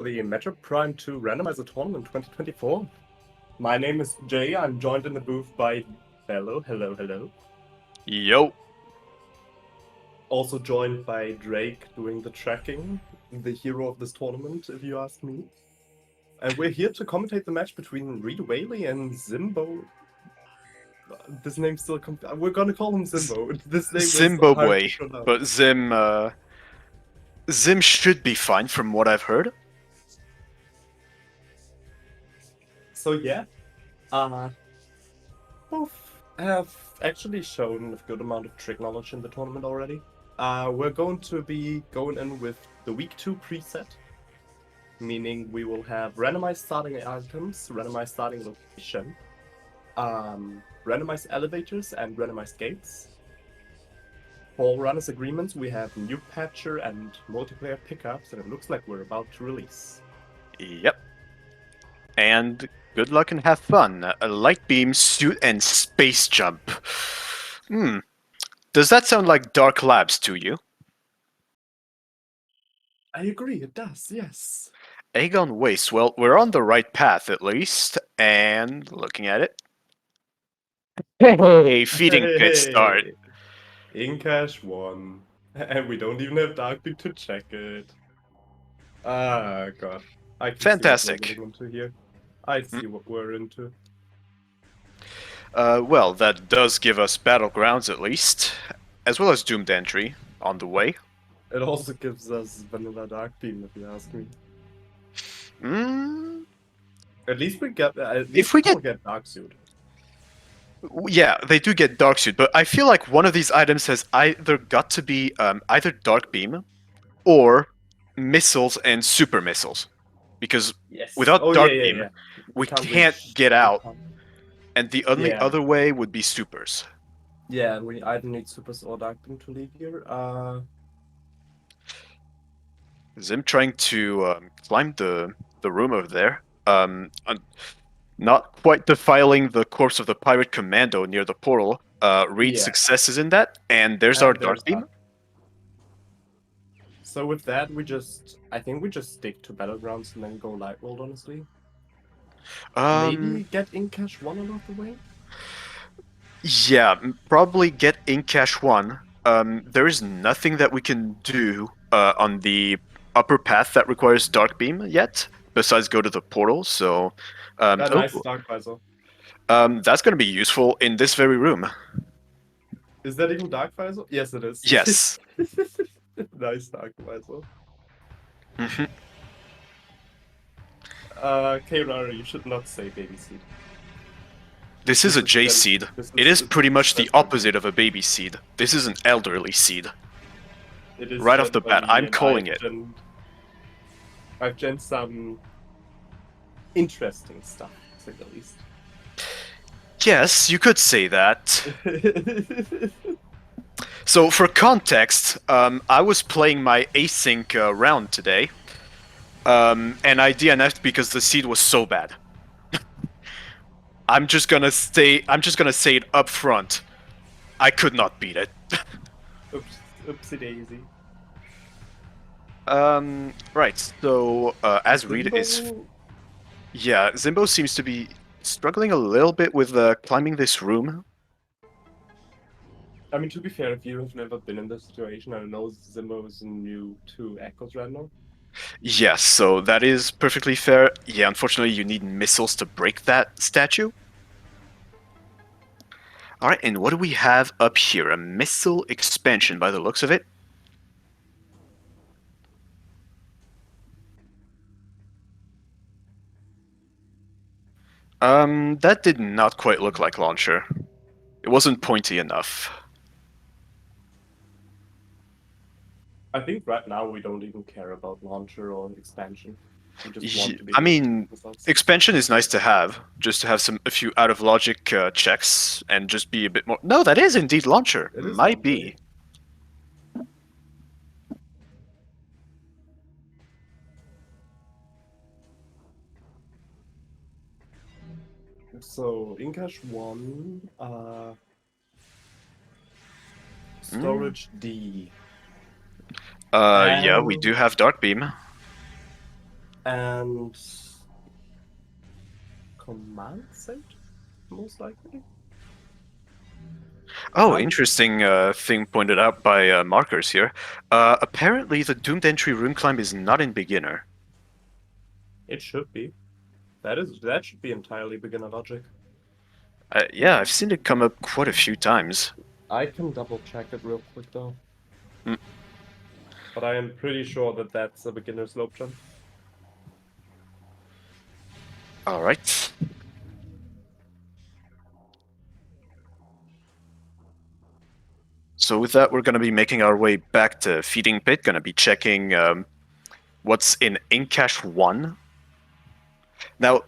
The Metroid Prime 2 Randomizer Tournament 2024. My name is Jay. I'm joined in the booth by Bello. Hello, hello. Yo. Also joined by Drake doing the tracking, the hero of this tournament, if you ask me. And we're here to commentate the match between Whaley and Zimbo. This name's still we're gonna call him Zimbo. This name is hard to z1mb0bw4y, pronounce. but Zim should be fine from what I've heard. So yeah, both have actually shown a good amount of trick knowledge in the tournament already. We're going to be going in with the week 2 preset, meaning we will have randomized starting items, randomized starting location, randomized elevators, and randomized gates. For runners agreements, we have new patcher and multiplayer pickups, and it looks like we're about to release. Yep. And good luck and have fun. A light beam, suit, and space jump. Does that sound like Dark Labs to you? I agree, it does, yes. Aegon Waste. Well, we're on the right path at least. And looking at it. Hey, feeding good start. Incash 1. And we don't even have Darkbeam to check it. Ah, God. I can Fantastic. see what we're getting into here. I see what we're into. Well, that does give us Battlegrounds at least, as well as Doomed Entry on the way. It also gives us Vanilla Darkbeam, if you ask me. Hmm. At least we get. If we get get Darksuit. Yeah, they do get Dark Suit, but I feel like one of these items has either got to be either Dark Beam or missiles and super missiles. Because without Dark Beam, we can't get out, and the only other way would be supers. Yeah, we either need supers or Dark Beam to leave here. Zim trying to climb the room over there. Not quite defiling the corpse of the pirate commando near the portal. Reed successes in that, and there's our Dark Beam. So with that, I think we just stick to Battlegrounds and then go Light World, honestly. Maybe get Incash 1 out of the way? Yeah, probably get Incash 1. There is nothing that we can do on the upper path that requires Dark Beam yet, besides go to the portal, so... nice Dark Visor. That's going to be useful in this very room. Is that even Dark Visor? Yes, it is. Yes. Nice Dark Visor. K-Rara, you should not say baby seed. This is a J seed. It is pretty much the opposite of a baby seed. This is an elderly seed. It is right off the bat, I'm calling it. I've gen some interesting stuff, to say the least. Yes, you could say that. So, for context, I was playing my async round today, and I DNF'd because the seed was so bad. I'm just gonna say it up front. I could not beat it. Oopsie daisy. Right, so, as Reed is... Yeah, Zimbo seems to be struggling a little bit with climbing this room. I mean, to be fair, if you have never been in this situation, I know Zimbo is new to Echoes right now. Yes, so that is perfectly fair. Yeah, unfortunately, you need missiles to break that statue. Alright, and what do we have up here? A missile expansion by the looks of it. That did not quite look like launcher. It wasn't pointy enough. I think right now we don't even care about launcher or expansion. We just want to be I mean, expansion is nice to have, just to have a few out of logic checks and just be a bit more. No, that is indeed launcher. It might be. So Incash 1, storage D. Yeah, we do have Dark Beam. and command center, most likely. Oh, I'm- interesting thing pointed out by markers here. Apparently, the doomed entry room climb is not in beginner. It should be. That should be entirely beginner logic. Yeah, I've seen it come up quite a few times. I can double check it real quick though. Mm. But I am pretty sure that that's a beginner slope jump. All right. So with that, we're going to be making our way back to Feeding Pit. Going to be checking what's in Cache 1. Now,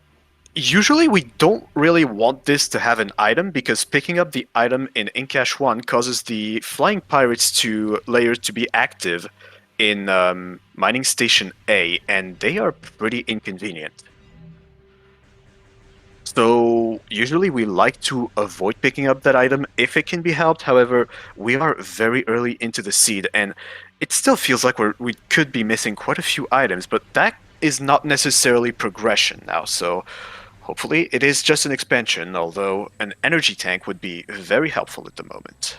usually we don't really want this to have an item because picking up the item in Cache 1 causes the Flying Pirates layer to be active in Mining Station A, and they are pretty inconvenient. So usually we like to avoid picking up that item if it can be helped. However, we are very early into the seed, and it still feels like we could be missing quite a few items, but that is not necessarily progression now, so hopefully it is just an expansion, although an energy tank would be very helpful at the moment.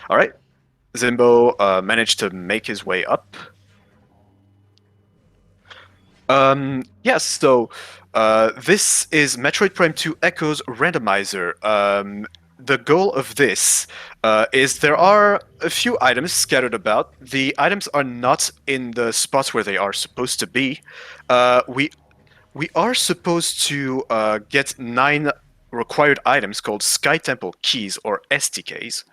Alright, Zimbo managed to make his way up. Yes, so this is Metroid Prime 2 Echo's Randomizer. The goal of this is there are a few items scattered about. The items are not in the spots where they are supposed to be. We are supposed to get 9 required items called Sky Temple Keys, or STKs.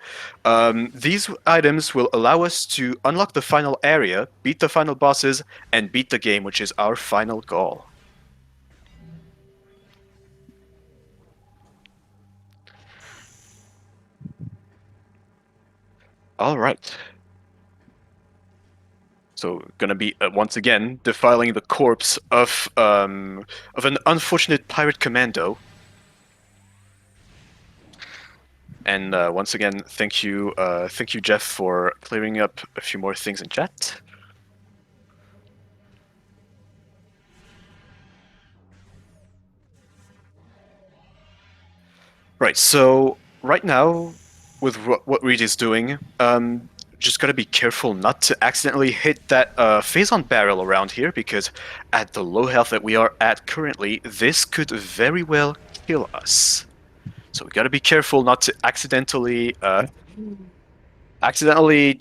These items will allow us to unlock the final area, beat the final bosses, and beat the game, which is our final goal. All right. So, gonna be once again defiling the corpse of an unfortunate pirate commando. And once again, thank you, Jeff, for clearing up a few more things in chat. Right. So right now, with what Reed is doing, just gotta be careful not to accidentally hit that phase-on barrel around here, because at the low health that we are at currently, this could very well kill us. So we gotta be careful not to accidentally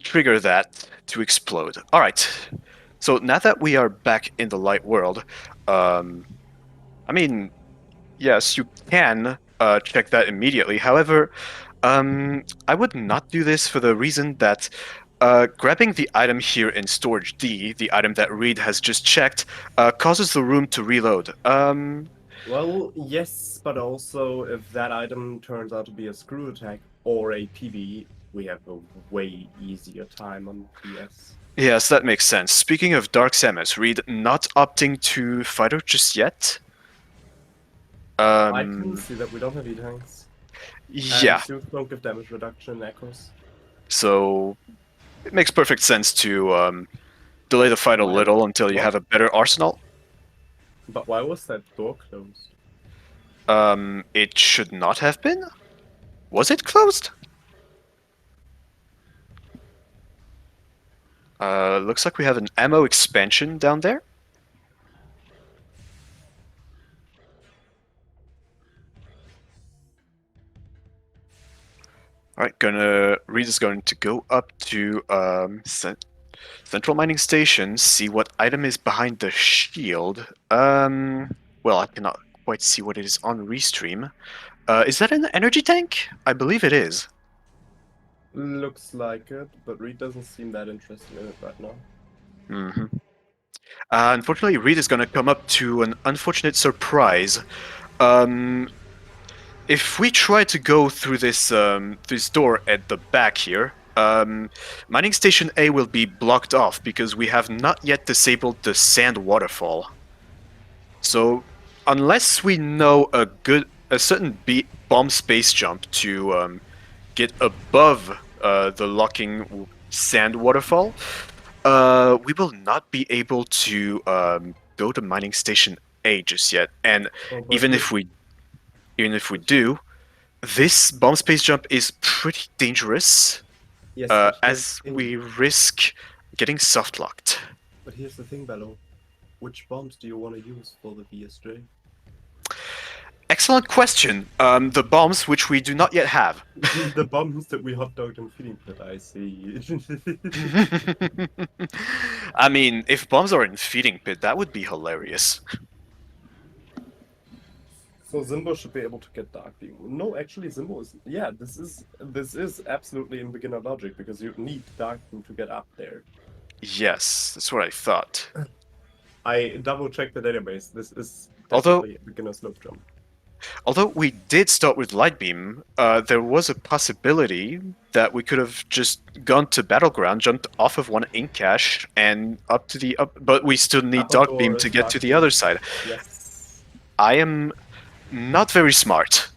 trigger that to explode. All right. So now that we are back in the light world, I mean, yes, you can check that immediately. However, I would not do this for the reason that grabbing the item here in Storage D, the item that Reed has just checked, causes the room to reload. Well, yes, but also if that item turns out to be a screw attack or a PB, we have a way easier time on PS. Yes, that makes sense. Speaking of Dark Samus, Reed not opting to fight her just yet. I can see that we don't have E-tanks. Yeah. And Suits don't give damage reduction in Echoes. So it makes perfect sense to delay the fight a little until you have a better arsenal. But why was that door closed? It should not have been? Was it closed? Looks like we have an ammo expansion down there. Alright, Reed is going to go up to Central Mining Station, see what item is behind the shield. Well, I cannot quite see what it is on Restream. Is that an energy tank? I believe it is. Looks like it, but Reed doesn't seem that interested in it right now. Mm-hmm. Unfortunately, Reed is going to come up to an unfortunate surprise. If we try to go through this this door at the back here, Mining Station A will be blocked off because we have not yet disabled the sand waterfall. So, unless we know a certain bomb space jump to get above the locking sand waterfall, We will not be able to go to mining station A just yet, and Oh, but even if we do, this bomb space jump is pretty dangerous, yes, but as we risk getting soft locked. but here's the thing, Bello. Which bombs do you want to use for the VSJ? Excellent question. The bombs which we do not yet have. The bombs that we hot dogged in feeding pit, I see. I mean, if bombs are in feeding pit, that would be hilarious. So Zimbo should be able to get Dark Beam. No, actually Zimbo is this is absolutely in beginner logic because you need Dark Beam to get up there. Yes, that's what I thought. I double checked the database. This is Although- definitely a beginner slope jump. Although we did start with light beam, there was a possibility that we could have just gone to battleground, jumped off of one ink cache, and up to the up. But we still need Upper dark door beam is to get Dark to the Beam. other side. Yes. I am not very smart.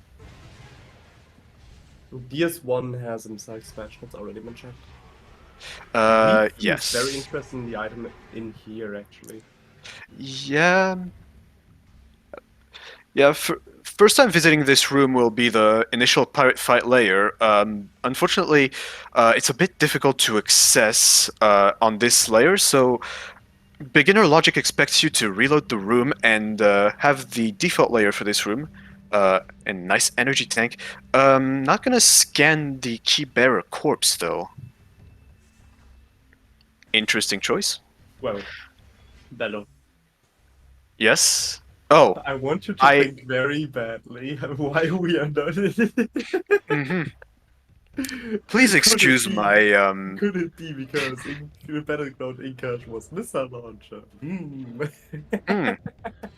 DS1 has himself smash. That's already been checked. Yes. Very interesting in the item in here actually. Yeah. Yeah, first time visiting this room will be the initial pirate fight layer. Unfortunately, it's a bit difficult to access on this layer, so beginner logic expects you to reload the room and have the default layer for this room. And nice energy tank. Not gonna scan the key bearer corpse though. Interesting choice. Well, Bello. Yes. Oh. I want you to think very badly why we are not. Mhm. Please excuse my Could it be because in Battleground Incash was missile launcher?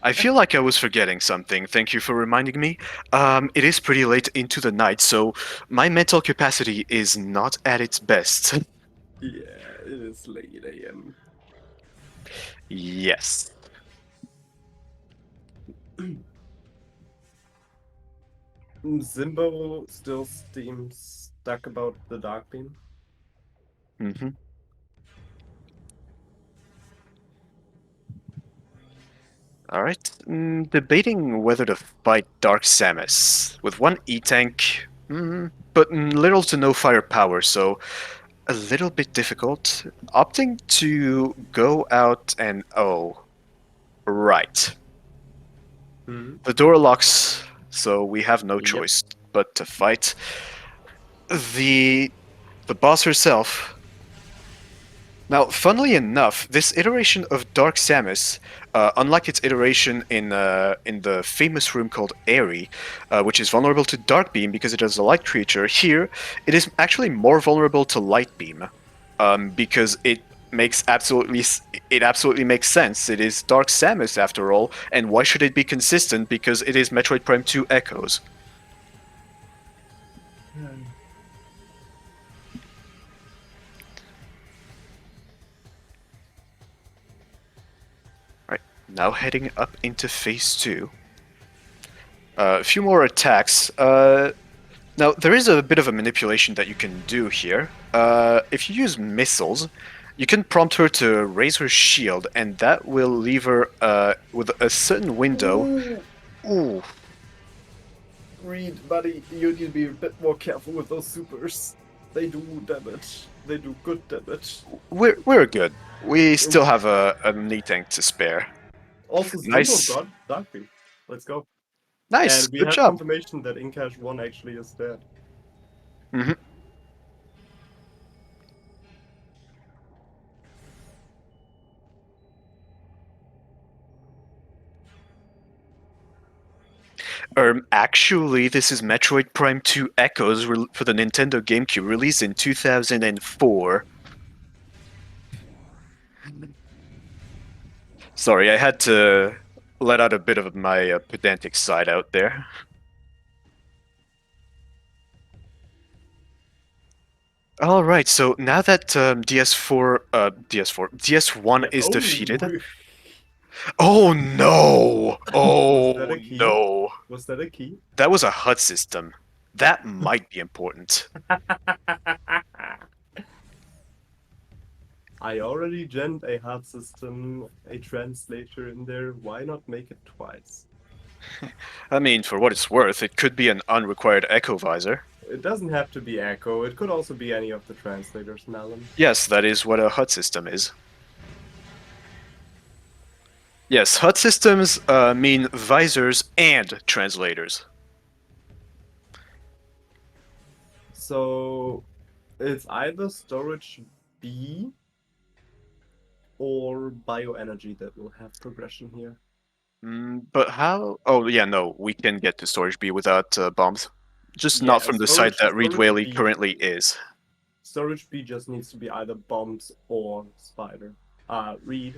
I feel like I was forgetting something. Thank you for reminding me. It is pretty late into the night, so my mental capacity is not at its best. Yeah, it is late AM. Yes. Zimbo still seems stuck about the Dark Beam. Mm-hmm. Alright. Debating whether to fight Dark Samus. With one E-tank, but little to no firepower, so a little bit difficult. Opting to go out and... oh. Right. The door locks, so we have no choice but to fight the boss herself. Now, funnily enough, this iteration of Dark Samus, unlike its iteration in the famous room called Airy, which is vulnerable to Dark Beam because it is a light creature, here it is actually more vulnerable to Light Beam, because it absolutely makes sense. It is Dark Samus after all, and why should it be consistent? Because it is Metroid Prime 2 Echoes. Right, now heading up into phase 2. A few more attacks. Now, there is a bit of a manipulation that you can do here. If you use missiles, you can prompt her to raise her shield, and that will leave her with a certain window. Ooh. Reed, buddy, you need to be a bit more careful with those supers. They do damage. They do good damage. We're good. We still have a knee tank to spare. Also, Nice. Zimbo got Dark Beam. Let's go. Nice. And we Good have job. confirmation that Incash 1 actually is dead. Mm-hmm. Actually, this is Metroid Prime 2 Echoes for the Nintendo GameCube, released in 2004. Sorry, I had to let out a bit of my pedantic side out there. All right, so now that DS1 is defeated. Oh no! Oh Was that a key? no! Was that a key? That was a HUD system. That might be important. I already gent a hard system, a translator in there. Why not make it twice? I mean, for what it's worth, it could be an unrequired echo visor. It doesn't have to be Echo. It could also be any of the translators, Melon. Yes, that is what a HUD system is. Yes, HUD systems mean visors and translators. So it's either storage B or bioenergy that will have progression here. But how? Oh, yeah, no, we can get to storage B without bombs. Just not Yeah, from the side that Reed storage Whaley B. currently is. Storage B just needs to be either bombs or spider. Reed,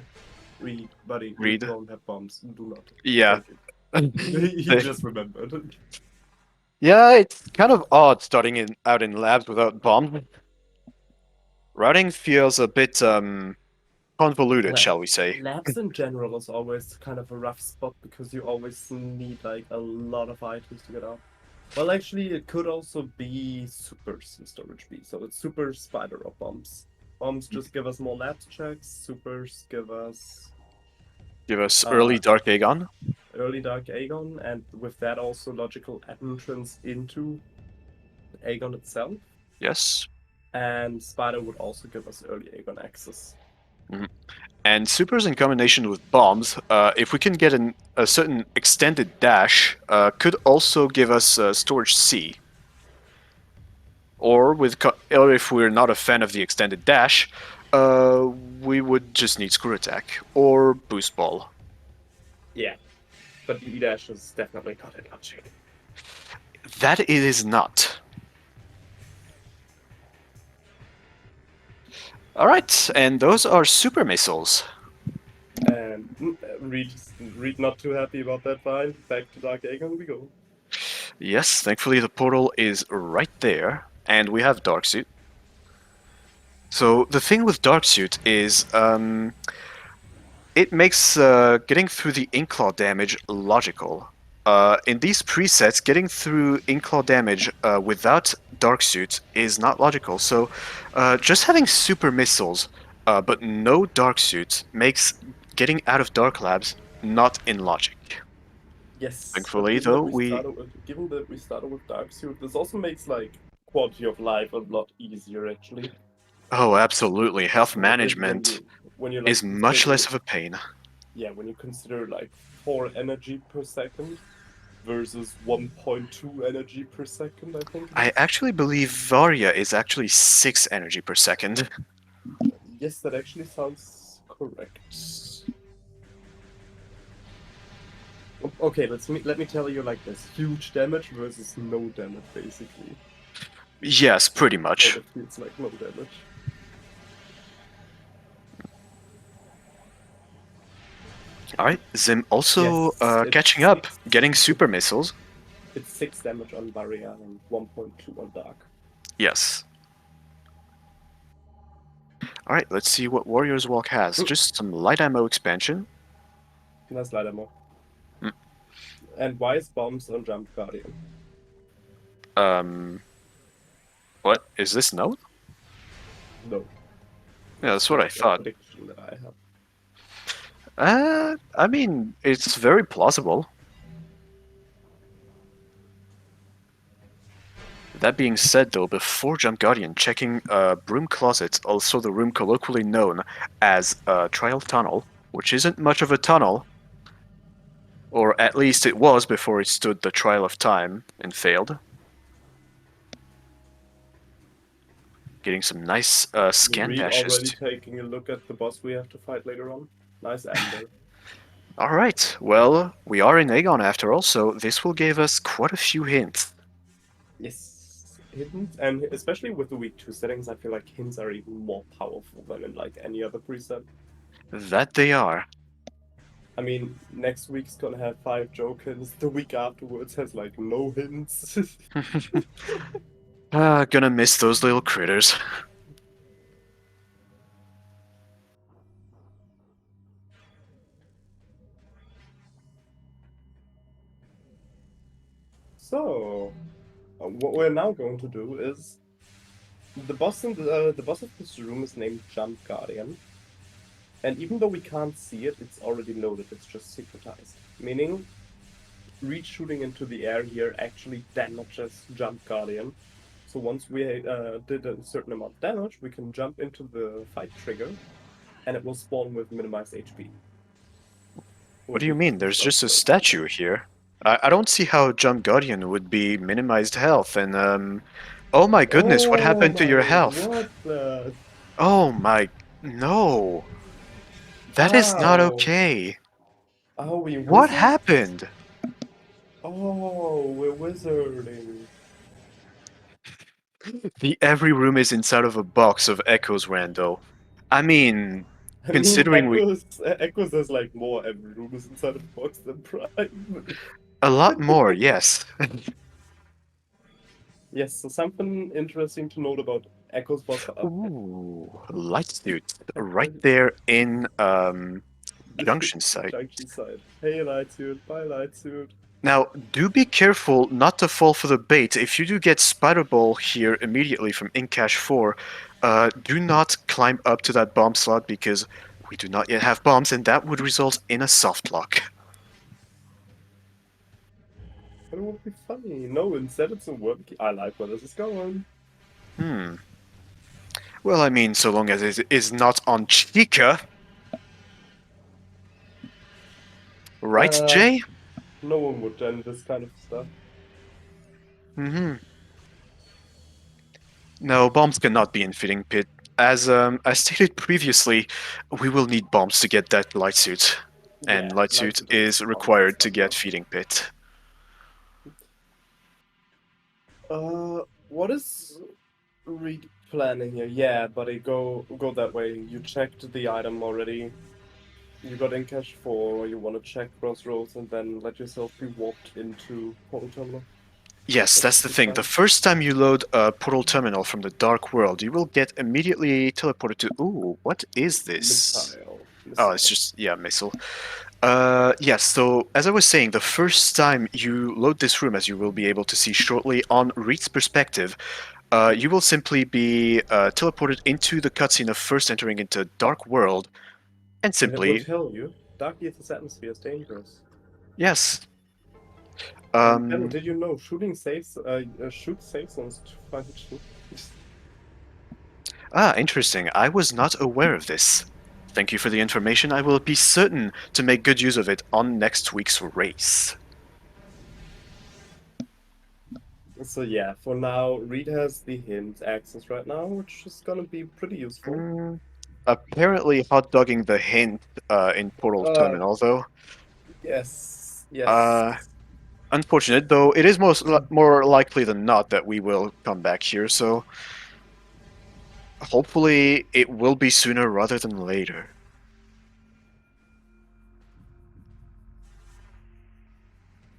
buddy, you Reed? don't have bombs. Do not. Yeah. Thank you. He just remembered. Yeah, it's kind of odd starting out in labs without bombs. Routing feels a bit convoluted, shall we say. Labs in general is always kind of a rough spot because you always need like a lot of items to get out. Well, actually, it could also be supers in storage B. So it's super spider or bombs. Bombs just give us more labs checks. Supers give us Give us early Dark Aegon. early Dark Aegon, and with that also logical entrance into Aegon itself. Yes. And Spider would also give us early Aegon access. And supers in combination with bombs, if we can get a certain extended dash, could also give us storage C. Or or if we're not a fan of the extended dash, we would just need screw attack or boost ball. Yeah, but the E-dash is definitely not in logic. That it is not. All right, and those are super missiles. And Reed not too happy about that find. Back to Dark Aegon we go. Yes, thankfully the portal is right there, and we have Dark Suit. So the thing with Dark Suit is, it makes getting through the Inkclaw damage logical. In these presets, getting through Inkclaw damage without Dark Suit is not logical. So just having super missiles but no Dark Suit makes getting out of Dark Labs not in logic. Yes. Thankfully, though, given that we started with Dark Suit, this also makes like quality of life a lot easier actually. Oh, absolutely. Health When management when you is much less of a pain. Yeah, when you consider like 4 energy per second versus 1.2 energy per second, I think. I actually believe Varya is actually 6 energy per second. Yes, that actually sounds correct. Okay, let me tell you like this: huge damage versus no damage, basically. Yes, pretty And much. it feels like no damage. Alright, Zim also Yes, catching up, getting super missiles. It's 6 damage on Barrier and 1.2 on Dark. Yes. Alright, let's see what Warrior's Walk has. Just some light ammo expansion. Nice light ammo. Mm. And wise bombs on Jump Guardian. What? Is this no? No. Yeah, that's what I thought. Prediction that I have. I mean, it's very plausible. That being said, though, before Jump Guardian, checking Broom Closet, also the room colloquially known as Trial Tunnel, which isn't much of a tunnel, or at least it was before it stood the trial of time and failed. Getting some nice scan Reed dashes. already taking a look at the boss we have to fight later on. Nice Amber. Alright, well, we are in Aegon after all, so this will give us quite a few hints. Yes, hints, and especially with the week 2 settings, I feel like hints are even more powerful than in like any other preset. That they are. I mean, next week's gonna have 5 joke hints. The week afterwards has like no hints. Gonna miss those little critters. So, what we're now going to do is The boss of this room is named Jump Guardian, and even though we can't see it, it's already loaded. It's just secretized, meaning reach shooting into the air here actually damages Jump Guardian. So once we did a certain amount of damage, we can jump into the fight trigger, and it will spawn with minimized HP. What do you mean? There's just a statue here. I don't see how Jump Guardian would be minimized health, and oh my goodness, what Oh happened to my, your health? what the? Oh my, no. That is not Ow! okay. Oh, we What wizard? happened? Oh, we're wizarding. The every room is inside of a box of echoes, Rando. I mean, I mean, considering we Echoes has like more every room is inside of a box than Prime. a lot more, yes. Yes, so something interesting to note about Echo's boss. Ooh, light suit right there in junction site. Junction side. Hey, Lightsuit. Bye, Lightsuit. Now, do be careful not to fall for the bait. If you do get Spider Ball here immediately from Incash 4, do not climb up to that bomb slot because we do not yet have bombs, and that would result in a soft lock. But it would be funny. No, instead it's a worm key. I like where this is going. Hmm. Well, I mean, so long as it is not on Chica. Right, Uh, Jay? no one would done this kind of stuff. Mm-hmm. No, bombs cannot be in Feeding Pit. As stated previously, we will need bombs to get that light suit. And Yeah, light suit Lightsuit is is bombs and required to stuff get now. Feeding Pit. What is Reed planning here? Yeah, buddy, go that way. You checked the item already. You got in cache 4, you want to check Crossroads and then let yourself be warped into Portal Terminal. Yes, That that's should the be thing. The fine. first time you load a portal terminal from the Dark World, you will get immediately teleported to. Ooh, what is this? Missile. Oh, it's Missile. just, yeah, missile. Yes, so as I was saying, the first time you load this room, as you will be able to see shortly on Reed's perspective, you will simply be teleported into the cutscene of first entering into Dark World, and And it will simply, tell you, Dark Ether's atmosphere is dangerous. yes. And Ben, Um, did you know shoot safe zones to find you? Interesting. I was not aware of this. Thank you for the information. I will be certain to make good use of it on next week's race. So yeah, for now, Reed has the hint access right now, which is gonna be pretty useful. Mm, apparently, hot dogging the hint in Portal Uh, Terminal, though. yes, yes. Uh, Unfortunate, though. It is more likely than not that we will come back here. So hopefully, it will be sooner rather than later.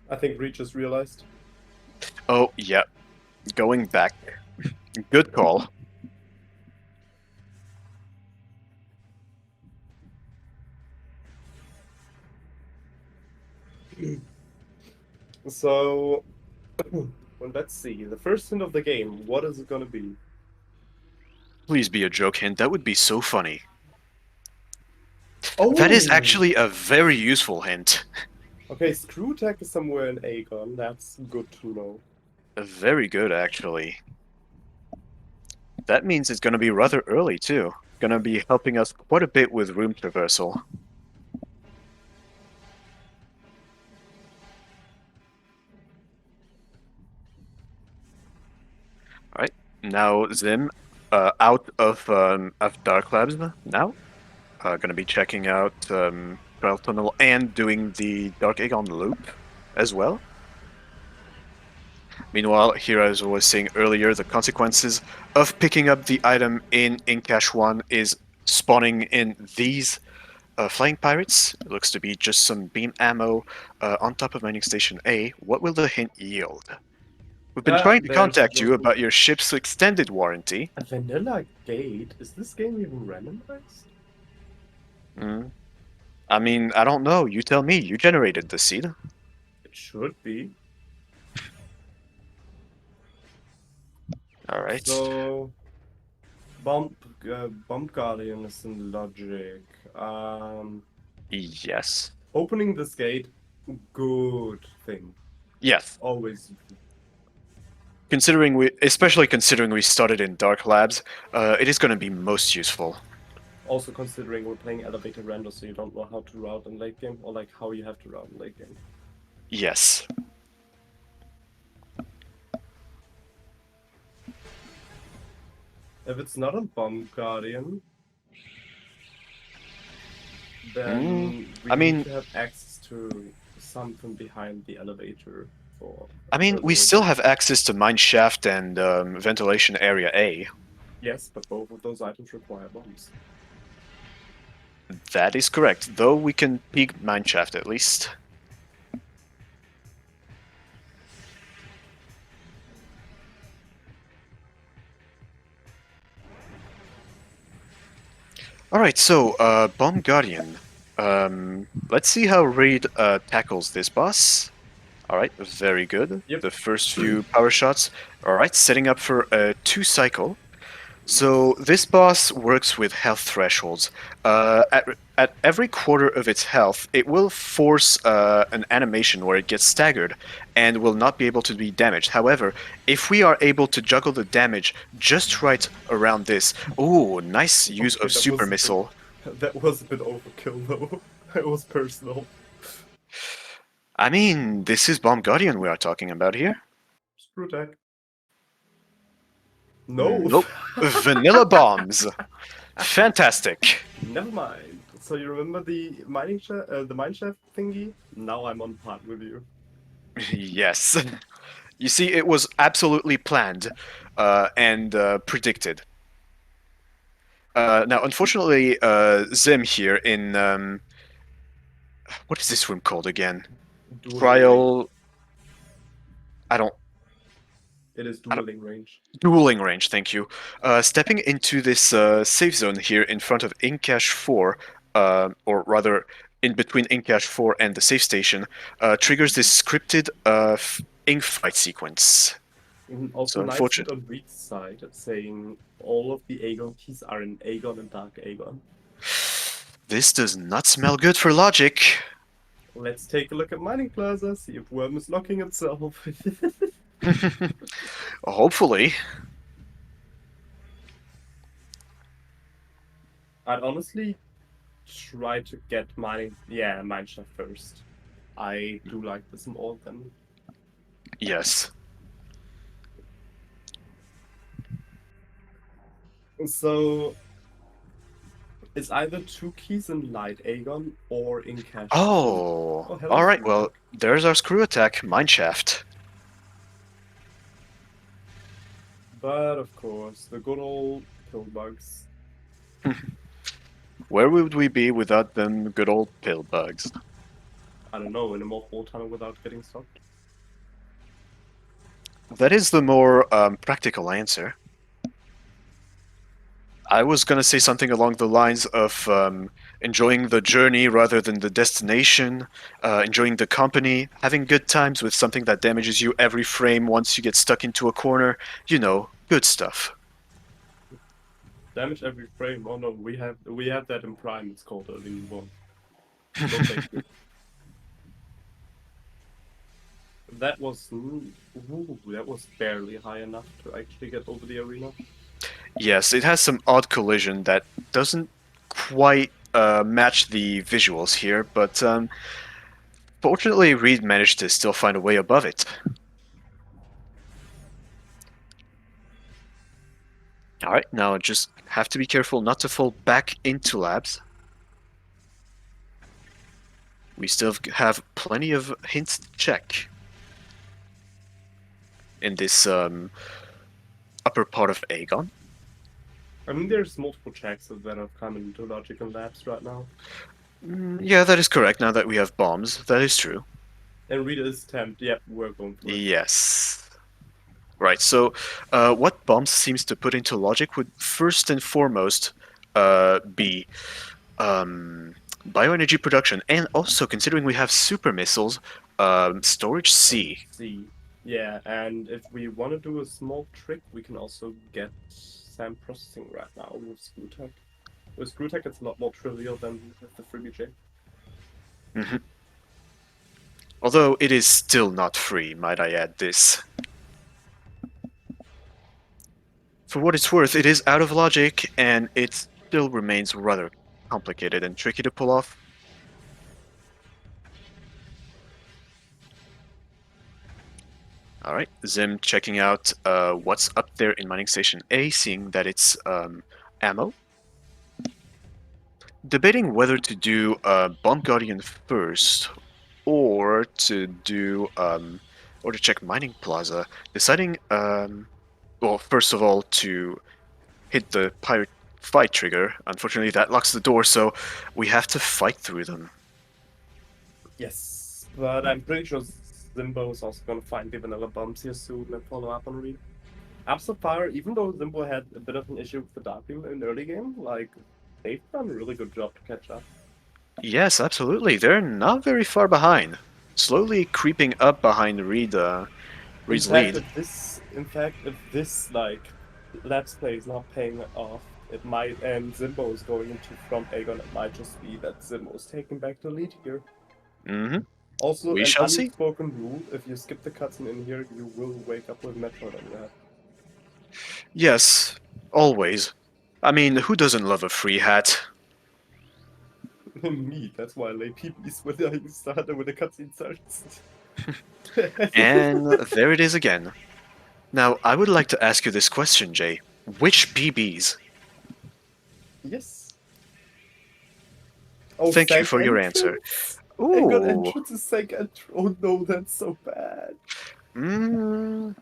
I think Reed just realized. Oh yeah, going back. Good call. So, well, let's see. The first hint of the game, what is it gonna be? Please be a joke hint. That would be so funny. That is Oh! actually a very useful hint. Okay, Screw Attack is somewhere in Aegon. That's good to know. Very good, actually. That means it's going to be rather early, too. Going to be helping us quite a bit with room traversal. Alright, now Zim, out of Dark Labs now. Going to be checking out Trial Tunnel and doing the Dark Aegon loop as well. Meanwhile, here as I was saying earlier, the consequences of picking up the item in Cache 1 is spawning in these flying pirates. It looks to be just some beam ammo on top of mining station A. What will the hint yield? We've been trying to There's contact just you about your ship's extended warranty. a vanilla gate. Is this game even randomized? Hmm. I mean, I don't know. You tell me. You generated the seed. It should be. All right. So, Bomb Guardian is in logic. Yes. Opening this gate, good thing. Yes. Always. Especially considering we started in Dark Labs, it is going to be most useful. Also considering we're playing elevator rando, so you don't know how to route in late game, or like how you have to route in late game. Yes. If it's not a Bomb Guardian, then we need to have access to something behind the elevator. I mean, we still have access to Mine Shaft and Ventilation Area A. Yes, but both of those items require bombs. That is correct, though we can peek Mine Shaft at least. Alright, so, Bomb Guardian. Let's see how Reed tackles this boss. Alright, very good. Yep. The first few power shots. Alright, setting up for a 2-cycle. So this boss works with health thresholds. At every quarter of its health, it will force an animation where it gets staggered and will not be able to be damaged. However, if we are able to juggle the damage just right around this, ooh, nice use of super missile. That was a bit overkill though. It was personal. I mean, this is Bomb Guardian we are talking about here. Screw attack. No. Nope. Vanilla bombs. Fantastic. Never mind. So you remember the mine shaft thingy? Now I'm on par with you. Yes. You see, it was absolutely planned and predicted. Now, unfortunately, Zim here in what is this room called again? Trial. I don't. It is dueling range. Dueling range, thank you. Stepping into this safe zone here in front of Incash 4, or rather in between Incash 4 and the safe station, triggers this scripted ink fight sequence. Also, so nice unfortunate. on Reed's side, saying all of the Aegon keys are in Aegon and Dark Aegon. This does not smell good for logic. Let's take a look at Mining Plaza, see if Worm is locking itself. Hopefully. I'd honestly try to get Mine Shaft first. I do like this more than... Yes. So, it's either 2 keys in Light Aegon or in Cash. Oh, alright, well, there's our screw attack, Mineshaft. But of course, the good old pill bugs. Where would we be without them good old pill bugs? I don't know, in a multiple tunnel without getting stopped. That is the more practical answer. I was gonna say something along the lines of enjoying the journey rather than the destination, enjoying the company, having good times with something that damages you every frame once you get stuck into a corner. You know, good stuff. Damage every frame. Oh no, we have that in Prime. It's called Early One. That was barely high enough to actually get over the arena. Yes, it has some odd collision that doesn't quite match the visuals here, but fortunately Reed managed to still find a way above it. Alright, now just have to be careful not to fall back into labs. We still have plenty of hints to check in this upper part of Aegon. I mean, there's multiple checks that have come into logical labs right now. Yeah, that is correct, now that we have bombs. That is true. And Rita is temp. Yep, we're going for it. Yes. Right, so what bombs seems to put into logic would first and foremost be bioenergy production, and also, considering we have super missiles, storage C. C. Yeah, and if we want to do a small trick, we can also get SAM processing right now with ScrewTech. With ScrewTech, it's a lot more trivial than with the FreeBJ. Mhm. Although it is still not free, might I add this. For what it's worth, it is out of logic, and it still remains rather complicated and tricky to pull off. Alright, Zim checking out what's up there in Mining Station A, seeing that it's ammo. Debating whether to do Bomb Guardian first, or to do, or to check Mining Plaza. Deciding, well, first of all, to hit the pirate fight trigger. Unfortunately, that locks the door, so we have to fight through them. Yes, but I'm pretty sure Zimbo is also going to find the vanilla bombs here soon and follow up on Reed. Absolute Fire, even though Zimbo had a bit of an issue with the Dark Beam in the early game, like, they've done a really good job to catch up. Yes, absolutely. They're not very far behind. Slowly creeping up behind Reed's lead. If this like let's play is not paying off, it might, and Zimbo is going into front Aegon, it might just be that Zimbo is taking back the lead here. Mm-hmm. Also, We an shall see. unspoken rule: if you skip the cutscene in here, you will wake up with Metroid on your head. Yes, always. I mean, who doesn't love a free hat? Me, that's why I lay peepees when I started when the cutscene starts. And there it is again. Now, I would like to ask you this question, Jay. Which BBs? Yes. Oh, Thank you Sank for your answer. entrance? Aegon Ooh. entrance is Sank entrance. Oh no, that's so bad. Mm,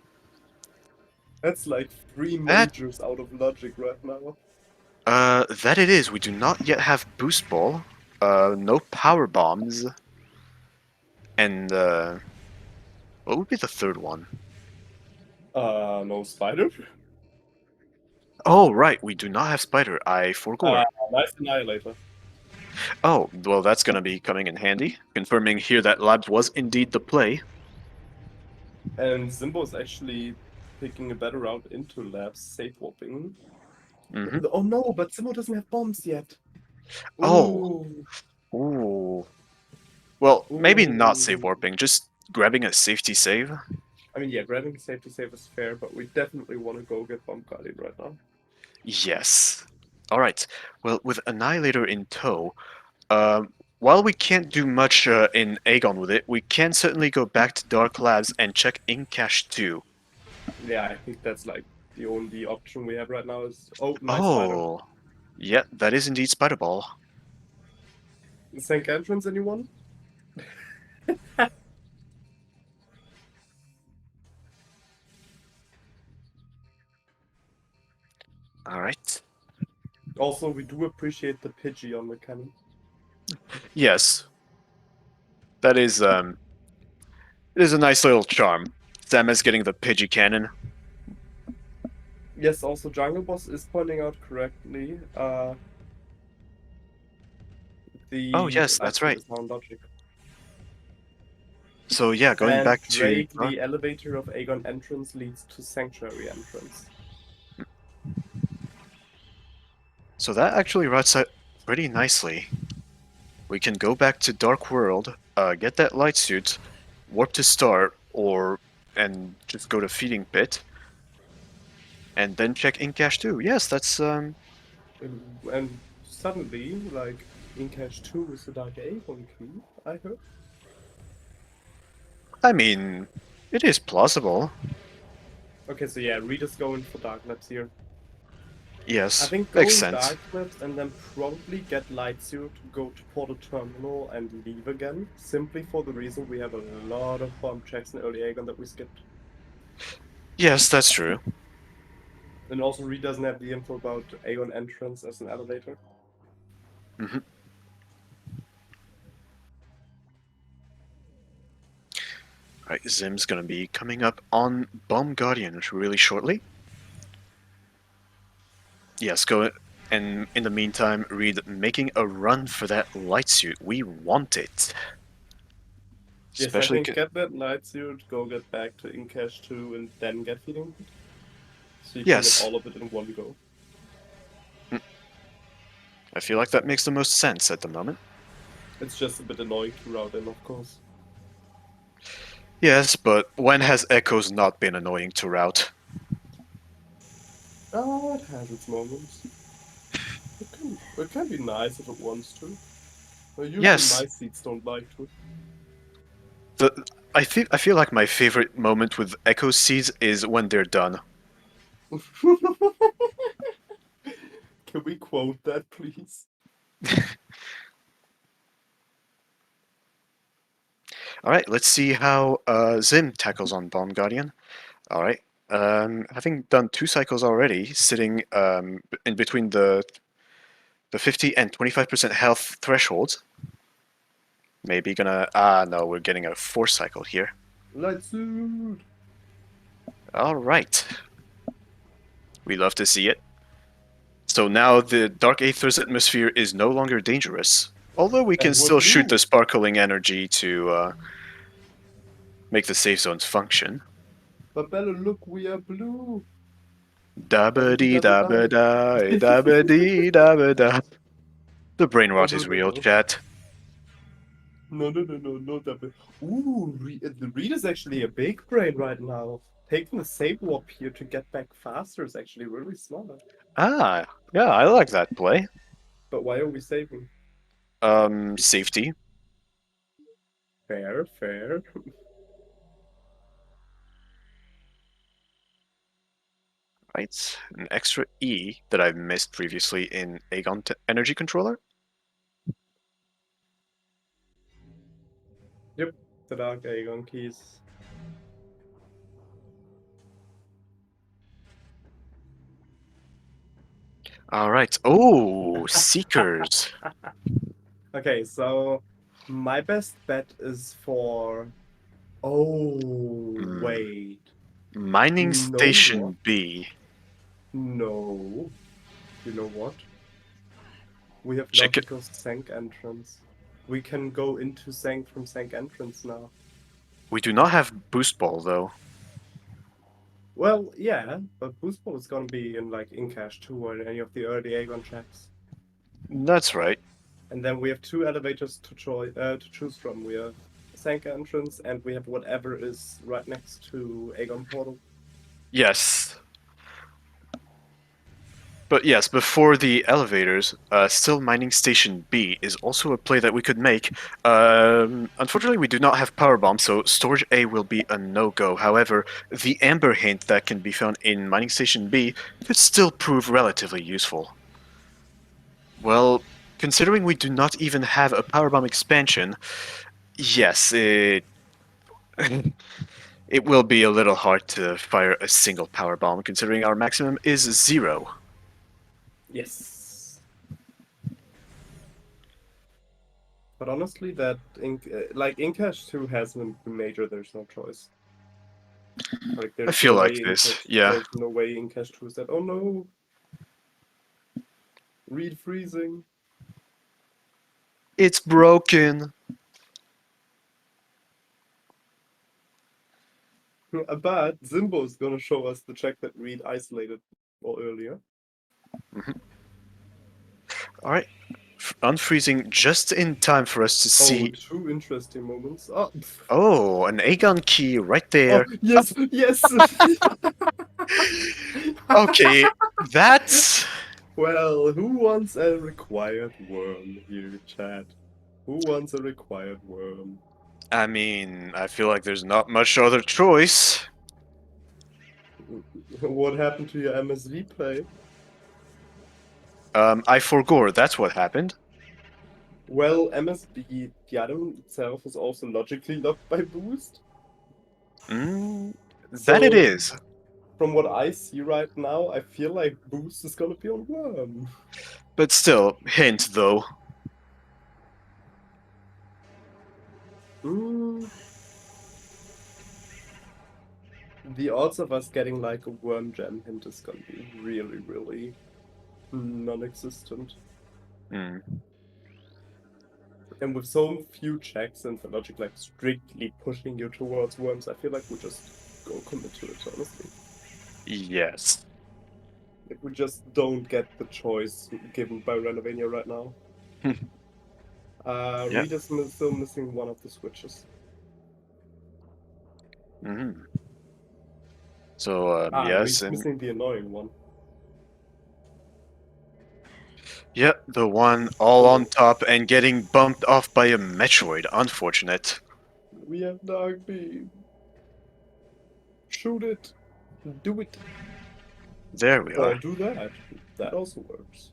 That's like 3 that majors out of logic right now. that it is. We do not yet have boost ball. No power bombs. And what would be the third one? No spider. Oh, right, we do not have spider. I forgot. Nice annihilator. Oh, well, that's gonna be coming in handy. Confirming here that labs was indeed the play. And Zimbo is actually picking a better route into labs, safe warping. Mm-hmm. Oh no, but Zimbo doesn't have bombs yet. Oh, Ooh. ooh. Well, maybe not save Ooh. warping, just grabbing a safety save. I mean, yeah, grabbing safety save is fair, but we definitely want to go get Bomb Guardian right now. Yes. Alright, well, with Annihilator in tow, while we can't do much in Aegon with it, we can certainly go back to Dark Labs and check in Cache 2. Yeah, I think that's like the only option we have right now is... Oh, nice spider. Oh, yeah, that is indeed Spider Ball. Sank entrance, anyone? Alright. Also, we do appreciate the Pidgey on the cannon. Yes. That is, it is a nice little charm. Sam is getting the Pidgey cannon. Yes, also Jungle Boss is pointing out correctly. Oh, The yes, that's lightning right. is now logic. So, yeah, going And back to... Drake, the elevator of Aegon entrance leads to Sanctuary entrance. So that actually routes out pretty nicely. We can go back to Dark World, get that light suit, warp to start, and just go to Feeding Pit, and then check in Cache 2. Yes, that's And suddenly, like, in Cache 2 is the Dark Aegon key, I heard. I mean, it is plausible. Okay, so yeah, Reed is going for Dark Labs here. I Yes, think makes going sense. Dark Labs and then probably get Light Suit, go to Portal Terminal and leave again, simply for the reason we have a lot of bomb checks in early Aegon that we skipped. Yes, that's true. And also, Reed doesn't have the info about Aegon entrance as an elevator. Mm-hmm. Alright, Zim's gonna be coming up on Bomb Guardian really shortly. Yes, go. And in the meantime, Reed making a run for that light suit. We want it. Yes, I Especially. think get that Light Suit, go get back to Incash 2, and then get Feeding. So you can get Yes. all of it in one go. I feel like that makes the most sense at the moment. It's just a bit annoying to route in, of course. Yes, but when has Echoes not been annoying to route? Ah, it has its moments. It can be nice if it wants to. But usually Yes, my seats don't like to. I feel like my favorite moment with Echo Seeds is when they're done. Can we quote that, please? Alright, let's see how Zim tackles on Bomb Guardian. Alright, having done 2 cycles already, sitting in between the 50 and 25% health thresholds. Maybe gonna... Ah, no, we're getting a 4th cycle here. Light suit! Alright. We love to see it. So now the Dark Aether's atmosphere is no longer dangerous. Although we can And we're still shoot blue. the sparkling energy to make the safe zones function. But Bella, look, we are blue! Dabba Dabba-dee, dee dabba dabba-da. da, dabba dee dabba da. The brain Oh, rot no, is no, real, no. chat. No, no, no, no, no, double. Ooh, the Reed is actually a big brain right now. Taking the save warp here to get back faster is actually really smart. Ah, yeah, I like that play. But why are we saving? Safety. Fair, fair. Right, an extra E that I've missed previously in Aegon Energy Controller. Yep, the Dark Aegon keys. Alright, oh, Seekers. Okay, so my best bet is for. Oh, Hmm. wait. Mining No, what? Station B. No. You know what? We have Check it. logical Sank entrance. We can go into Sank from Sank entrance now. We do not have Boost Ball, though. Well, yeah, but Boost Ball is gonna be in like Incash 2 or in any of the early Aegon checks. That's right. And then we have 2 elevators to choose from. We have Sank entrance and we have whatever is right next to Aegon Portal. Yes. But yes, before the elevators, still Mining Station B is also a play that we could make. Unfortunately, we do not have Power Bomb, so Storage A will be a no-go. However, the Amber Hint that can be found in Mining Station B could still prove relatively useful. Well, considering we do not even have a Power Bomb expansion, yes, it it will be a little hard to fire a single Power Bomb, considering our maximum is 0. Yes. But honestly, that like Incash 2 has been major, there's no choice. Like I there's feel no like way this, Incash yeah. there's no way Incash 2 is that. Oh no. Reed freezing. It's broken. But Zimbo is gonna show us the check that Reed isolated or earlier. Alright. Unfreezing just in time for us to Oh, see. 2 interesting moments. Oh, Oh, an Aegon key right oh there. yes, yes. Okay, that's. Well, who wants a required worm here, chat? Who wants a required worm? I mean, I feel like there's not much other choice. What happened to your MSV play? I forgore, that's what happened. Well, MSB, the item itself is also logically locked by boost. That it So, is. from what I see right now, I feel like boost is gonna be on worm. But still, hint though. Mm. The odds of us getting like a worm gem hint is gonna be really, really non-existent. Hmm. And with so few checks and the logic like strictly pushing you towards worms, I feel like we just go commit to it, honestly. Yes. Like, we just don't get the choice given by Randomizer right now. Yeah. Reed is still missing one of the switches. Hmm. So, yes, Reed's and missing the annoying one. yeah, the one all Oh, on top and getting bumped off by a Metroid. Unfortunate. we have Dark Beam. Shoot it. Do it. There we Or are. do that. That also works.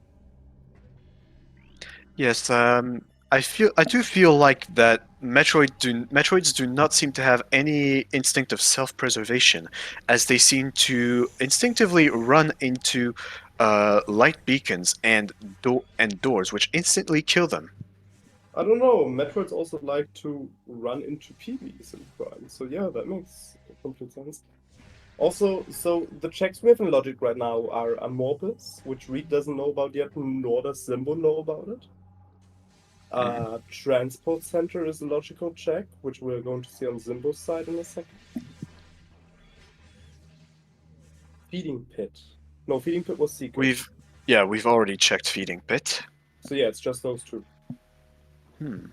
Yes, I do feel like that Metroids do not seem to have any instinct of self-preservation, as they seem to instinctively run into light beacons and doors, which instantly kill them. I don't know. Metroids also like to run into PBs in crime. So yeah, that makes complete sense. Also, so the checks we have in Logic right now are Amorbis, which Reed doesn't know about yet, nor does Zimbo know about it. Mhm. Transport Center is a logical check, which we're going to see on Zimbo's side in a second. Feeding Pit. No, Feeding Pit was secret. We've already checked feeding pit. So yeah, it's just those two. Hmm.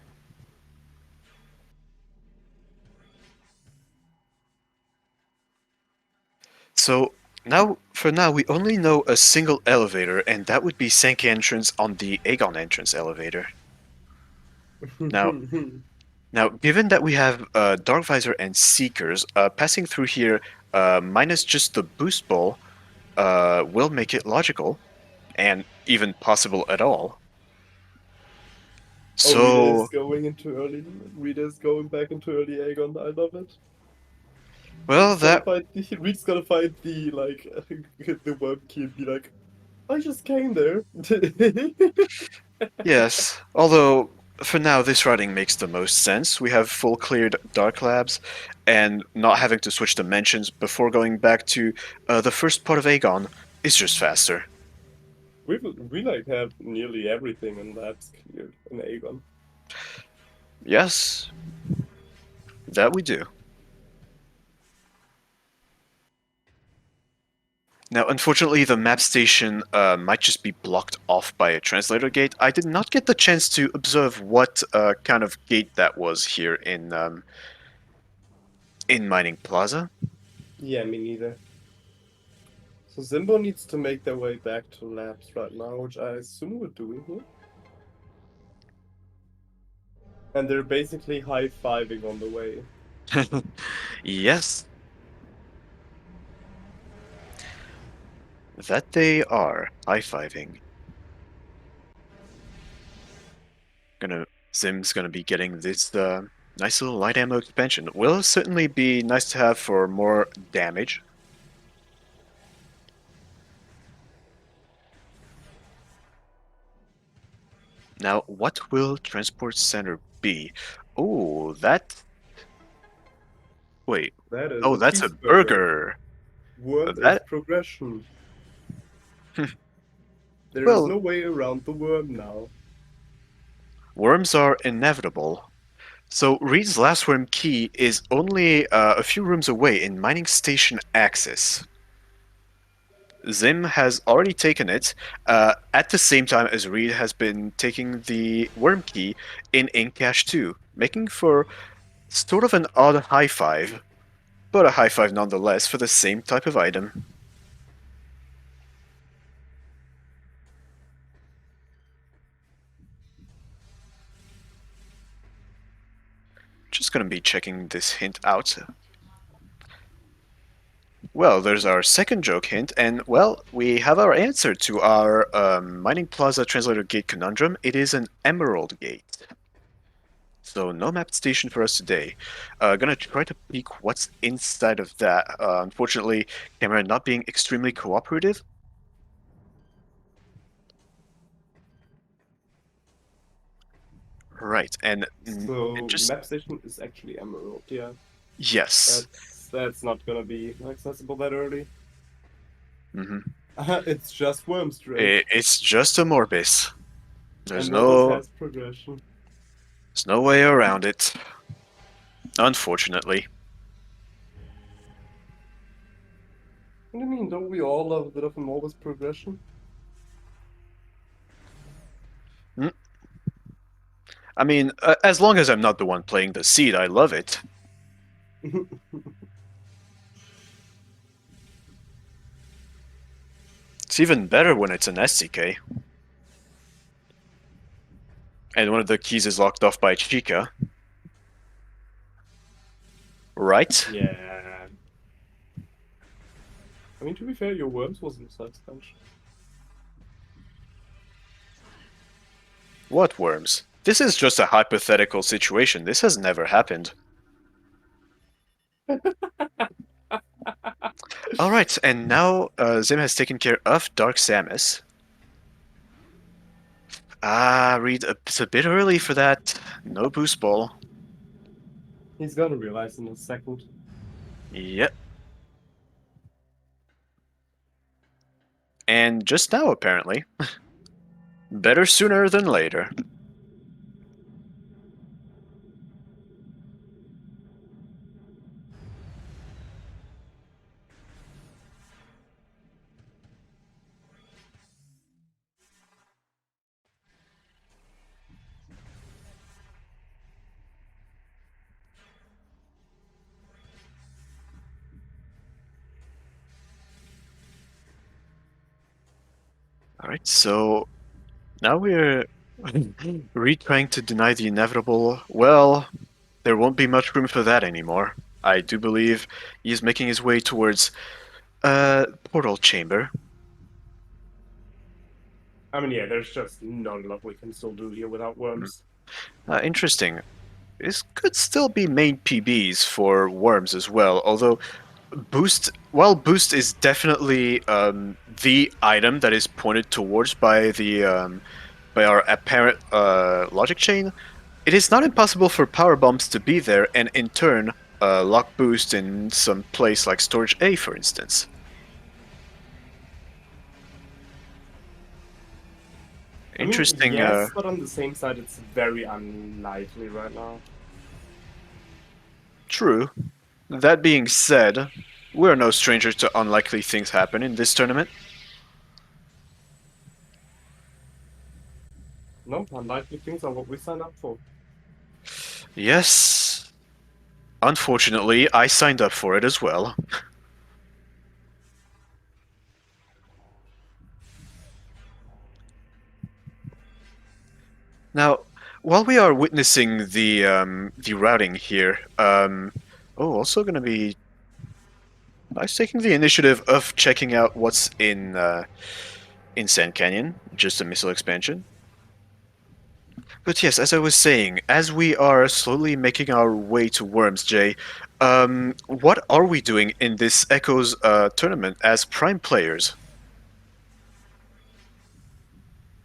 So for now, we only know a single elevator, and that would be Sankey entrance on the Aegon entrance elevator. Now, Now, given that we have Dark Visor and Seekers, passing through here minus just the boost ball will make it logical and even possible at all. Oh, Rita is So, going into early. Rita is going back into early Aegon. I love it. well, that Rita's gonna find the like the worm key and be like, I just came there. yes. Although for now, this routing makes the most sense. We have full cleared Dark Labs, and not having to switch dimensions before going back to the first part of Aegon is just faster. we like have nearly everything in labs cleared in Aegon. Yes, that we do. Now, unfortunately, the map station might just be blocked off by a translator gate. I did not get the chance to observe what kind of gate that was here in Mining Plaza. Yeah, me neither. So Zimbo needs to make their way back to labs right now, which I assume we're doing here. And they're basically high-fiving on the way. Yes, that they are high-fiving. Zim's gonna be getting this nice little light ammo expansion. Will certainly be nice to have for more damage. Now, what will Transport Center be? Oh, that. Wait. That is Oh, a that's a cheeseburger. burger. Worm is That. progression. There is Well, no way around the worm now. worms are inevitable. So Reed's last worm key is only a few rooms away in Mining Station Axis. Zim has already taken it at the same time as Reed has been taking the worm key in Cache 2, making for sort of an odd high five, but a high five nonetheless for the same type of item. Just gonna be checking this hint out. Well, there's our second joke hint, and well, we have our answer to our Mining Plaza Translator Gate conundrum. It is an Emerald Gate. So no map station for us today. Gonna try to peek what's inside of that. Unfortunately, camera not being extremely cooperative. Right, and So just map station is actually Emerald, yeah. yes. That's not gonna be accessible that early. Hmm. It's just Worms Drake. It's just a Morbis. And There's Morbus no has progression. there's no way around it. Unfortunately. What do you mean? Don't we all love a bit of a Morbus progression? I mean, as long as I'm not the one playing the seed, I love it. It's even better when it's an SCK. And one of the keys is locked off by Chica. Right? Yeah. I mean, to be fair, your Worms wasn't so expansion. What worms? This is just a hypothetical situation. This has never happened. Alright, and now Zim has taken care of Dark Samus. Reed, it's a bit early for that. No boost ball. He's gonna realize in a second. Yep. And just now, apparently. Better sooner than later. Alright, so now we're trying to deny the inevitable. Well, there won't be much room for that anymore. I do believe he's making his way towards portal chamber. I mean, yeah, there's just not enough we can still do here without Worms. Interesting. This could still be main PBs for worms as well, although Boost is definitely the item that is pointed towards by the by our apparent logic chain, it is not impossible for power bombs to be there and in turn lock Boost in some place like Storage A, for instance. Interesting. I mean, yes, but on the same side, it's very unlikely right now. True. That being said, we're no strangers to unlikely things happen in this tournament. No, unlikely things are what we sign up for. Yes. Unfortunately, I signed up for it as well. Now, while we are witnessing the routing here, also going to be nice taking the initiative of checking out what's in Sand Canyon, just a missile expansion. But yes, as I was saying, as we are slowly making our way to Worms, Jay, what are we doing in this Echoes tournament as prime players?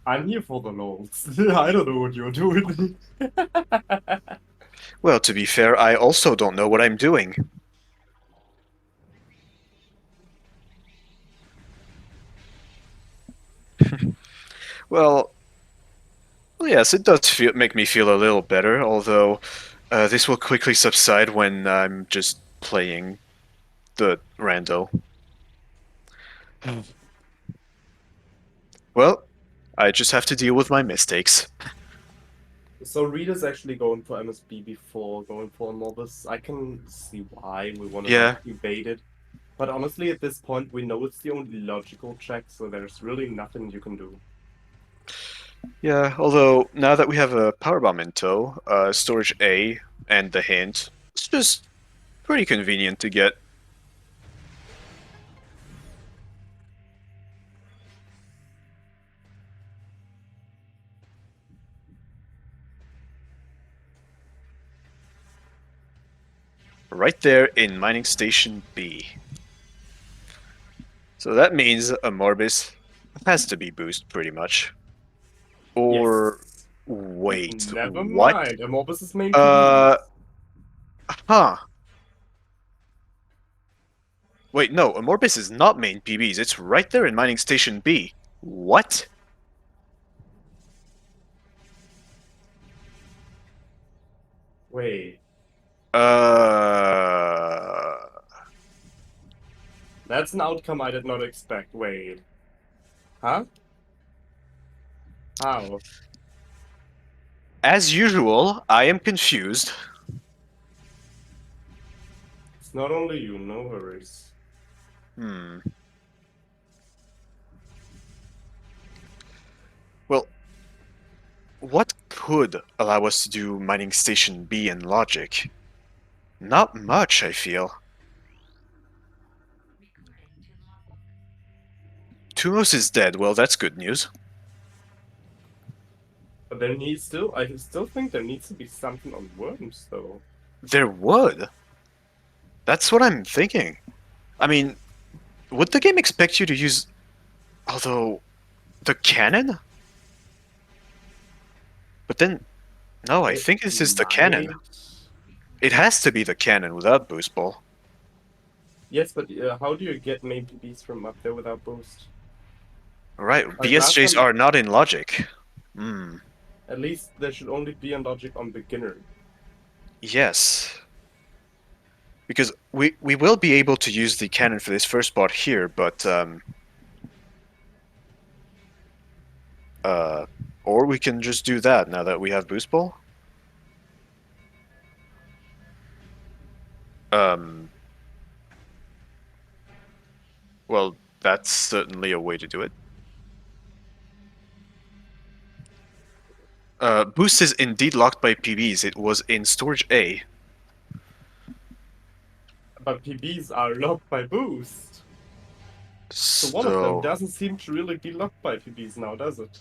I'm here for the lols. I don't know what you're doing. Well, to be fair, I also don't know what I'm doing. Well, yes, it does make me feel a little better, although this will quickly subside when I'm just playing the rando. Well, I just have to deal with my mistakes. So Rita's actually going for MSB before going for Morbus. I can see why we want to evade it. But honestly, at this point, we know it's the only logical check, so there's really nothing you can do. Yeah, although now that we have a power bomb in tow, storage A and the hint, it's just pretty convenient to get. Right there in Mining Station B. So that means a Morbus has to be boost pretty much. Or Yes. wait, Never what? mind. A Morbus is main PB. Huh. Wait, no, a Morbus is not main PBs. It's right there in Mining Station B. What? Wait. Uh. That That's an outcome I did not expect. Wait. Huh? How? As usual, I am confused. It's not only you, no worries. Hmm. Well, what could allow us to do Mining Station B in logic? Not much, I feel. Tumos is dead. Well, that's good news. But there needs I still think there needs to be something on worms, though. There would. That's what I'm thinking. I mean, would the game expect you to use... Although... The cannon? But then... No, I It think this is the cannon. might. It has to be the cannon without Boost Ball. Yes, but how do you get maybe bees from up there without boost? Right, Like last BSJs time, are not in logic. Hmm. at least there should only be a logic on beginner. Yes. Because we will be able to use the cannon for this first part here, but or we can just do that now that we have Boost Ball. Well, that's certainly a way to do it. Boost is indeed locked by PBs. It was in storage A. But PBs are locked by boost. So one of them doesn't seem to really be locked by PBs now, does it?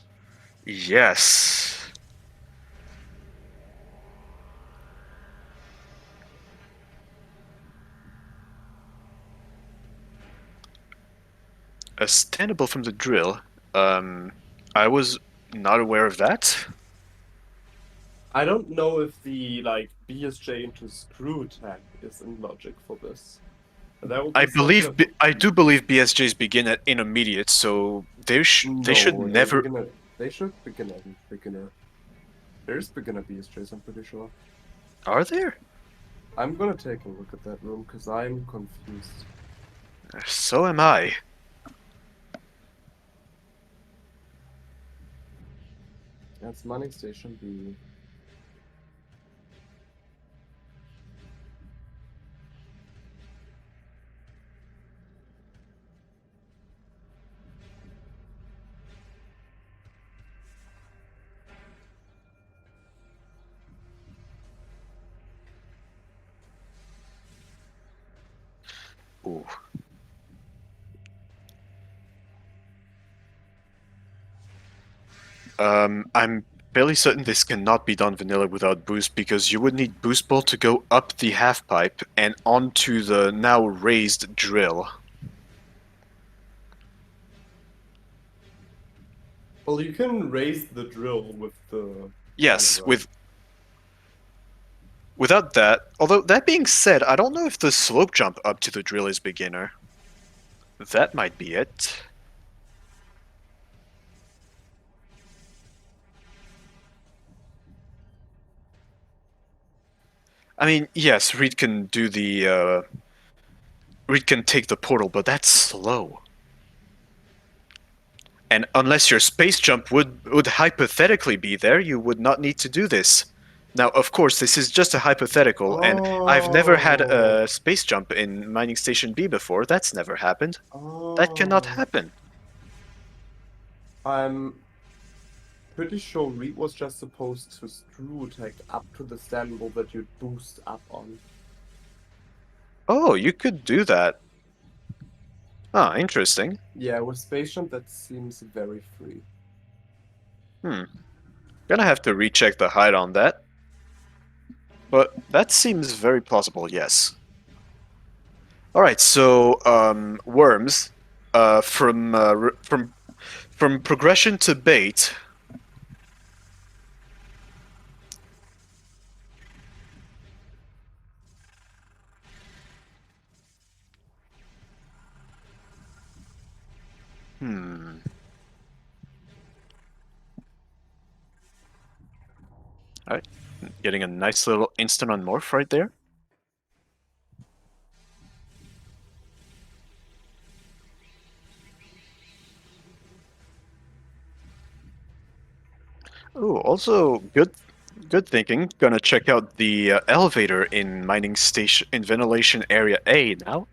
Yes. A standable from the drill. I was not aware of that. I don't know if the BSJ into screw tag is in logic for this. That would be I do believe BSJs begin at intermediate, so they should never. They should begin at beginner. There's beginner BSJs, I'm pretty sure. Are there? I'm gonna take a look at that room because I'm confused. So am I. That's Mining Station B. Ooh. I'm fairly certain this cannot be done vanilla without boost because you would need boost ball to go up the half pipe and onto the now raised drill. Well, you can raise the drill with the... Yes, without that. Although, that being said, I don't know if the slope jump up to the drill is beginner. That might be it. I mean, yes, Reed can do the, Reed can take the portal, but that's slow. And unless your space jump would hypothetically be there, you would not need to do this. Now, of course, this is just a hypothetical, and I've never had a space jump in Mining Station B before. That's never happened. That cannot happen. I'm pretty sure Reed was just supposed to screw tag up to the standable that you'd boost up on. Oh, you could do that. Ah, interesting. Yeah, with Space Jump that seems very free. Gonna have to recheck the height on that. But that seems very plausible, yes. Alright, so, worms. From progression to bait. Alright, getting a nice little instant on morph right there. Ooh, also good thinking. Gonna check out the elevator in mining station in ventilation area A now.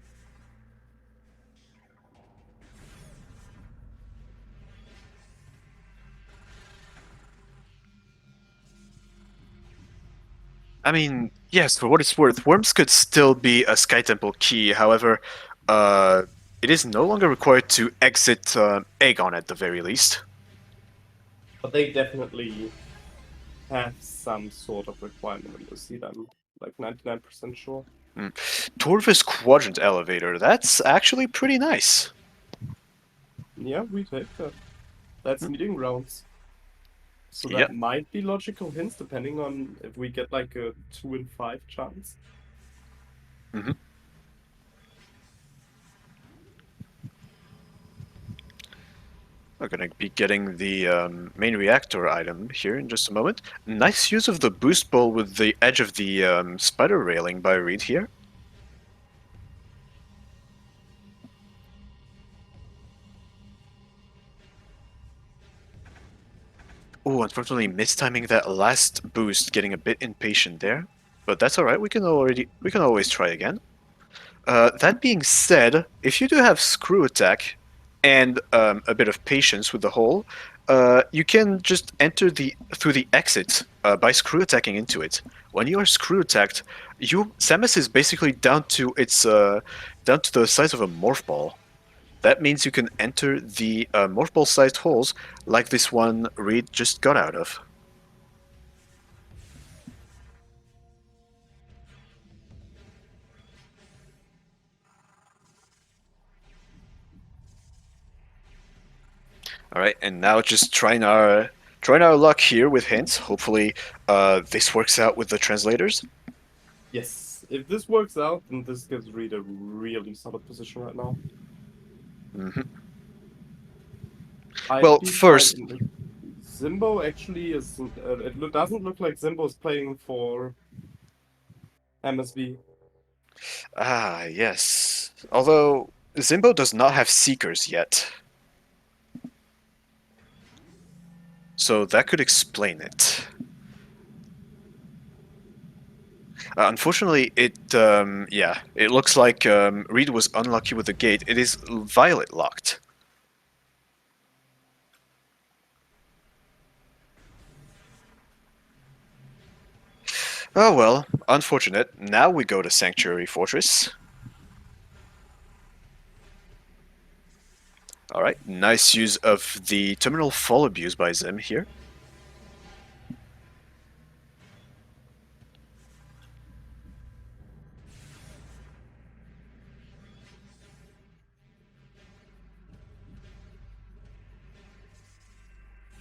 I mean, yes, for what it's worth, worms could still be a Sky Temple key. However, uh, it is no longer required to exit Aegon at the very least. But they definitely have some sort of requirement when you see them. Like 99% sure. Torvis Quadrant Elevator, that's actually pretty nice. Yeah, we take that. That's meeting grounds. So Yeah. that might be logical hints depending on if we get like a 2 in 5 chance. hmm We're gonna be getting the main reactor item here in just a moment. Nice use of the boost ball with the edge of the spider railing by Reed here. Oh, unfortunately, mistiming that last boost, getting a bit impatient there, but that's all right. We can always try again. That being said, if you do have screw attack and a bit of patience with the hole, you can just enter through the exit by screw attacking into it. When you are screw attacked, Samus is basically down to the size of a morph ball. That means you can enter the morph ball sized holes like this one Reed just got out of. All right, and now just trying our luck here with hints. Hopefully, this works out with the translators. Yes, if this works out, then this gives Reed a really solid position right now. hmm I'd Well, be first, fine. Zimbo actually is. Doesn't look like Zimbo is playing for MSV. yes. Although Zimbo does not have seekers yet, so that could explain it. Unfortunately, it looks like Reed was unlucky with the gate. It is violet locked. Oh well, unfortunate. Now we go to Sanctuary Fortress. Alright, nice use of the terminal fall abuse by Zim here.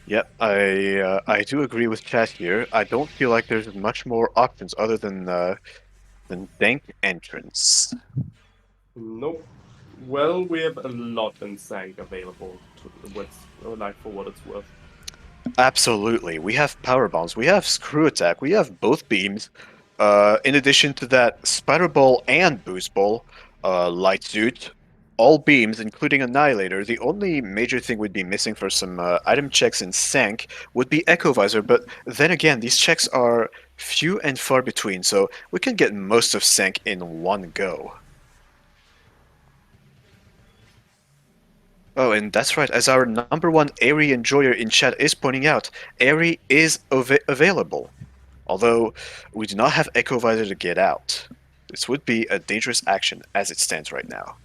Yep, I do agree with chat here. I don't feel like there's much more options other than dank entrance. Nope. Well, we have a lot in Sank available like for what it's worth. Absolutely. We have power bombs, we have screw attack, we have both beams. In addition to that, spider ball and boost ball, light suit, all beams, including annihilator. The only major thing we'd be missing for some item checks in Sank would be echo visor, but then again, these checks are few and far between, so we can get most of Sank in one go. Oh, and that's right, as our number one Airy enjoyer in chat is pointing out, Airy is available. Although, we do not have Echo Visor to get out. This would be a dangerous action as it stands right now.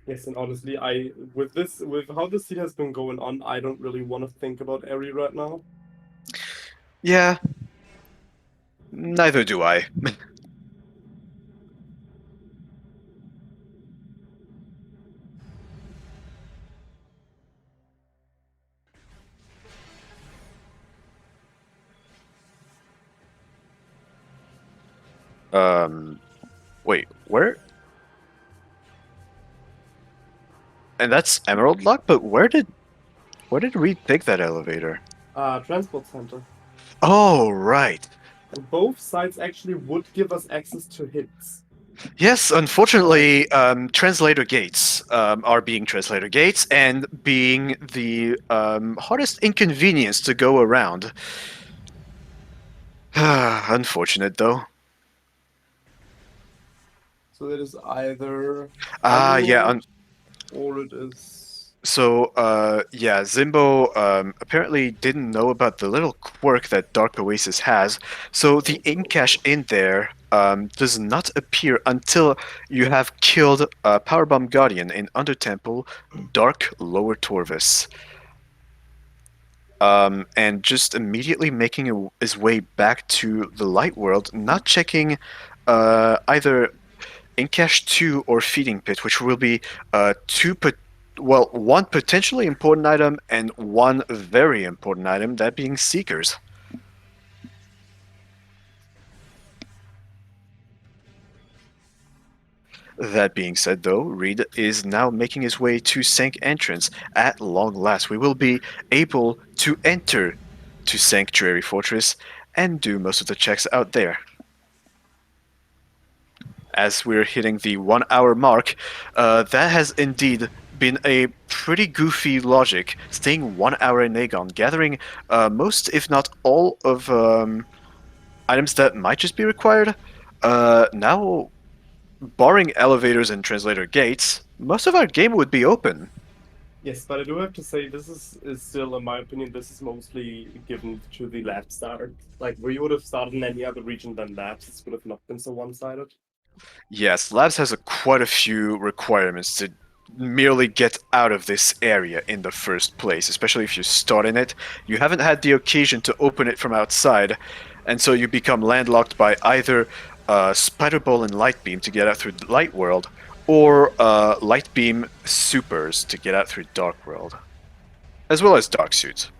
Yes, and honestly, with how this scene has been going on, I don't really want to think about Eri right now. Yeah, neither do I. um, wait, where? And that's Emerald Lock, but where did Reed take that elevator? Transport center. Oh, right. Both sides actually would give us access to hits. Yes, unfortunately, translator gates are being translator gates and being the hardest inconvenience to go around. Unfortunate, though. So it is either Yeah. Emerald or it is. So, yeah, Zimbo apparently didn't know about the little quirk that Dark Oasis has. So the ink cache in there does not appear until you have killed Powerbomb Guardian in Undertemple, Dark Lower Torvis. And just immediately making his way back to the light world, not checking either Incash 2 or Feeding Pit, which will be one potentially important item and one very important item, that being Seekers. That being said, though, Reed is now making his way to Sank Entrance. At long last, we will be able to enter to Sanctuary Fortress and do most of the checks out there. As we're hitting the 1 hour mark, that has indeed been a pretty goofy logic, staying 1 hour in Aegon, gathering most, if not all, of items that might just be required. Now, barring elevators and translator gates, most of our game would be open. Yes, but I do have to say is still, in my opinion, this is mostly given to the lab start. Like, where you would have started in any other region than labs, this would have not been so one-sided. Yes, Labs has quite a few requirements to merely get out of this area in the first place, especially if you start in it. You haven't had the occasion to open it from outside, and so you become landlocked by either Spider Ball and Light Beam to get out through Light World, or Light Beam Supers to get out through Dark World, as well as Dark Suits.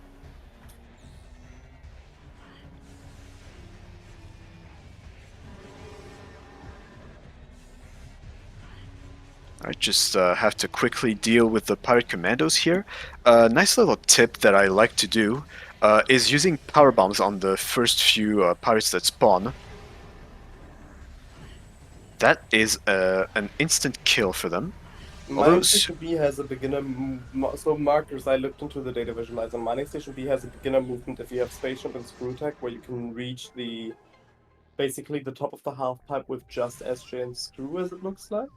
I just have to quickly deal with the pirate commandos here. Nice little tip that I like to do is using power bombs on the first few pirates that spawn. That is an instant kill for them. Mining Station B has a beginner. So markers, I looked into the data visualizer. Mining Station B has a beginner movement if you have Space Jump and Screw Tech, where you can reach basically the top of the half pipe with just SJ and Screw, as it looks like.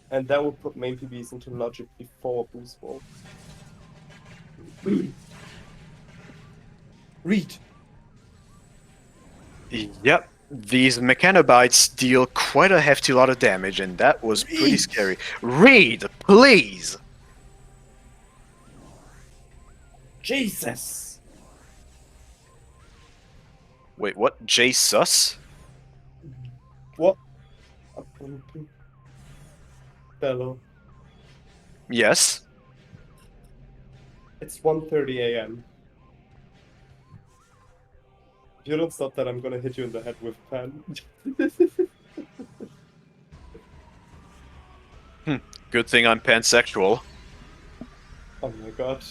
And that would put main PBs into logic before boost walls. Read. Yep, these mechanobites deal quite a hefty lot of damage, and that was pretty scary. Read, please! Jesus! Wait, what? Jesus? What? Bello. Yes. It's 1:30 a.m. If you don't stop that, I'm gonna hit you in the head with a pen. Good thing I'm pansexual. Oh my god.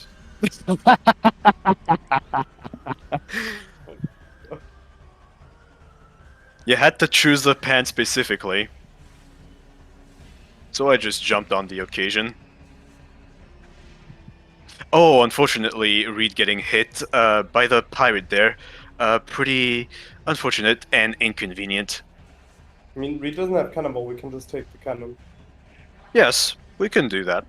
You had to choose the pan specifically. So I just jumped on the occasion. Oh, unfortunately, Reed getting hit by the pirate there. Pretty unfortunate and inconvenient. I mean, Reed doesn't have cannonball, we can just take the cannon. Yes, we can do that.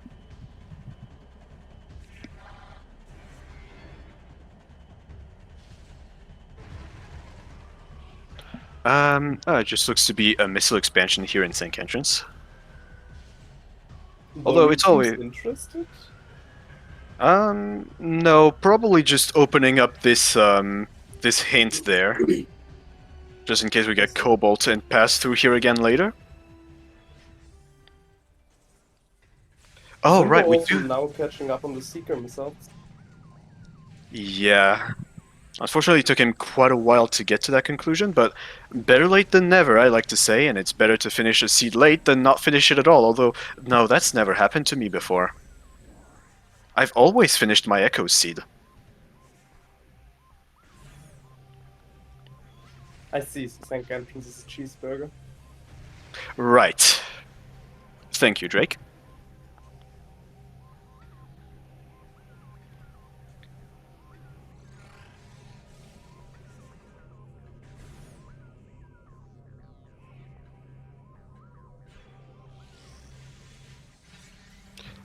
It just looks to be a missile expansion here in Sank Entrance. Although it's always interested. No, probably just opening up this this hint there, just in case we get Cobalt and pass through here again later. Oh, right, we do. Now catching up on the Seeker missiles. Yeah. Unfortunately, it took him quite a while to get to that conclusion, but better late than never, I like to say, and it's better to finish a seed late than not finish it at all, although, no, that's never happened to me before. I've always finished my Echo seed. I see, so Sank Entrance is a cheeseburger. Right. Thank you, Drake.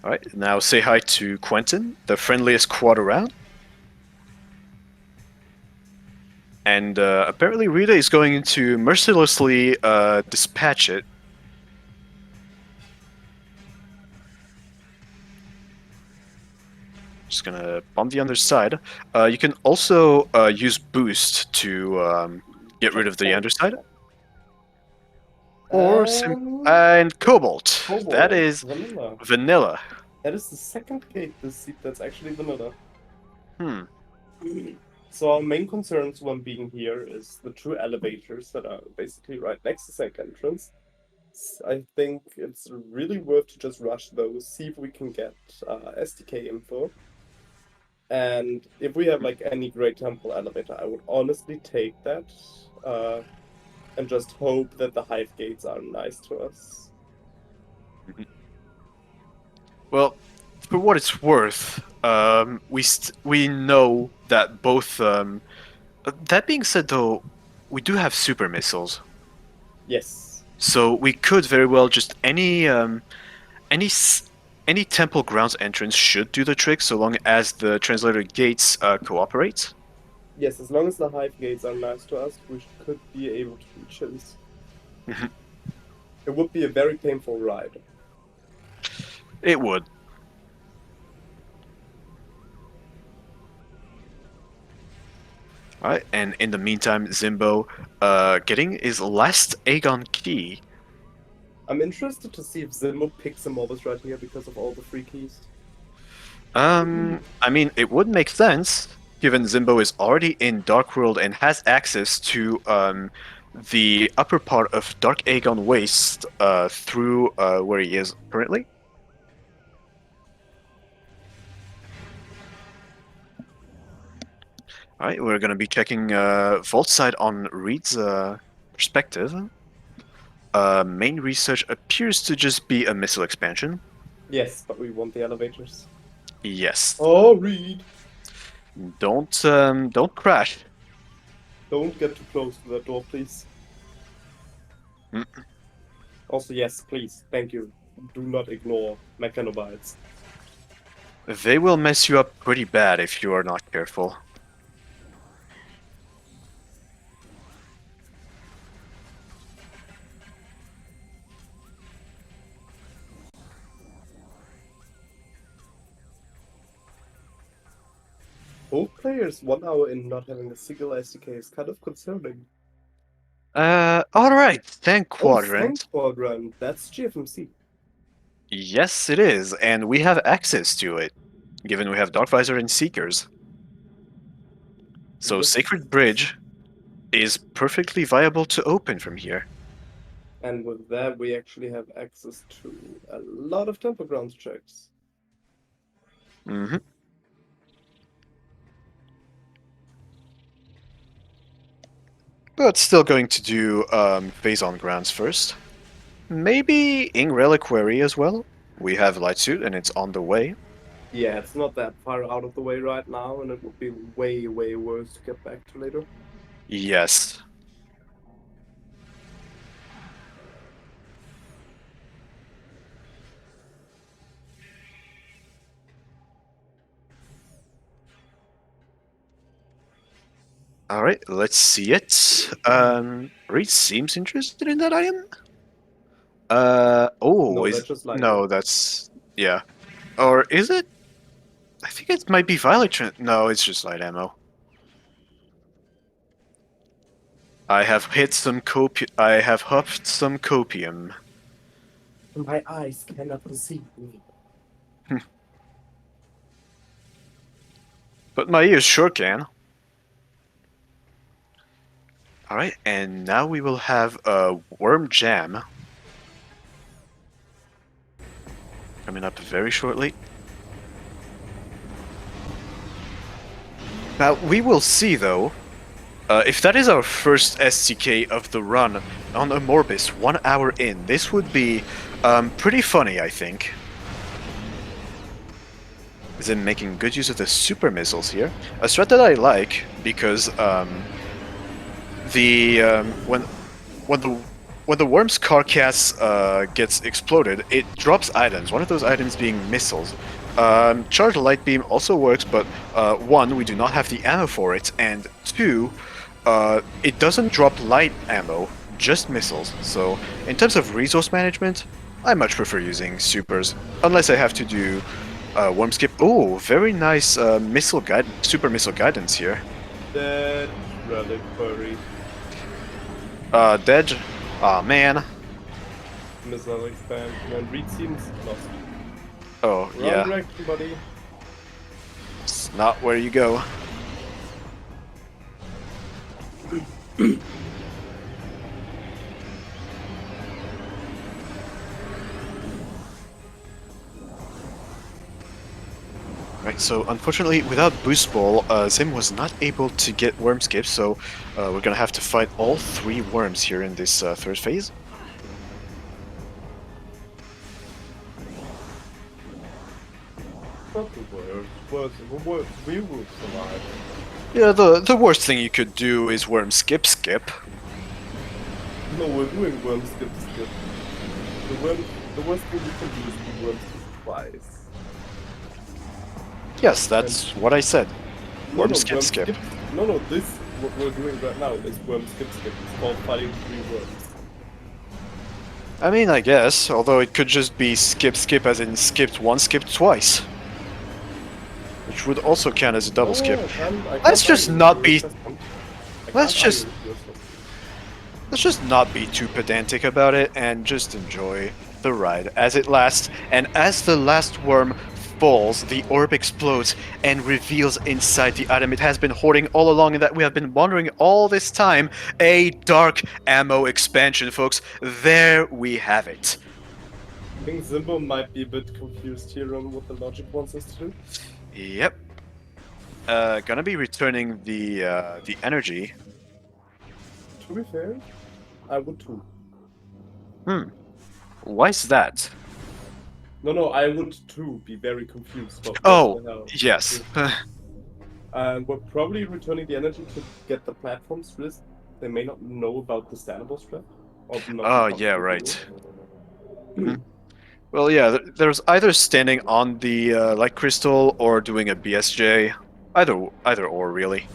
Alright, now say hi to Quentin, the friendliest quad around. And apparently Rita is going to mercilessly dispatch it. Just gonna bomb the underside. You can also use boost to get rid of the underside. Or and Cobalt. That is vanilla. vanilla. That is the second gate this seat that's actually vanilla. Hmm. So our main concerns when being here is the two elevators that are basically right next to the second entrance. I think it's really worth to just rush those, see if we can get SDK info. And if we have like any great temple elevator, I would honestly take that and just hope that the hive gates are nice to us. Well, for what it's worth, we know that both. That being said, though, we do have super missiles, Yes. so we could very well just any temple grounds entrance should do the trick, so long as the translator gates cooperate. Yes, as long as the hive gates are nice to us, we could be able to reach this. It would be a very painful ride. It would. Alright, and in the meantime, Zimbo getting his last Aegon key. I'm interested to see if Zimbo picks some mobs right here because of all the free keys. I mean, it would make sense, given Zimbo is already in Dark World and has access to the upper part of Dark Aegon Waste through where he is currently. Alright, we're going to be checking Vault side on Reed's perspective. Main research appears to just be a missile expansion. Yes, but we want the elevators. Yes. Oh, Reed! Don't crash. Don't get too close to that door, please. Also, yes, please. Thank you. Do not ignore mechanobites. They will mess you up pretty bad if you are not careful. Both players 1 hour in not having a single SDK is kind of concerning. Alright, Tank Quadrant. Tank Quadrant, that's GFMC. Yes, it is, and we have access to it, given we have Dark Visor and Seekers. So Yes. Sacred Bridge is perfectly viable to open from here. And with that, we actually have access to a lot of temple grounds checks. Mm-hmm. But still going to do phase on grounds first. Maybe Ing Reliquary as well. We have Light Suit and it's on the way. Yeah, it's not that far out of the way right now, and it would be way, way worse to get back to later. Yes. Alright, let's see it. Reed seems interested in that item. No, is that's just light no, ammo. that's yeah. Or is it? I think it might be Violet. No, it's just light ammo. I have hit some I have huffed some copium. My eyes cannot deceive me. But my ears sure can. Alright, and now we will have a Worm Jam coming up very shortly. Now, we will see, though, If that is our first STK of the run on a Morbis 1 hour in, this would be pretty funny, I think. Zim making good use of the super missiles here. A strat that I like because when the worm's carcass gets exploded, it drops items. One of those items being missiles. Charged light beam also works, but one, we do not have the ammo for it, and two, it doesn't drop light ammo, just missiles. So in terms of resource management, I much prefer using supers, unless I have to do worm skip. Oh, very nice super missile guidance here. Dead relic furry. Dead. Aw, man. Missile expansion. And Reed seems lost. Oh, Wrong yeah. direction, buddy. It's not where you go. Right, so unfortunately, without Boost Ball, Zim was not able to get Worm Skip, so we're gonna have to fight all 3 worms here in this third phase. Not the worst. We will survive. Yeah, the worst thing you could do is Worm Skip. No, we're doing worm skip. The worst thing we can do is do worm skip twice. Yes, that's what I said. Worm No, skip. No, this, what we're doing right now is worm skip. It's called fighting 3 worms. I mean, I guess, although it could just be skip as in skipped once, skipped twice. Which would also count as a double skip. Let's just not be... Let's just not be too pedantic about it and just enjoy the ride as it lasts. And as the last worm falls, the orb explodes and reveals inside the item it has been hoarding all along and that we have been wondering all this time, a dark ammo expansion, folks. There we have it. I think Zimbo might be a bit confused here on what the logic wants us to do. Yep. Gonna be returning the energy. To be fair, I would too. Why's that? No, I would too be very confused. About Oh, what the hell. yes. We're probably returning the energy to get the platforms risk. They may not know about the standable strap. Oh, yeah, right. Well, yeah, there's either standing on the light crystal or doing a BSJ. Either or, really.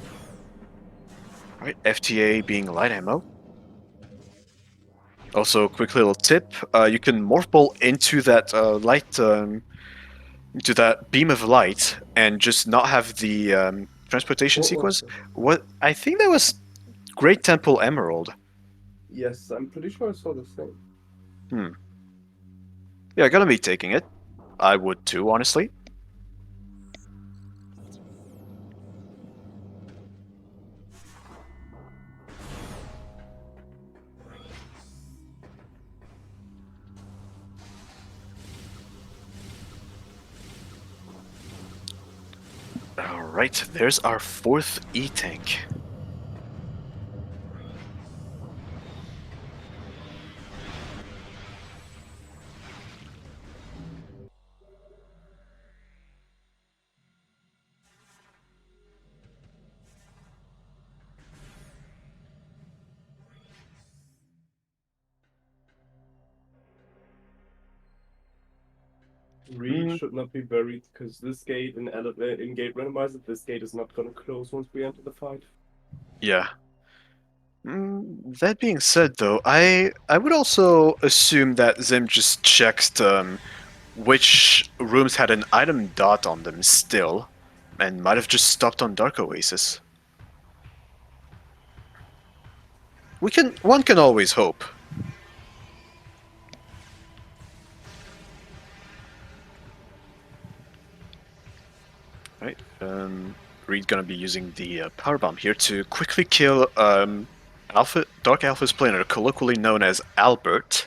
Alright, FTA being light ammo. Also, quick little tip: you can morph ball into that into that beam of light, and just not have the transportation sequence. What I think that was Great Temple Emerald. Yes, I'm pretty sure I saw the same. Yeah, gonna be taking it. I would too, honestly. Alright, there's our 4th E-Tank. Reed should not be worried because this gate in gate randomizer, this gate is not gonna close once we enter the fight. Yeah. That being said, though, I would also assume that Zim just checked which rooms had an item dot on them still, and might have just stopped on Dark Oasis. One can always hope. Right, Reed gonna be using the power bomb here to quickly kill Dark Alpha's planar, colloquially known as Albert.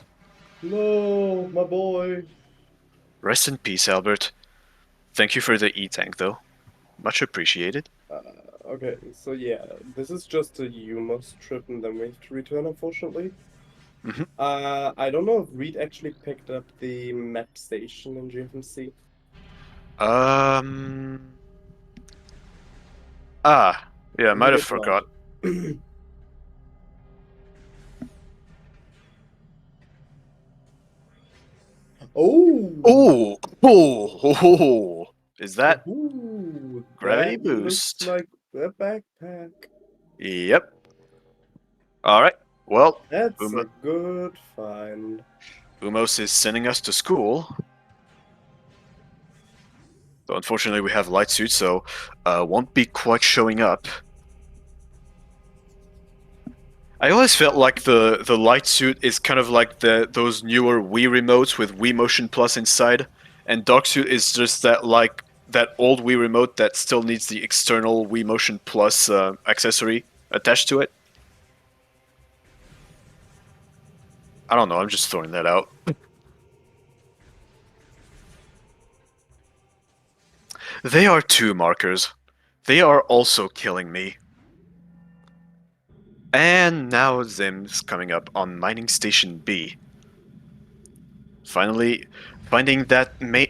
No, my boy. Rest in peace, Albert. Thank you for the E-Tank, though. Much appreciated. Okay, so yeah, this is just a Umos trip and then we have to return, unfortunately. Mhm. I don't know if Reed actually picked up the map station in GFMC. Um. Ah, yeah, I might Maybe have it's not. forgot. Oh! Oh, oh, is that Ooh, gravity that looks boost? like a backpack. Yep. All right. Well, That's Um- a good find. Umos is sending us to school. So unfortunately, we have light suits, so won't be quite showing up. I always felt like the light suit is kind of like those newer Wii remotes with Wii Motion Plus inside, and dark suit is just that old Wii remote that still needs the external Wii Motion Plus accessory attached to it. I don't know. I'm just throwing that out. They are two markers. They are also killing me. And now Zim's coming up on Mining Station B. Finally, finding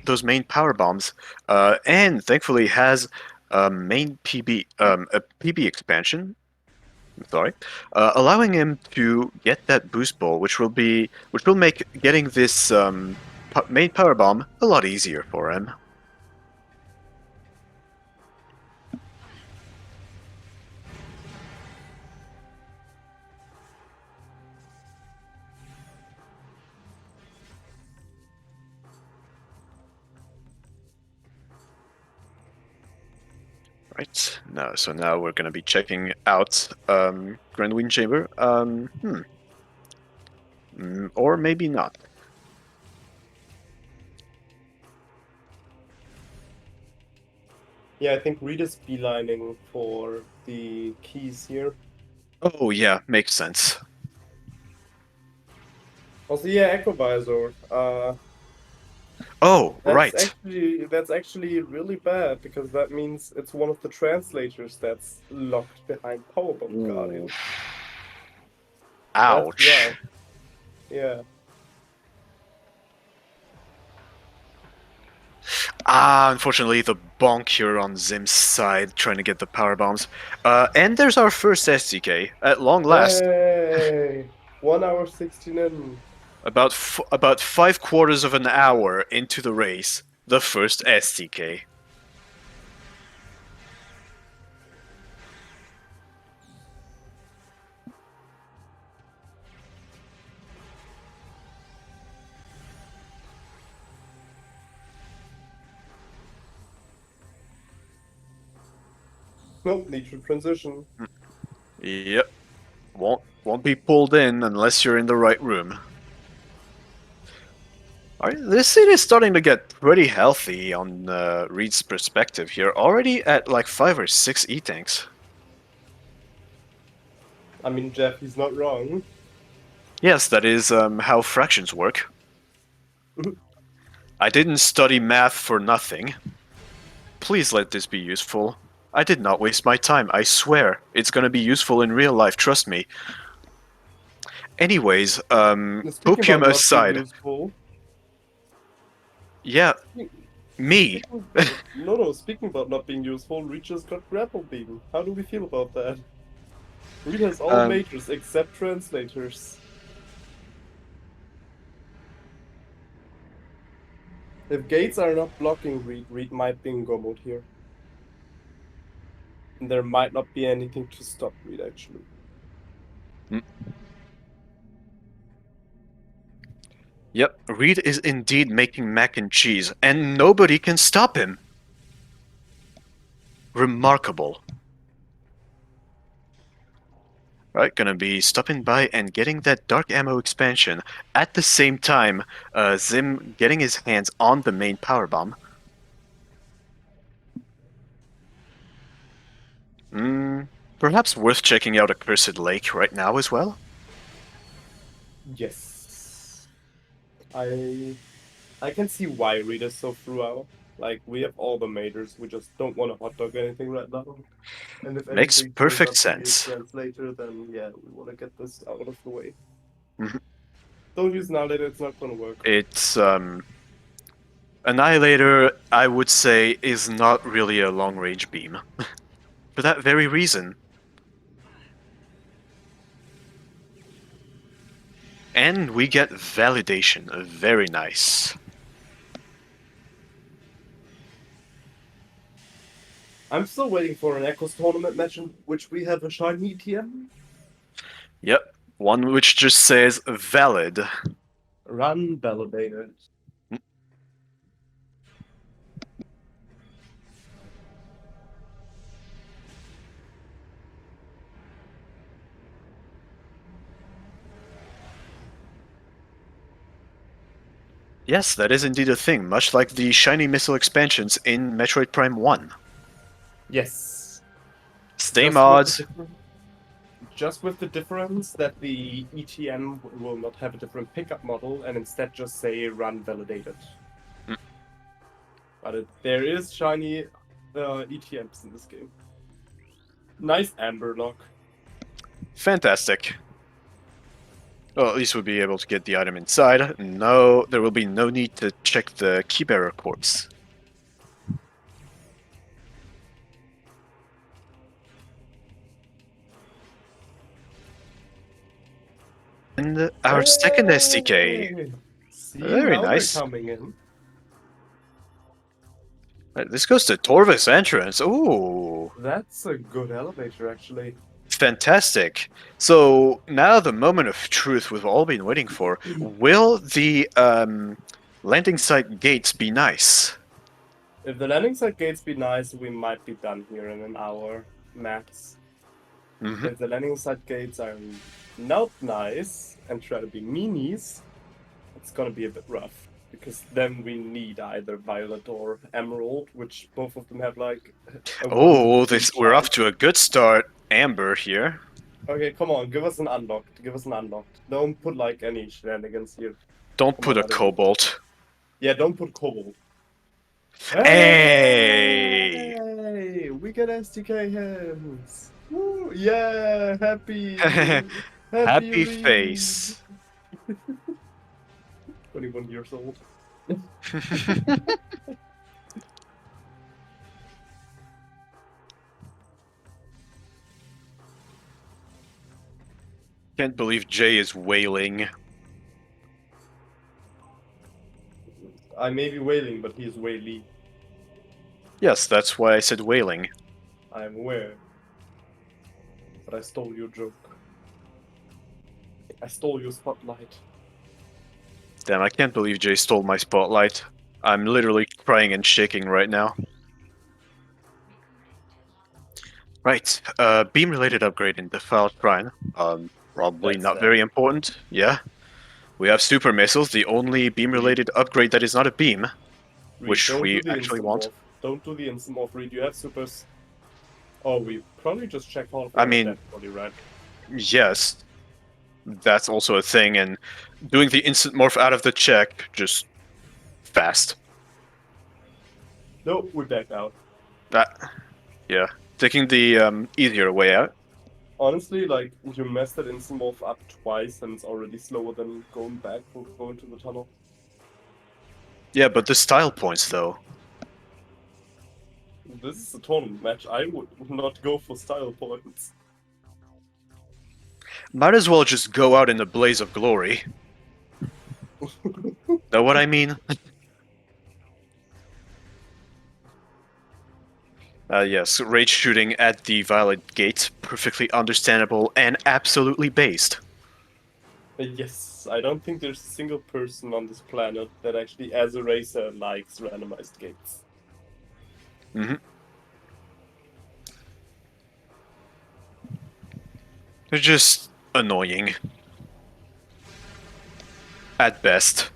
those main power bombs, and thankfully has a main a PB expansion. Sorry, allowing him to get that boost ball, which will make getting this main power bomb a lot easier for him. Right. No, so now we're gonna be checking out Grand Wind Chamber. Or maybe not. Yeah, I think Reed is beelining for the keys here. Oh yeah, makes sense. Also, yeah, Echovisor. Oh, right. That's actually really bad because that means it's one of the translators that's locked behind Powerbomb Ooh. Guardian. That's Ouch. rough. Yeah. Ah, unfortunately, the bonk here on Zim's side trying to get the power bombs. And there's our first SDK at long last. Hey, 1 hour 16 in. About 5/4 of an hour into the race, the first SDK. Nope, need to transition. Yep, won't be pulled in unless you're in the right room. Alright, this scene is starting to get pretty healthy on Reed's perspective here. Already at like 5 or 6 E-tanks. I mean, Jeff, he's not wrong. Yes, that is how fractions work. I didn't study math for nothing. Please let this be useful. I did not waste my time, I swear. It's gonna be useful in real life, trust me. Anyways, Speaking Popium about not being aside, useful, yeah, me. no, speaking about not being useful, Reed just got grapple beam. How do we feel about that? Reed has all Um, majors except translators. If gates are not blocking Reed, Reed might be in go mode here. And there might not be anything to stop Reed, actually. Yep, Reed is indeed making mac and cheese, and nobody can stop him. Remarkable. Right, gonna be stopping by and getting that dark ammo expansion. At the same time, Zim getting his hands on the main power bomb. Perhaps worth checking out Accursed Lake right now as well. Yes. I can see why Reed is so throughout. Like, we have all the majors, we just don't want to hot dog anything right now. And if Makes anything turns perfect out to be a sense. translator, then yeah, we want to get this out of the way. Mhm. Don't use Annihilator, it's not gonna work. It's Annihilator, I would say, is not really a long-range beam. For that very reason. And we get validation. Very nice. I'm still waiting for an Echoes tournament match in which we have a shiny ETM. Yep. One which just says valid. Run validated. Yes, that is indeed a thing, much like the shiny missile expansions in Metroid Prime 1. Yes. Same Just with the odds. just with the difference that the ETM will not have a different pickup model and instead just say run validated. Mm. But there is shiny ETMs in this game. Nice amber lock. Fantastic. Well, at least we'll be able to get the item inside. No, there will be no need to check the keybearer ports. And our second SDK. Hey! See, Very now they're nice. coming in. Right, this goes to Torvis entrance. Ooh, That's a good elevator, actually. fantastic. So now the moment of truth we've all been waiting for. Will the landing site gates be nice? If the landing site gates be nice, we might be done here in an hour max. Mhm. If the landing site gates are not nice and try to be meanies, it's gonna be a bit rough. Because then we need either Violet or Emerald, which both of them have like a Oh, 1 in 3 we're off chance. to a good start. Amber here. Okay, come on, give us an unlocked. Give us an unlocked. Don't put like any shenanigans here. Don't Come put on, a I don't know. cobalt. Yeah, don't put Cobalt. Hey! Hey! We get SDK hands! Woo! Yeah! Happy! Happy Happy Reed! face. 21 years old. Can't believe Jay is wailing. I may be wailing, but he is Whaley. Yes, that's why I said wailing. I am aware. But I stole your joke. I stole your spotlight. Damn, I can't believe Jay stole my spotlight. I'm literally crying and shaking right now. Right, beam-related upgrade in Defiled Shrine. Probably That's not very important, yeah. We have super missiles, the only beam-related upgrade that is not a beam, Reed, which don't we do the actually instant want. morph. Don't do the instant morph, Reed. You have supers. Oh, we probably just checked Hall of I Fame at mean, that body, right? yes, that's also a thing, and doing the instant morph out of the check, just fast. No, we backed out. That, yeah, taking the easier way out. Honestly, like, you messed that instant morph up twice and it's already slower than going back or going to the tunnel. Yeah, but the style points though. This is a tournament match. I would not go for style points. Might as well just go out in a blaze of glory. Know what I mean? Yes, rage shooting at the Violet Gate, perfectly understandable and absolutely based. Yes, I don't think there's a single person on this planet that actually, as a racer, likes randomized gates. Mm-hmm. They're just annoying. At best.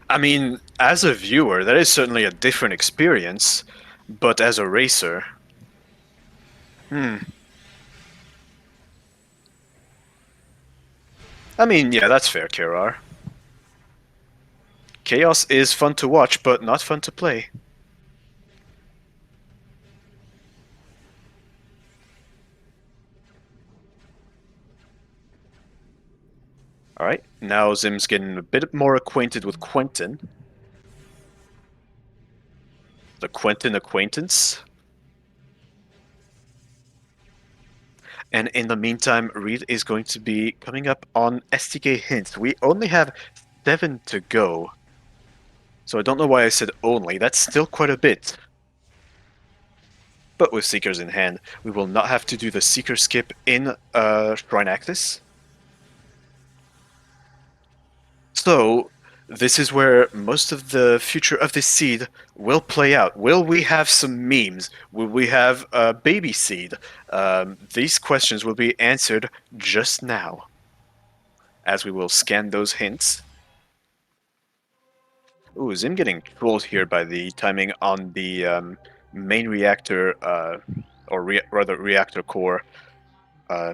I mean, as a viewer, that is certainly a different experience, but as a racer... I mean, yeah, that's fair, Kirar. Chaos is fun to watch, but not fun to play. Alright, now Zim's getting a bit more acquainted with Quentin. The Quentin acquaintance. And in the meantime, Reed is going to be coming up on STK hints. We only have 7 to go. So I don't know why I said only. That's still quite a bit. But with Seekers in hand, we will not have to do the Seeker skip in Shrine Actus. So, this is where most of the future of this seed will play out. Will we have some memes? Will we have a baby seed? These questions will be answered just now, as we will scan those hints. Ooh, Zim getting trolled here by the timing on the main reactor, rather reactor core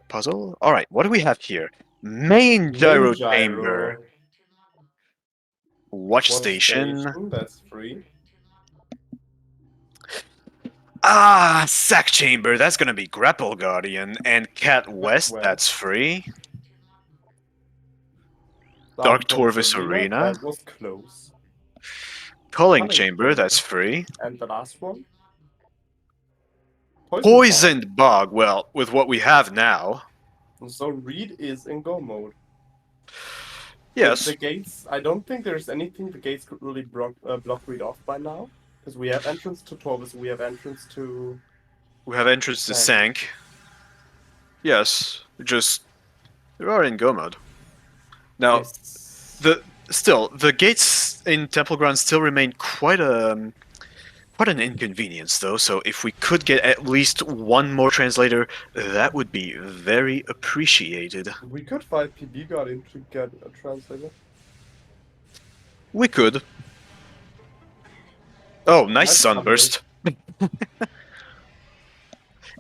puzzle. All right, what do we have here? Main gyro chamber, watch Watch station. station, that's free. Ah, sack chamber. That's gonna be grapple guardian and cat west. West. That's free. Dark Torvis arena. That was close. Culling chamber. That's free. And the last one? Poisoned bog. Well, with what we have now. So Reed is in go mode. Yes. The gates, I don't think there's anything the gates could really block Reed off by now. Because we have entrance to Torvis, we have entrance to... We have entrance to Sank. Yes, just... We are in go mode. Now, yes. the gates in Temple Ground still remain quite an inconvenience, though. So if we could get at least one more translator, that would be very appreciated. We could fight PB Guardian to get a translator. We could. Oh, nice sunburst.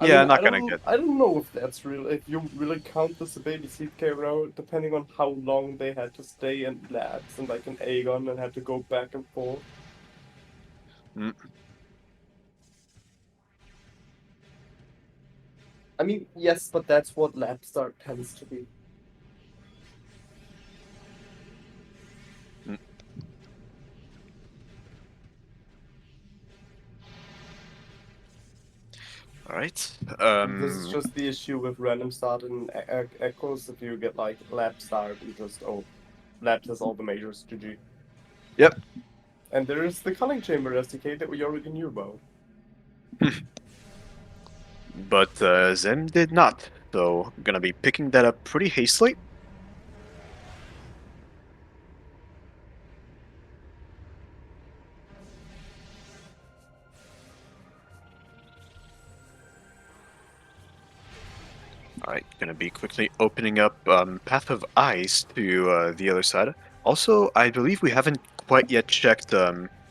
Yeah, not gonna get. I don't know if that's real. If you really count this a baby seed carrier, depending on how long they had to stay in labs and like in Aegon and had to go back and forth. Mm. I mean, yes, but that's what lab start tends to be. Alright. This is just the issue with random start and echoes. If you get like lab start, you just lab has all the majors. GG. Yep. And there is the culling chamber SDK that we already knew about. But Zem did not, so I'm gonna be picking that up pretty hastily. Alright, gonna be quickly opening up Path of Ice to the other side. Also, I believe we haven't quite yet checked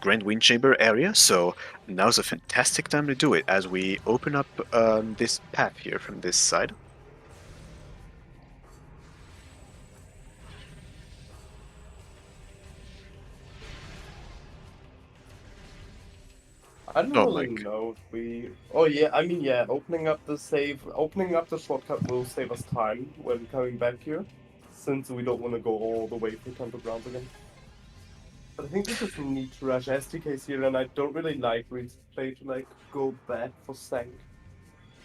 Grand Wind Chamber area, so now's a fantastic time to do it as we open up this path here from this side. I don't really know if we... Oh yeah, I mean yeah, opening up the shortcut will save us time when coming back here, since we don't want to go all the way through Temple Grounds again. But I think we just need to rush STKs here, and I don't really like Reed's play to like go back for Sank.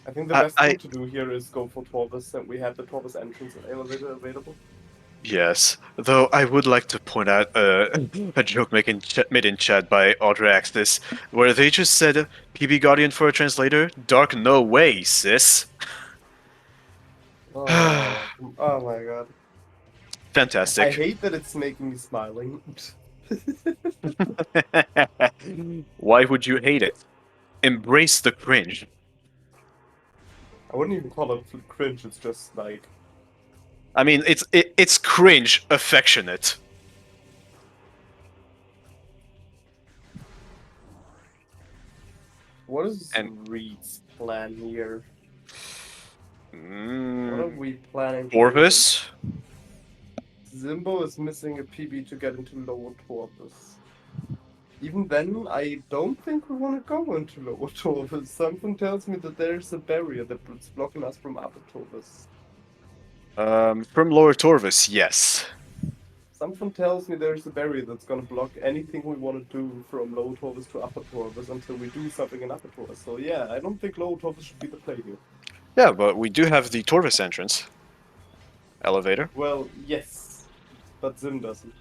I think the best thing to do here is go for Torvis, and we have the Torvis entrance and elevator available. Yes, though I would like to point out a joke made in chat by Audraxis, where they just said, PB Guardian for a translator? Dark no way, sis. Oh my god. Fantastic. I hate that it's making me smiling. Why would you hate it? Embrace the cringe. I wouldn't even call it cringe, it's just like... I mean, it's cringe affectionate. What is Reed's plan here? What are we planning? Orvis? Zimbo is missing a PB to get into lower Torvus. Even then, I don't think we want to go into lower Torvus. Something tells me that there's a barrier that's blocking us from upper Torvus. From Lower Torvus, yes. Something tells me there's a barrier that's gonna block anything we want to do from lower Torvus to upper Torvus until we do something in upper Torvus. So yeah, I don't think lower Torvus should be the play here. Yeah, but we do have the Torvus entrance. Elevator. Well, yes, but Zim doesn't.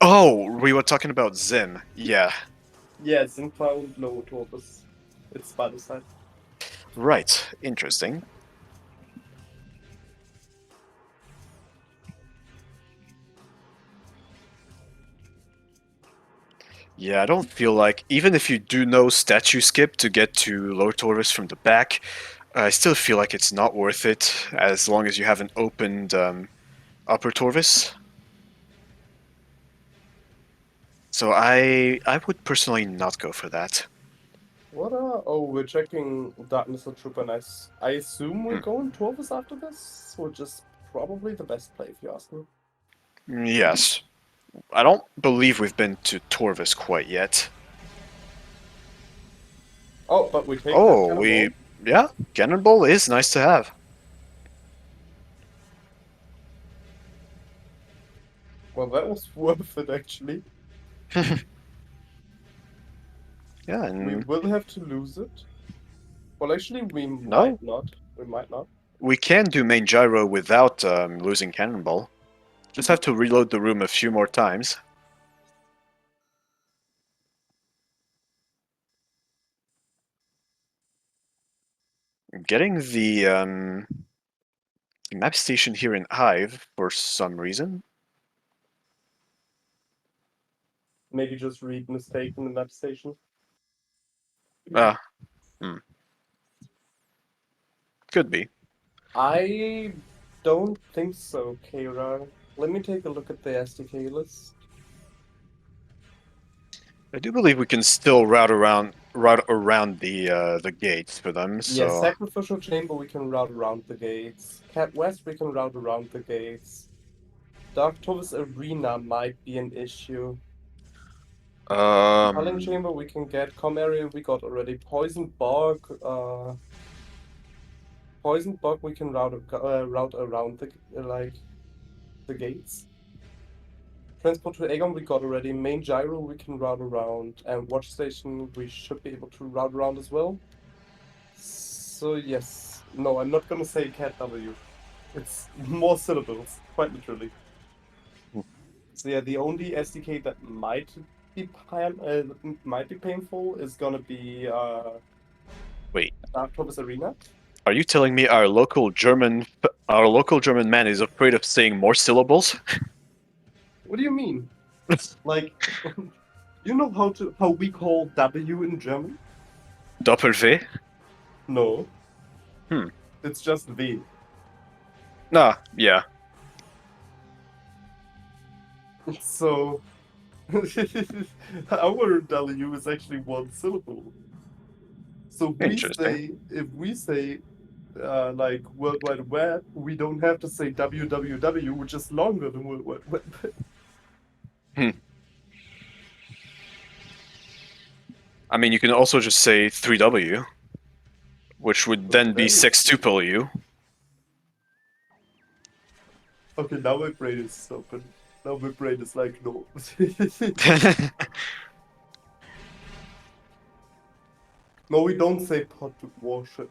Oh, we were talking about Zim. Yeah. Yeah, Zim found lower Torvus. It's by the side. Right. Interesting. Yeah, I don't feel like, even if you do know statue skip to get to Lower Torvus from the back, I still feel like it's not worth it as long as you haven't opened Upper Torvus. So I would personally not go for that. What oh, we're checking Darkness of Trooper, and I assume we're going Torvus after this, which is probably the best play if you ask me. Yes. I don't believe we've been to Torvus quite yet. Oh, but we take Oh, that yeah, Cannonball is nice to have. Well, that was worth it, actually. Yeah, We and will have to lose it. Well, actually, we No. might not. We might not. we can do main gyro without losing Cannonball. Just have to reload the room a few more times. Getting the map station here in Hive for some reason. Maybe just read mistake in the map station. Ah, could be. I don't think so, Kira. Let me take a look at the SDK list. I do believe we can still route around the gates for them. So Yeah, Sacrificial Chamber we can route around the gates. Cat West we can route around the gates. Dark Torvus Arena might be an issue. Culling Chamber we can get. Com Area we got already. Poison Bog we can route around the gates. Transport to Aegon we got already. Main Gyro we can route around. And Watch Station we should be able to route around as well. So yes. No, I'm not gonna say Cat W. It's more syllables, quite literally. So yeah, the only SDK that might be painful is gonna be wait, Dark Torvus Arena. are you telling me our local German man is afraid of saying more syllables? What do you mean? Like, you know how we call W in German? Doppel-V? No. Hmm. It's just V. Ah, yeah. So our W is actually one syllable. So Interesting. if we say like World Wide Web, we don't have to say www, which is longer than World Wide Web. I mean, you can also just say 3W, which would then be That is- sextuple U. Okay, now my brain is open. Now my brain is like, no. No, we don't say pod warship.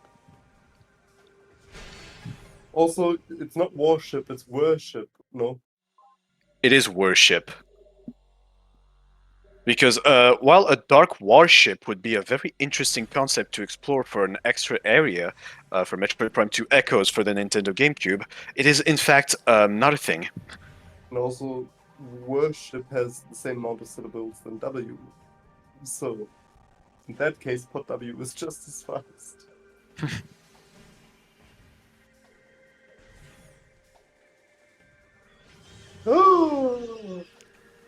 Also, it's not warship, it's worship, no? It is worship. Because while a dark warship would be a very interesting concept to explore for an extra area for Metroid Prime 2 Echoes for the Nintendo GameCube, it is in fact not a thing. And also, worship has the same amount of syllables than W. So, in that case, pod W is just as fast. Oh!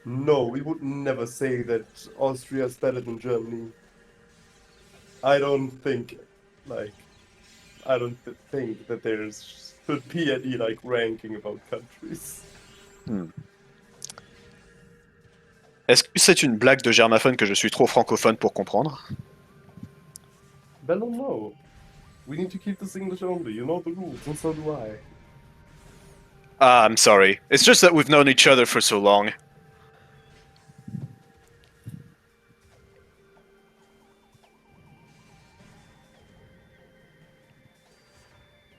No, we would never say that Austria is better than Germany. I don't think that there should be any like ranking about countries. Est-ce que c'est une blague de germaphone que je suis trop francophone pour comprendre? Well, no. We need to keep this English only. You know the rules, and so do I. Ah, I'm sorry. It's just that we've known each other for so long.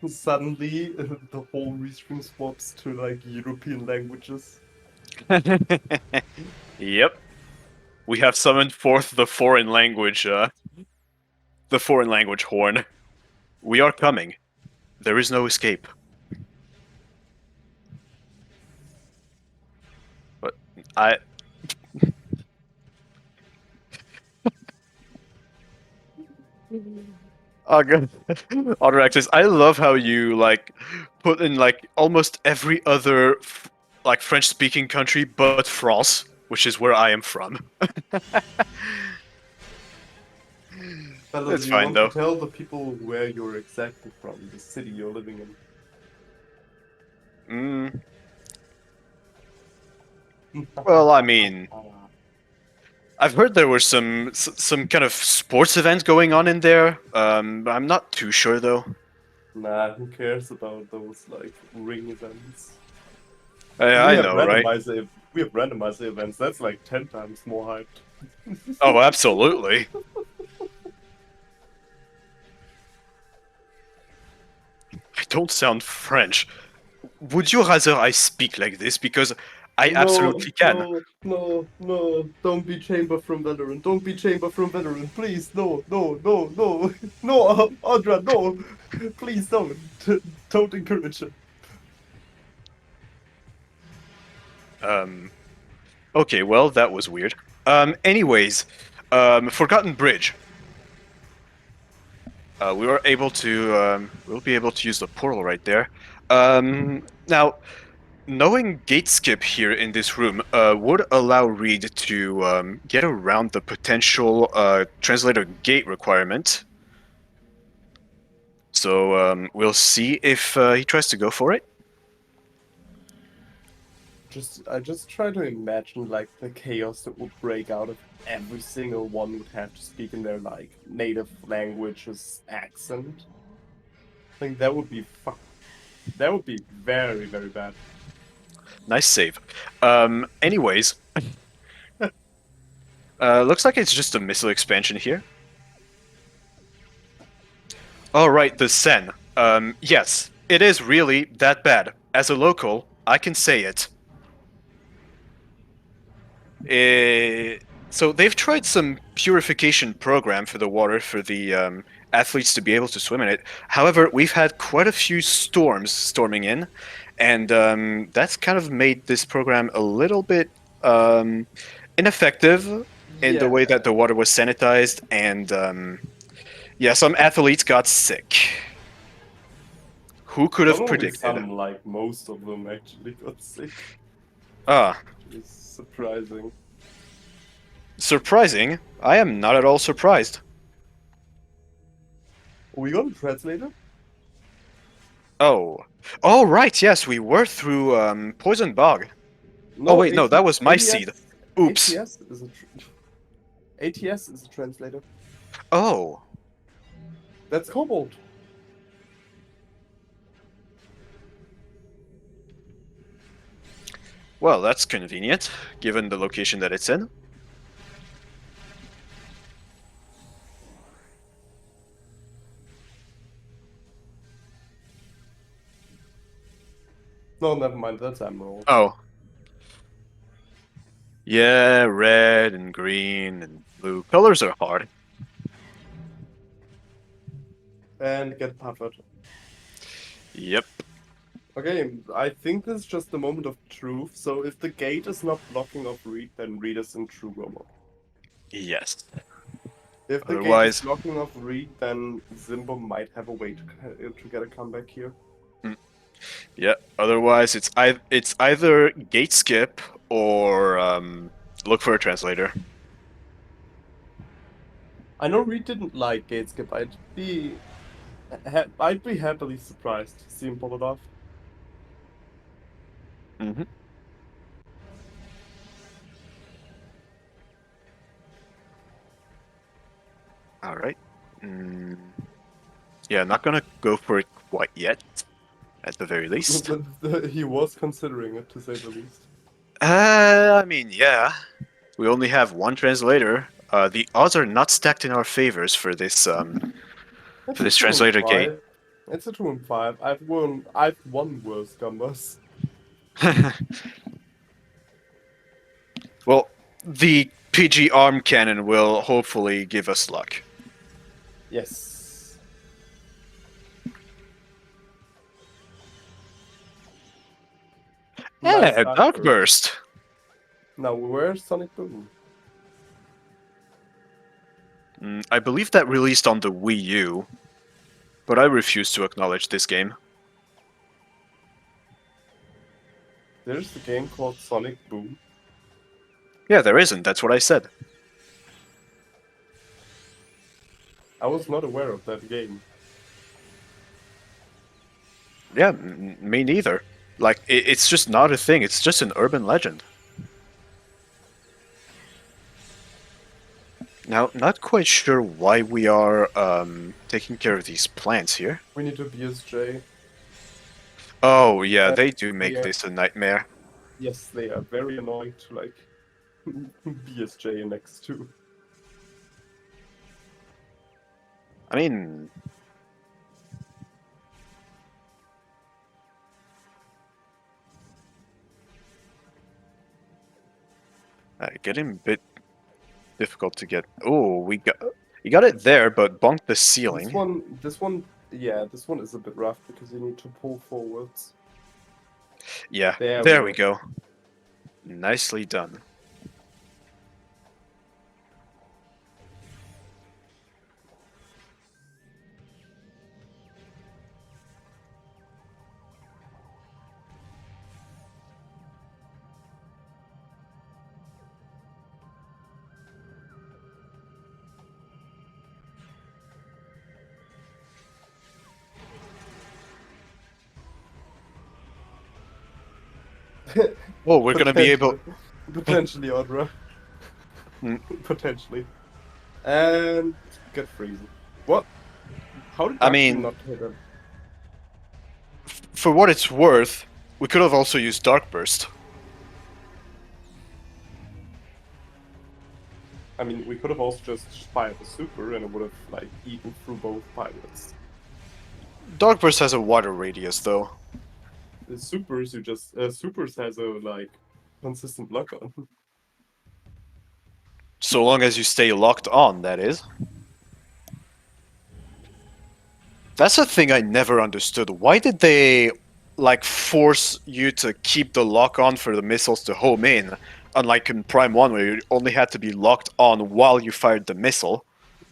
Suddenly, the whole restream swaps to like European languages. Yep. We have summoned forth the foreign language horn. We are coming. There is no escape. But I... Oh, God. Autoraxis, I love how you, like, put in, like, almost every other, like, French-speaking country but France, which is where I am from. Fellow, It's do you fine, want though. to tell the people where you're exactly from, the city you're living in? Well, I mean... I've heard there were some kind of sports event going on in there. I'm not too sure though. Nah, who cares about those like ring events? I know, right? We have randomizer events. That's like 10 times more hyped. Oh, absolutely. I don't sound French. Would you rather I speak like this? Because I absolutely can. No. Don't be Chamber from Valorant. Don't be Chamber from Valorant. Please, no. No, Audra, no. Please don't. Don't encourage it. Okay, well, that was weird. Anyways, Forgotten Bridge. We were able to, we'll be able to use the portal right there. Now, knowing gate skip here in this room would allow Reed to get around the potential translator gate requirement. So we'll see if he tries to go for it. I just try to imagine like the chaos that would break out if every single one would have to speak in their like native language's accent. I think that would be that would be very, very bad. Nice save. Anyways, looks like it's just a missile expansion here. All right, the Sen. Yes, it is really that bad. As a local, I can say it. So they've tried some purification program for the water for the athletes to be able to swim in it. However, we've had quite a few storms storming in, and that's kind of made this program a little bit ineffective in the way that the water was sanitized, and yeah, some athletes got sick. Who could have predicted? Some, like most of them, actually got sick. Ah. It's surprising. Surprising? I am not at all surprised. We got a translator? Oh. Oh, right, yes, we were through Poison Bog. No, oh, wait, no, that was my seed. Oops. ATS is a translator. Oh. That's Cobalt. Well, that's convenient, given the location that it's in. No, never mind, that's Emerald. Oh. Yeah, red and green and blue. Colors are hard. And get puffered. Yep. Okay, I think this is just a moment of truth, so if the gate is not blocking off Reed, then Reed is in true mode. Yes. If the gate is blocking off Reed, then Zimbo might have a way to get a comeback here. Yeah, otherwise it's either gate skip or look for a translator. I know Reed didn't like gate skip. I'd be happily surprised to see him pull it off. Mm-hmm. All right. Yeah, not gonna go for it quite yet, at the very least. He was considering it, to say the least. I mean, yeah. We only have one translator. The odds are not stacked in our favors for this It's a 2 and translator gate. 5. It's a 2 and 5. I've won worse Gumbas. Well, the PG arm cannon will hopefully give us luck. Yes. Nice Yeah, Dark burst. Burst. Now where's Sonic Boom? I believe that released on the Wii U, but I refuse to acknowledge this game. There's a game called Sonic Boom. Yeah, there isn't. That's what I said. I was not aware of that game. Yeah, me neither. Like, it's just not a thing. It's just an urban legend. Now, not quite sure why we are taking care of these plants here. We need a BSJ. Oh, yeah, they do make yeah. this a nightmare. Yes, they are very annoying to like BSJ next to. I mean... getting a bit difficult to get... Oh, you got it there, but bonked the ceiling. This one, yeah, this one is a bit rough because you need to pull forwards. Yeah, there we go. Nicely done. Oh, we're gonna be able... Potentially, Audra. Potentially. And get freezing. What? How did that not hit him? For what it's worth, we could have also used Dark Burst. I mean, we could have also just fired the super and it would have, like, eaten through both pilots. Dark Burst has a wider radius, though. The supers, supers has a, like, consistent lock on. So long as you stay locked on, that is. That's a thing I never understood. Why did they, like, force you to keep the lock on for the missiles to home in? Unlike in Prime 1, where you only had to be locked on while you fired the missile.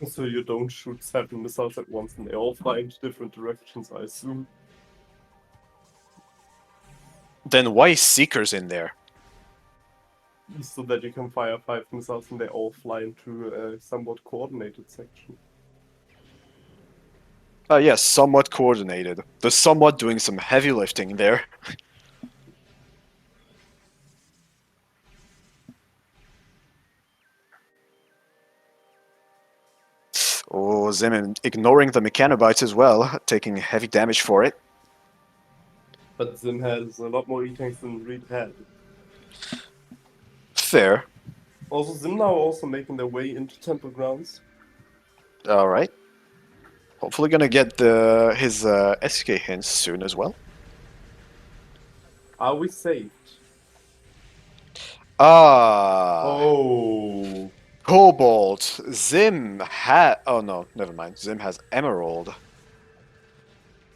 So you don't shoot 7 missiles at once and they all fly into different directions, I assume. Then why is Seekers in there? So that you can fire 5 missiles and they all fly into a somewhat coordinated section. Yes, somewhat coordinated. The somewhat doing some heavy lifting there. Oh, Zim ignoring the Mechanobites as well, taking heavy damage for it. But Zim has a lot more E-tanks than Reed had. Fair. Also, Zim now also making their way into Temple Grounds. Alright. Hopefully gonna get his SK hints soon as well. Are we saved? Oh. Cobalt. Zim had... Oh no, never mind. Zim has Emerald.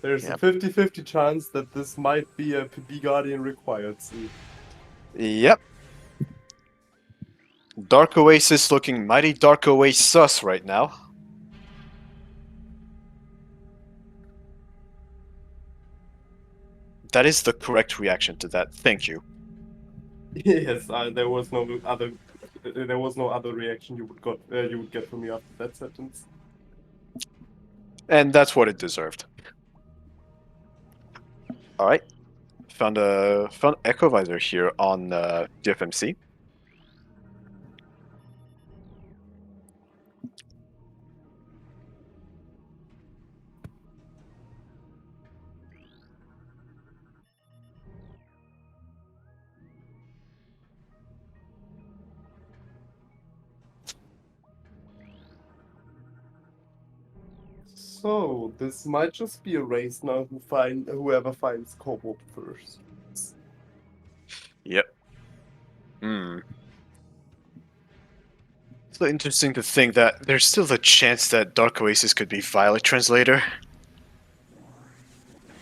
There's a 50-50 chance that this might be a PB Guardian required scene. Yep. Dark Oasis looking mighty Dark Oasis sus right now. That is the correct reaction to that. Thank you. Yes, there was no other reaction you would get from me after that sentence. And that's what it deserved. Alright. Found Echo Visor here on So this might just be a race now. Whoever finds Cobalt first. Yep. Hmm. So interesting to think that there's still the chance that Dark Oasis could be Violet Translator.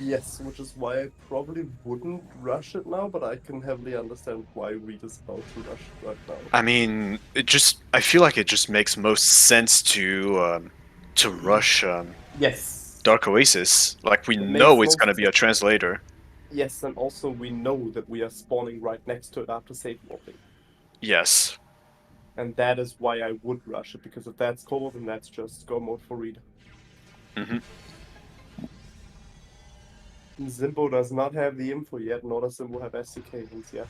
Yes, which is why I probably wouldn't rush it now, but I can heavily understand why Reed is about to rush it right now. I mean, I feel like it just makes most sense to rush Yes. Dark Oasis. Like we It know makes it's gonna most be a translator. Yes, and also we know that we are spawning right next to it after safe walking. Yes. And that is why I would rush it, because if that's Cobalt, then that's just go mode for Reed. Hmm. Zimbo does not have the info yet, nor does Zimbo have SDK hints yet.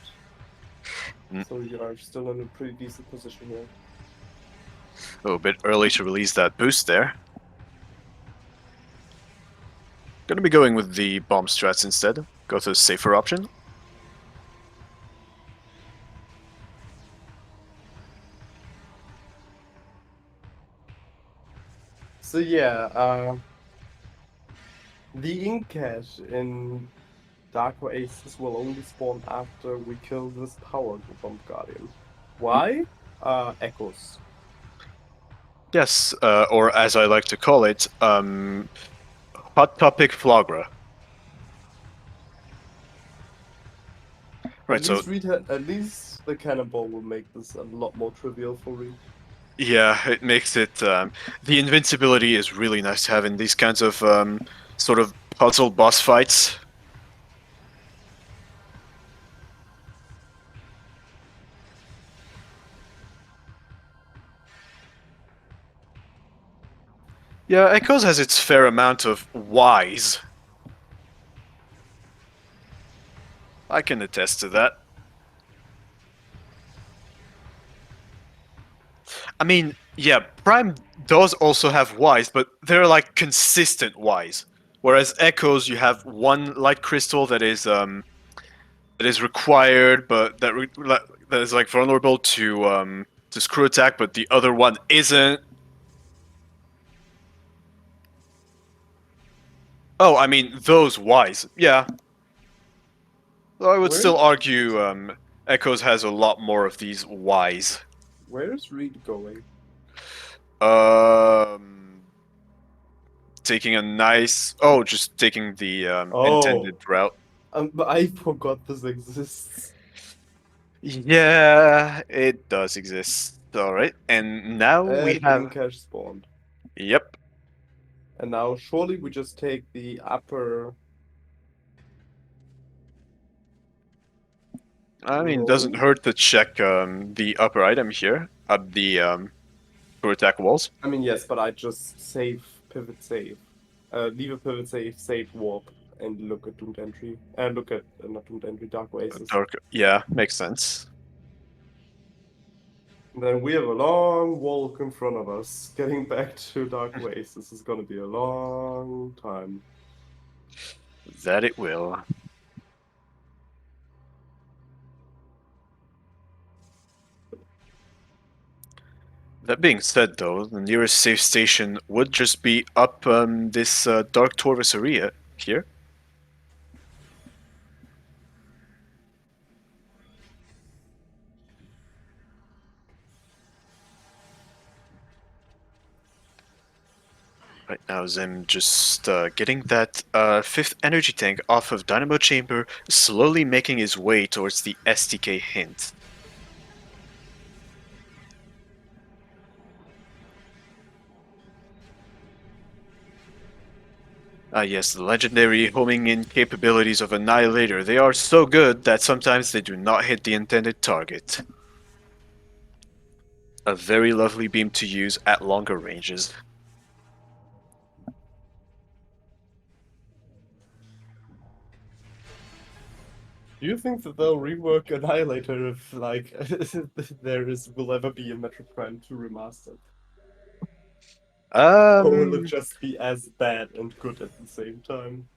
Mm. So you are still in a pretty decent position here. A little bit early to release that boost there. Gonna be going with the bomb strats instead. Go to the safer option. So yeah, the Incash in Dark Oasis will only spawn after we kill this power bomb guardian. Why? Echoes. Yes, or as I like to call it, hot topic Flagra. Right. So At least the cannonball will make this a lot more trivial for Reed. yeah, it makes it. The invincibility is really nice to have in these kinds of sort of puzzle boss fights. Yeah, Echoes has its fair amount of whys. I can attest to that. I mean, yeah, Prime does also have whys, but they're like consistent whys. Whereas Echoes, you have one light crystal that is required, but that is like vulnerable to screw attack, but the other one isn't. Oh, I mean those whys, yeah. I would Where still argue Echoes has a lot more of these whys. Where's Reed going? Um, taking a nice. Oh, just taking the intended route. But I forgot this exists. Yeah, it does exist. All right, and now we And have. Incash spawned. Yep. And now surely we just take the upper I mean, it doesn't row. hurt to check the upper item here at the screw attack walls. I mean, yes, but I just pivot save. Leave a pivot save warp, and look at Doomed Entry. And look at, not Doomed Entry, Dark Oasis. Dark. Yeah, makes sense. And then we have a long walk in front of us. Getting back to Dark Oasis is gonna be a long time. That it will. That being said, though, the nearest safe station would just be up this Dark Torvus area here. Right now, Zim just getting that fifth energy tank off of Dynamo Chamber, slowly making his way towards the STK hint. Yes, the legendary homing in capabilities of Annihilator. They are so good that sometimes they do not hit the intended target. A very lovely beam to use at longer ranges. Do you think that they'll rework Annihilator if, like, will ever be a Metroid Prime 2 remastered? Or will it just be as bad and good at the same time?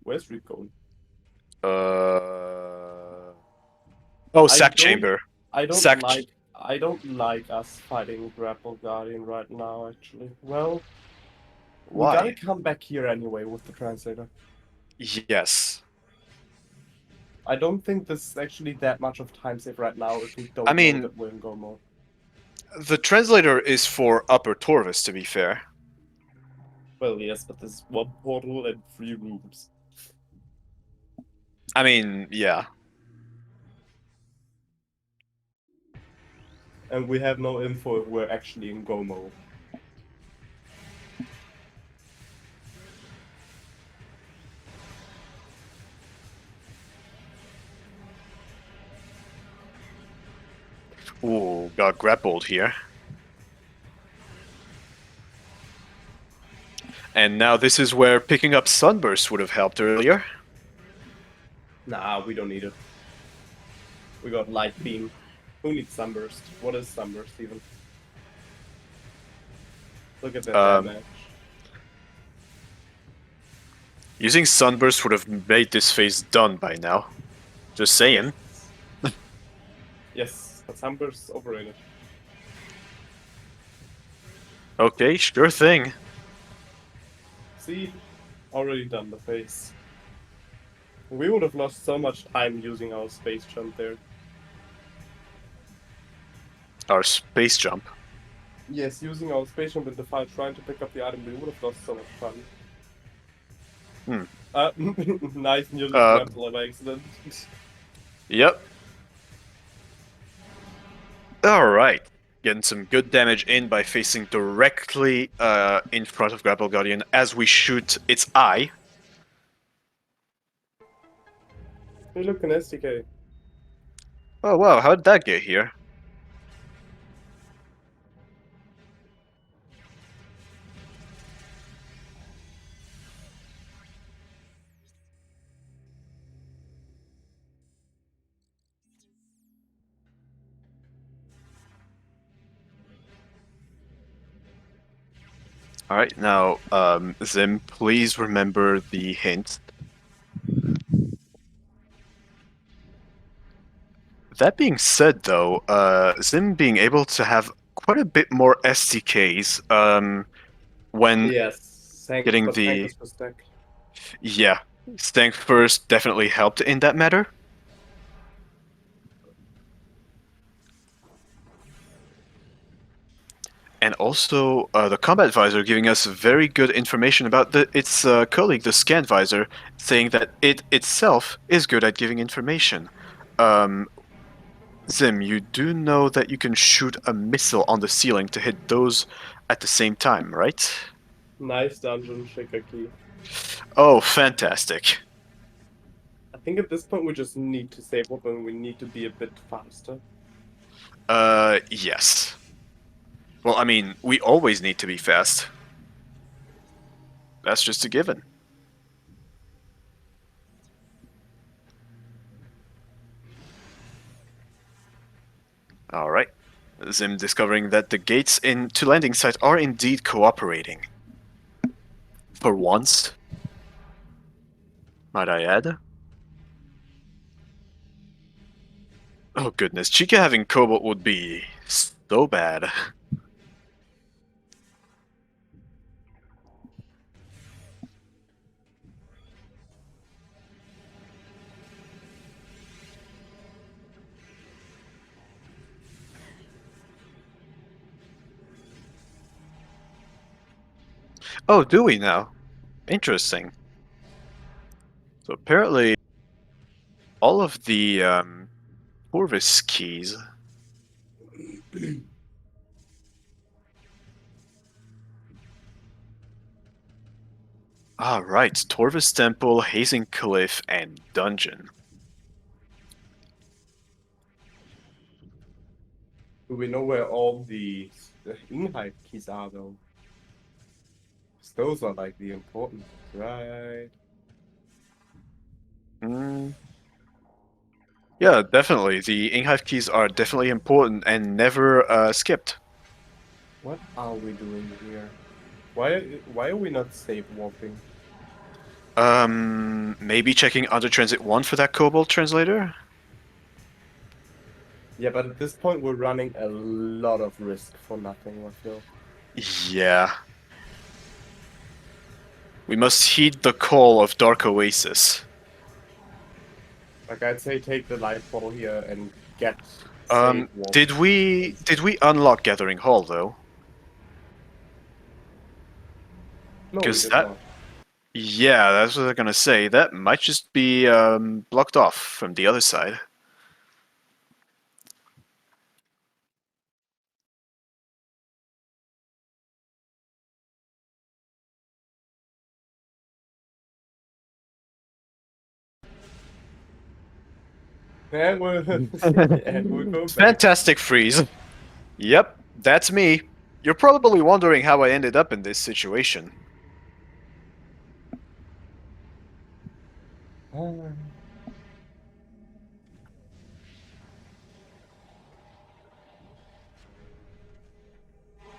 Where's Reed going? Oh, I sack don't- chamber. I don't Sack. like I don't like us fighting Grapple Guardian right now, actually. Well, we gotta Why? come back here anyway with the translator. Yes. I don't think this is actually that much of time save right now if we I don't know mean, that we're in Gomo. the translator is for Upper Torvis, to be fair. Well, yes, but there's one portal and 3 rooms. I mean, yeah. And we have no info if we're actually in Gomo. Ooh, got grappled here. And now this is where picking up Sunburst would have helped earlier. Nah, we don't need it. We got Light Beam. Who needs Sunburst? What is Sunburst even? Look at that damage. Using Sunburst would have made this phase done by now. Just saying. Yes, but Sunburst is overrated. Okay, sure thing. See? Already done the phase. We would have lost so much time using our space jump there. Our space jump. Yes, using our space jump in the fight, trying to pick up the item, we would have lost so much time. Nice nearly grapple by accident. Yep. Alright. Getting some good damage in by facing directly in front of Grapple Guardian as we shoot its eye. Hey, look, an SDK. Oh wow, how did that get here? Alright, now, Zim, please remember the hint. That being said, though, Zim being able to have quite a bit more SDKs, when Yes, thank, getting but thank the... us for stack. Yeah, Stank first definitely helped in that matter. And also, the Combat Visor giving us very good information about its colleague, the Scan Visor, saying that it itself is good at giving information. Zim, you do know that you can shoot a missile on the ceiling to hit those at the same time, right? Nice dungeon, shaker key. Oh, fantastic. I think at this point we just need to save up and we need to be a bit faster. Yes. Well, I mean, we always need to be fast. That's just a given. Alright. Zim discovering that the gates to landing site are indeed cooperating. For once. Might I add? Oh goodness, Chica having Cobalt would be so bad. Oh, do we now? Interesting. So apparently, all of the Corvus keys. Ah, right. Torvus Temple, Hazing Cliff, and Dungeon. Do we know where all the Inhive keys are, though? 'Cause those are like the important, right? Yeah, definitely. The Inghive keys are definitely important and never skipped. What are we doing here? Why are we not safe walking? Maybe checking Under Transit 1 for that Cobalt translator? Yeah, but at this point we're running a lot of risk for nothing, I feel. Yeah. We must heed the call of Dark Oasis. Like, I'd say take the light ball here and get safe walk. Did we unlock Gathering Hall though? No, we Because did that not. Yeah, that's what I'm gonna say. That might just be blocked off from the other side. And we'll go back. Fantastic freeze. Yep, that's me. You're probably wondering how I ended up in this situation.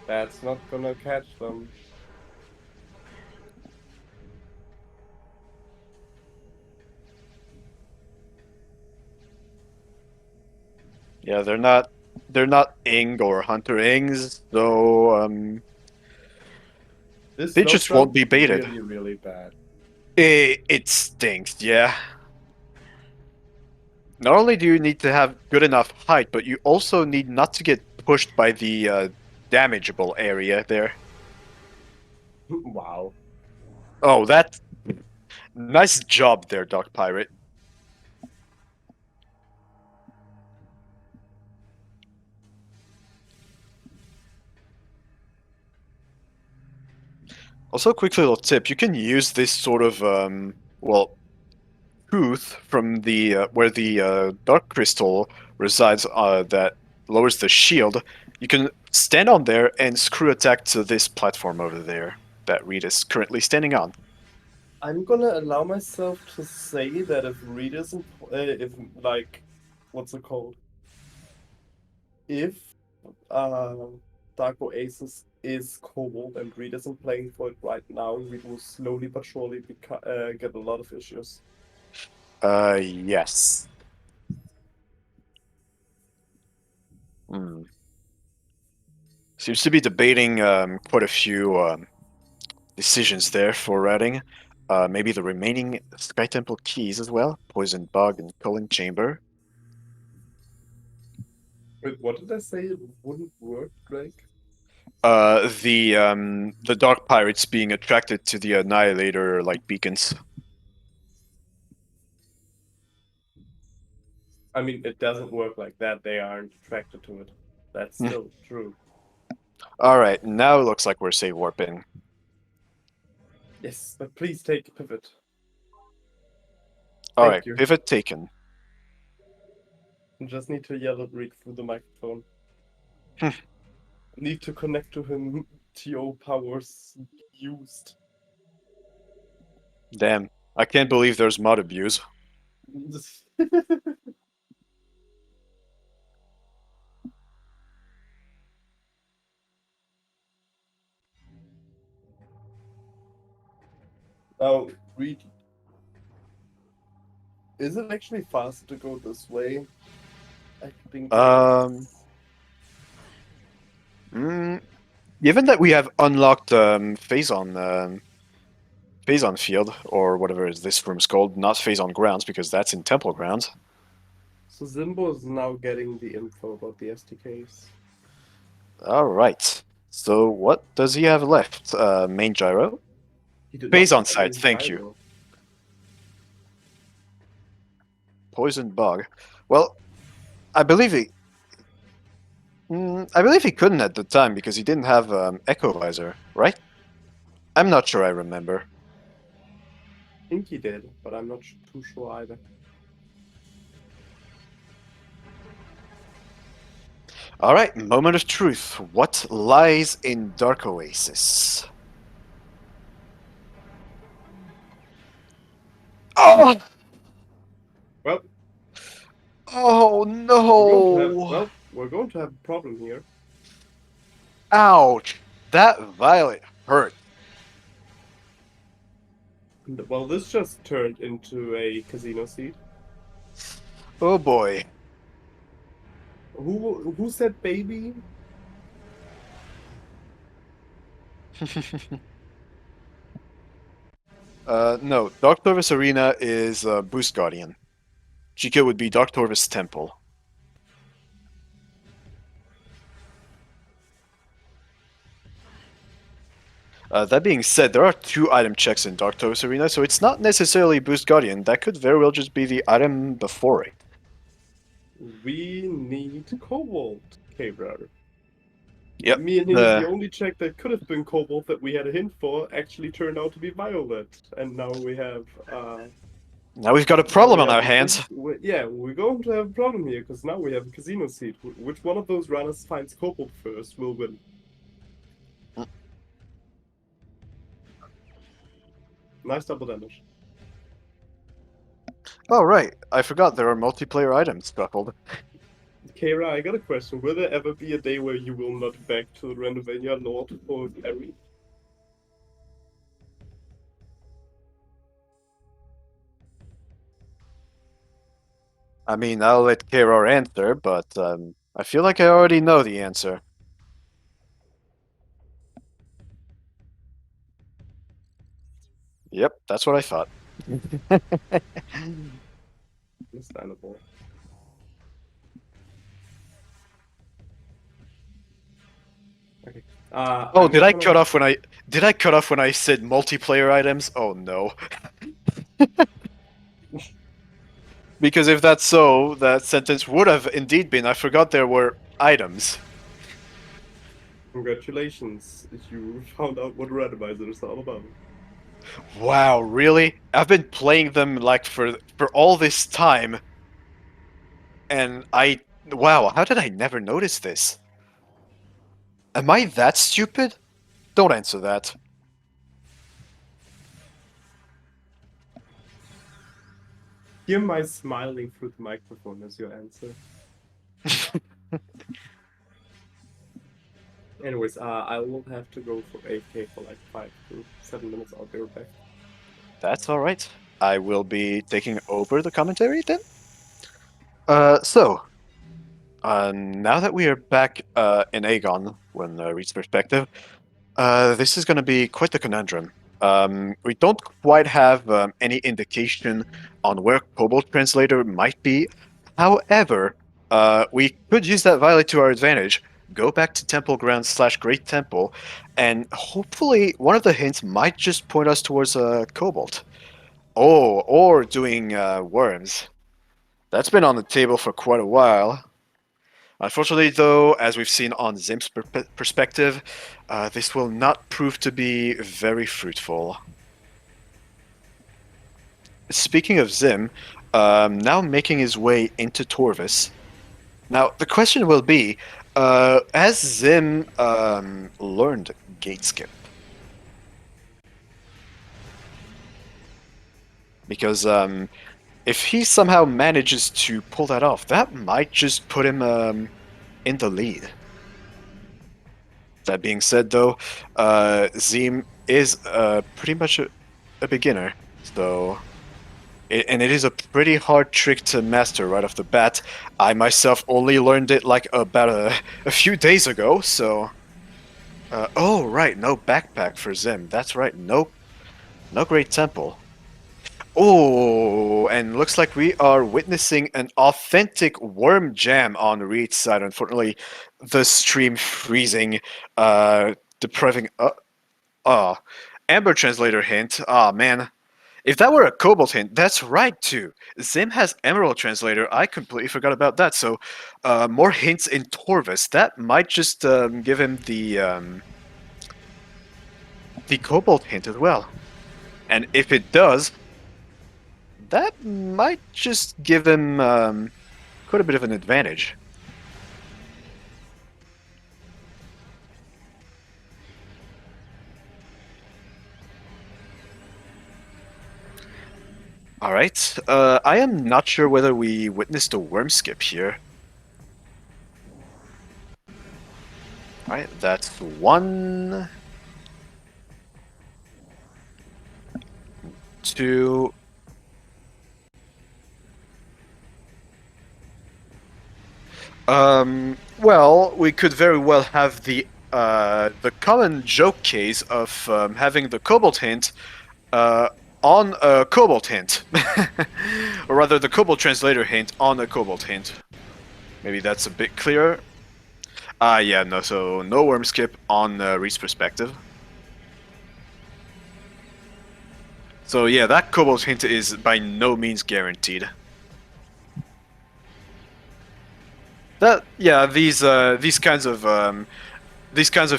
That's not gonna catch them. Yeah, they're not Ing or Hunter Ings, so This they slope just won't jump's be baited. really, really bad. It stinks, yeah. Not only do you need to have good enough height, but you also need not to get pushed by the damageable area there. Wow. Oh, that nice job there, Dark Pirate. Also, quick little tip: you can use this sort of well, tooth from the where the dark crystal resides that lowers the shield. You can stand on there and screw attack to this platform over there that Reed is currently standing on. I'm gonna allow myself to say that if Reed isn't, if like, what's it called? If uh, Dark Oasis is Cobalt and Reed isn't playing for it right now, Reed will slowly but surely get a lot of issues. Yes. Hmm. Seems to be debating quite a few decisions there for routing. Maybe the remaining Sky Temple keys as well. Poison Bug and Culling Chamber. Wait, what did I say? It wouldn't work, Drake? The Dark Pirates being attracted to the Annihilator like beacons. I mean, it doesn't work like that. They aren't attracted to it. That's still true. Alright, now it looks like we're safe warping. Yes, but please take a pivot. Alright, Thank you. pivot taken. You just need to yell at Reed through the microphone. Need to connect to him. TO powers used. Damn, I can't believe there's mod abuse. Now, Reed, is it actually faster to go this way? I think it Um, is. Given that we have unlocked Phazon Field, or whatever is this room's called, not Phazon Grounds, because that's in Temple Grounds. So Zimbo is now getting the info about the SDKs. Alright, so what does he have left? Main gyro? He did not Phazon have a site, main thank you. gyro. Poison Bug. Well, I believe he... I believe he couldn't at the time because he didn't have Echo Visor, right? I'm not sure I remember. I think he did, but I'm not too sure either. Alright, moment of truth. What lies in Dark Oasis? Oh! Well, Oh no! we're going to have a problem here. Ouch! That violet hurt. Well, this just turned into a casino seat. Oh boy. Who said baby? No, Dark Torvis Arena is Boost Guardian. GK would be Dark Torvis Temple. That being said, there are 2 item checks in Dark Torvis Arena, so it's not necessarily Boost Guardian. That could very well just be the item before it. We need Cobalt, K-Bro. Yep. Meaning the only check that could have been Cobalt that we had a hint for actually turned out to be Violet. And now we have Now we've got a problem on our hands. Yeah, we're going to have a problem here, because now we have a casino seat. Which one of those runners finds Cobalt first will win. Nice double damage. Oh, right. I forgot there are multiplayer items shuffled. Kara, I got a question. Will there ever be a day where you will not back to the Randomizer Lord for carry? I mean, I'll let Keror answer, but I feel like I already know the answer. Yep, that's what I thought. Understandable. Okay. Oh, did I cut off when I said multiplayer items? Oh no. Because if that's so, that sentence would have indeed been, I forgot there were items. Congratulations, you found out what Randomizer is all about. Wow, really? I've been playing them like for all this time. And wow, how did I never notice this? Am I that stupid? Don't answer that. Hear my smiling through the microphone as your answer. Anyways, I will have to go for AFK for like 5 to 7 minutes. I'll be right back. That's alright. I will be taking over the commentary then. Now that we are back in Aegon, when reads perspective, this is going to be quite the conundrum. We don't quite have any indication on where Cobalt Translator might be. However, we could use that Violet to our advantage, go back to Temple Grounds / Great Temple, and hopefully one of the hints might just point us towards Cobalt. Oh, or doing Worms. That's been on the table for quite a while. Unfortunately, though, as we've seen on z1m's perspective, this will not prove to be very fruitful. Speaking of z1m, now making his way into Torvis. Now, the question will be, has z1m learned Gate Skip? Because if he somehow manages to pull that off, that might just put him in the lead. That being said, though, z1m is pretty much a beginner, so... and it is a pretty hard trick to master right off the bat. I myself only learned it like about a few days ago, so... oh, right, no backpack for z1m. That's right, no Great Temple. Oh, and looks like we are witnessing an authentic worm jam on Reed's side. Unfortunately, the stream freezing, depriving... Amber Translator hint. Ah, man. If that were a Cobalt hint, that's right, too. z1m has Emerald Translator. I completely forgot about that. So, more hints in Torvis. That might just give him the Cobalt hint as well. And if it does, that might just give him quite a bit of an advantage. Alright, I am not sure whether we witnessed a worm skip here. Alright, that's 1... 2... Well, we could very well have the common joke case of having the Cobalt hint on a Cobalt hint, or rather, the Cobalt translator hint on a Cobalt hint. Maybe that's a bit clearer. Yeah, no. So no worm skip on Reed's perspective. So yeah, that Cobalt hint is by no means guaranteed. That yeah, these kinds of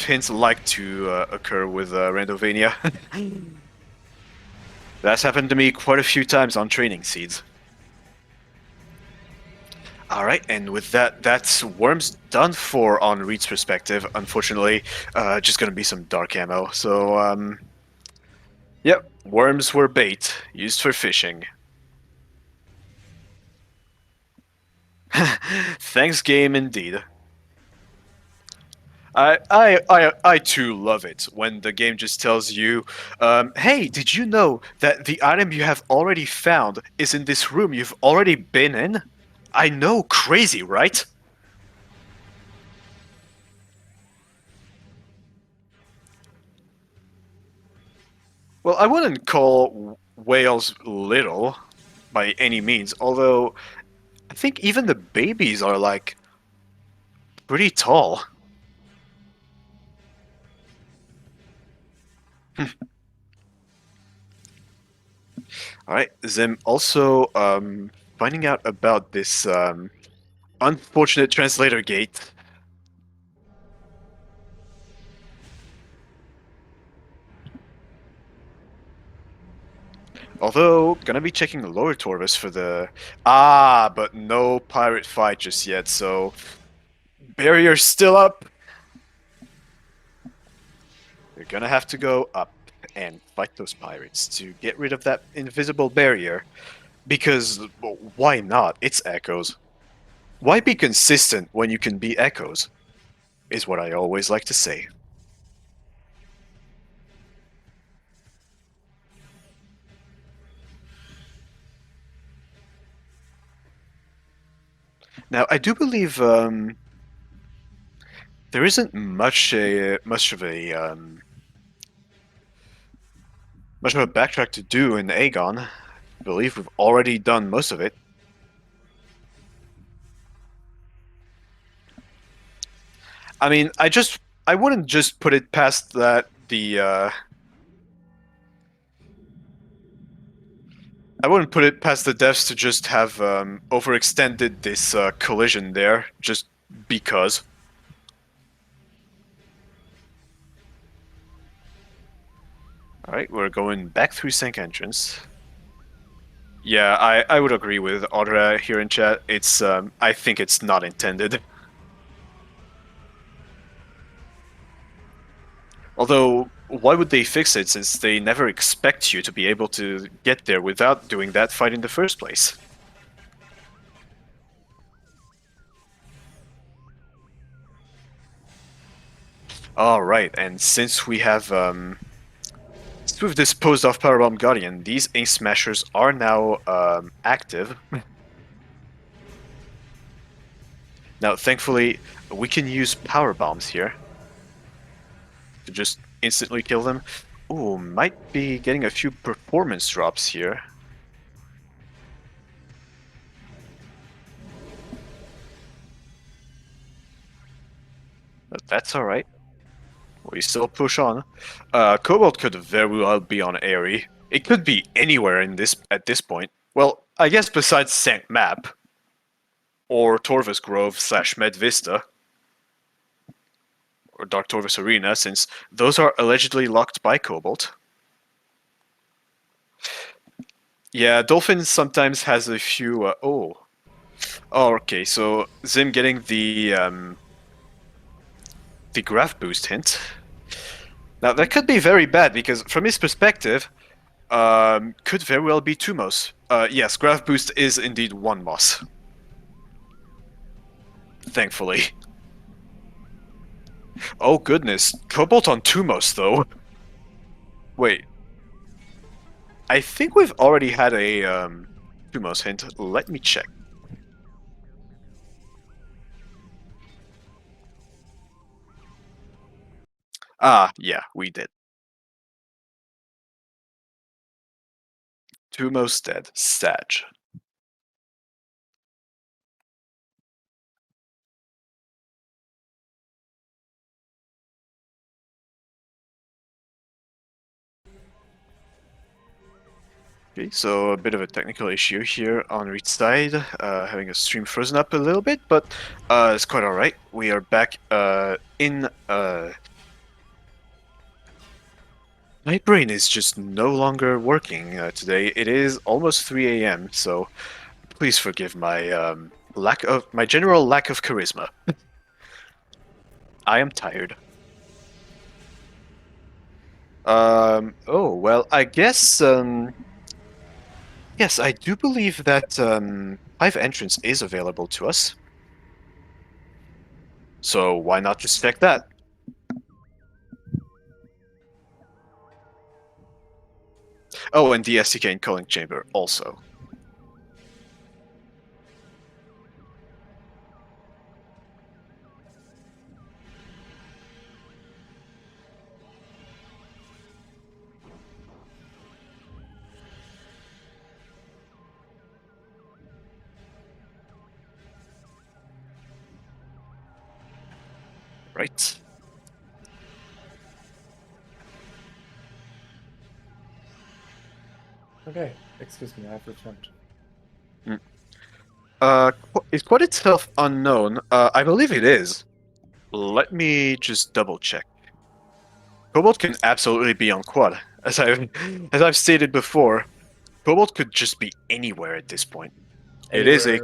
hints like to occur with Randovania. That's happened to me quite a few times on training seeds. Alright, and with that, that's Worms done for on Reed's perspective. Unfortunately, just gonna be some dark ammo. So, yep, Worms were bait, used for fishing. Thanks game indeed. I too love it when the game just tells you, hey, did you know that the item you have already found is in this room you've already been in? I know, crazy, right? Well, I wouldn't call whales little by any means, although I think even the babies are like pretty tall. Alright, Zim, also finding out about this unfortunate translator gate. Although, gonna be checking the lower Torvus for the... Ah, but no pirate fight just yet, so... Barrier's still up! You're gonna have to go up and fight those pirates to get rid of that invisible barrier. Because, well, why not? It's Echoes. Why be consistent when you can be Echoes? Is what I always like to say. Now, I do believe there isn't much of a backtrack to do in Aegon. I believe we've already done most of it. I mean, I wouldn't just put it past that I wouldn't put it past the devs to just have overextended this collision there, just because. Alright, we're going back through Sank Entrance. Yeah, I would agree with Audra here in chat. It's I think it's not intended. Although, why would they fix it since they never expect you to be able to get there without doing that fight in the first place? Alright, and since we've disposed of Powerbomb Guardian, these Ink Smashers are now active. Now, thankfully, we can use Power Bombs here to just instantly kill them. Ooh, might be getting a few performance drops here. But that's alright. We still push on. Cobalt could very well be on Airy. It could be anywhere in at this point. Well, I guess besides Sank Map. Or Torvus Grove / Med Vista. Or Dark Torvus Arena, since those are allegedly locked by Cobalt. Yeah, Dolphin sometimes has a few... Oh, okay, so Zim getting the graph boost hint. Now, that could be very bad, because from his perspective, could very well be 2 Moss. Yes, graph boost is indeed 1 Moss. Thankfully. Oh goodness, Cobalt on 2 Moss though. Wait. I think we've already had a 2 Moss hint. Let me check. Ah, yeah, we did. Two most dead. Sag. Okay, so a bit of a technical issue here on Reed's side, having a stream frozen up a little bit, but it's quite alright. We are back in... My brain is just no longer working today. It is almost 3 a.m., so please forgive my my general lack of charisma. I am tired. Oh, well, I guess, yes, I do believe that Hive Entrance is available to us. So why not just check that? Oh, and the SDK and calling chamber also. Right. Okay, excuse me, I have returned. Is quad itself unknown? I believe it is. Let me just double check. Cobalt can absolutely be on quad. As I've stated before, Cobalt could just be anywhere at this point. It is a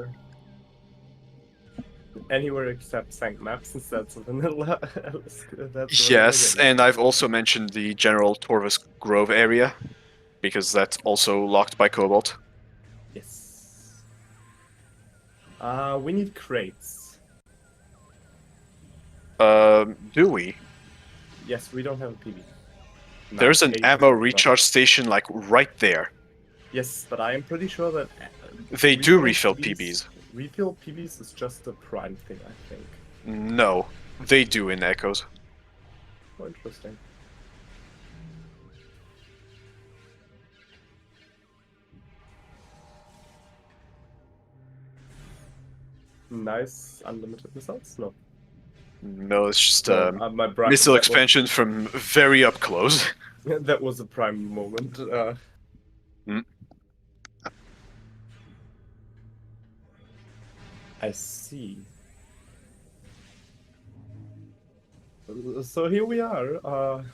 Anywhere except sank maps, since that's a vanilla. That's a vanilla yes, game. and I've also mentioned the general Torvus Grove area because that's also locked by Cobalt. Yes. We need crates. Do we? Yes, we don't have a PB. There's an 8 ammo is recharge station like right there. Yes, but I am pretty sure that They do refill PBs. Refill PBs is just a prime thing, I think. No, they do in Echoes. Oh, interesting. Nice unlimited missiles? No. No, it's just No, my bracket, missile that expansion from very up close. that was a prime moment. Mm. I see. So here we are.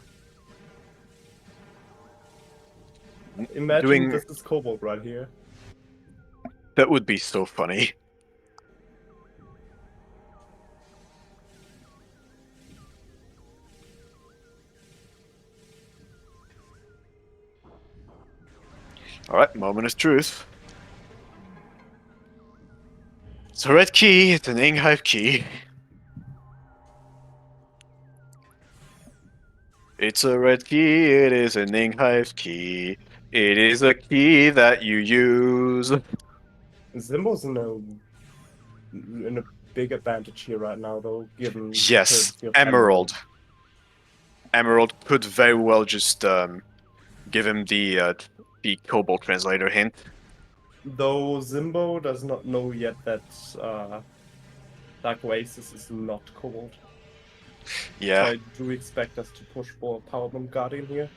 Imagine Doing this is Cobalt right here. that would be so funny. All right, moment of truth. It's a red key. It's an Inghive key. It's a red key. It is an Inghive key. It is a key that you use. Zimbo's in a big advantage here right now, though, given Yes, the Emerald. Emerald could very well just give him the Cobalt translator hint. Though Zimbo does not know yet that Dark Oasis is not Cobalt. Yeah. So I do expect us to push for Power Bomb Guardian here.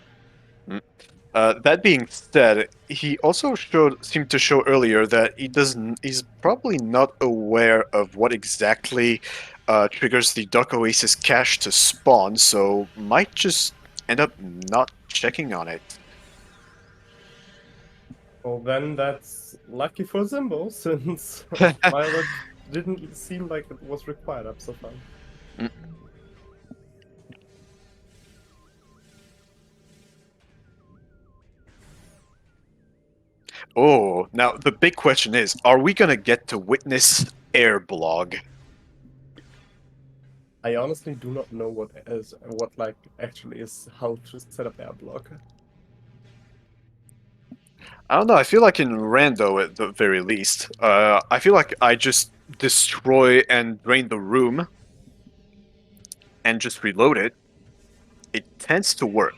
That being said, he also seemed to show earlier that he's probably not aware of what exactly triggers the Dark Oasis cache to spawn, so might just end up not checking on it. Well, then that's lucky for Zimbo, since Violet didn't seem like it was required up so far. Oh, now the big question is, are we gonna get to witness Airblog? I honestly do not know what actually is how to set up Airblock. I don't know, I feel like in Rando at the very least, I feel like I just destroy and drain the room and just reload it. it tends to work.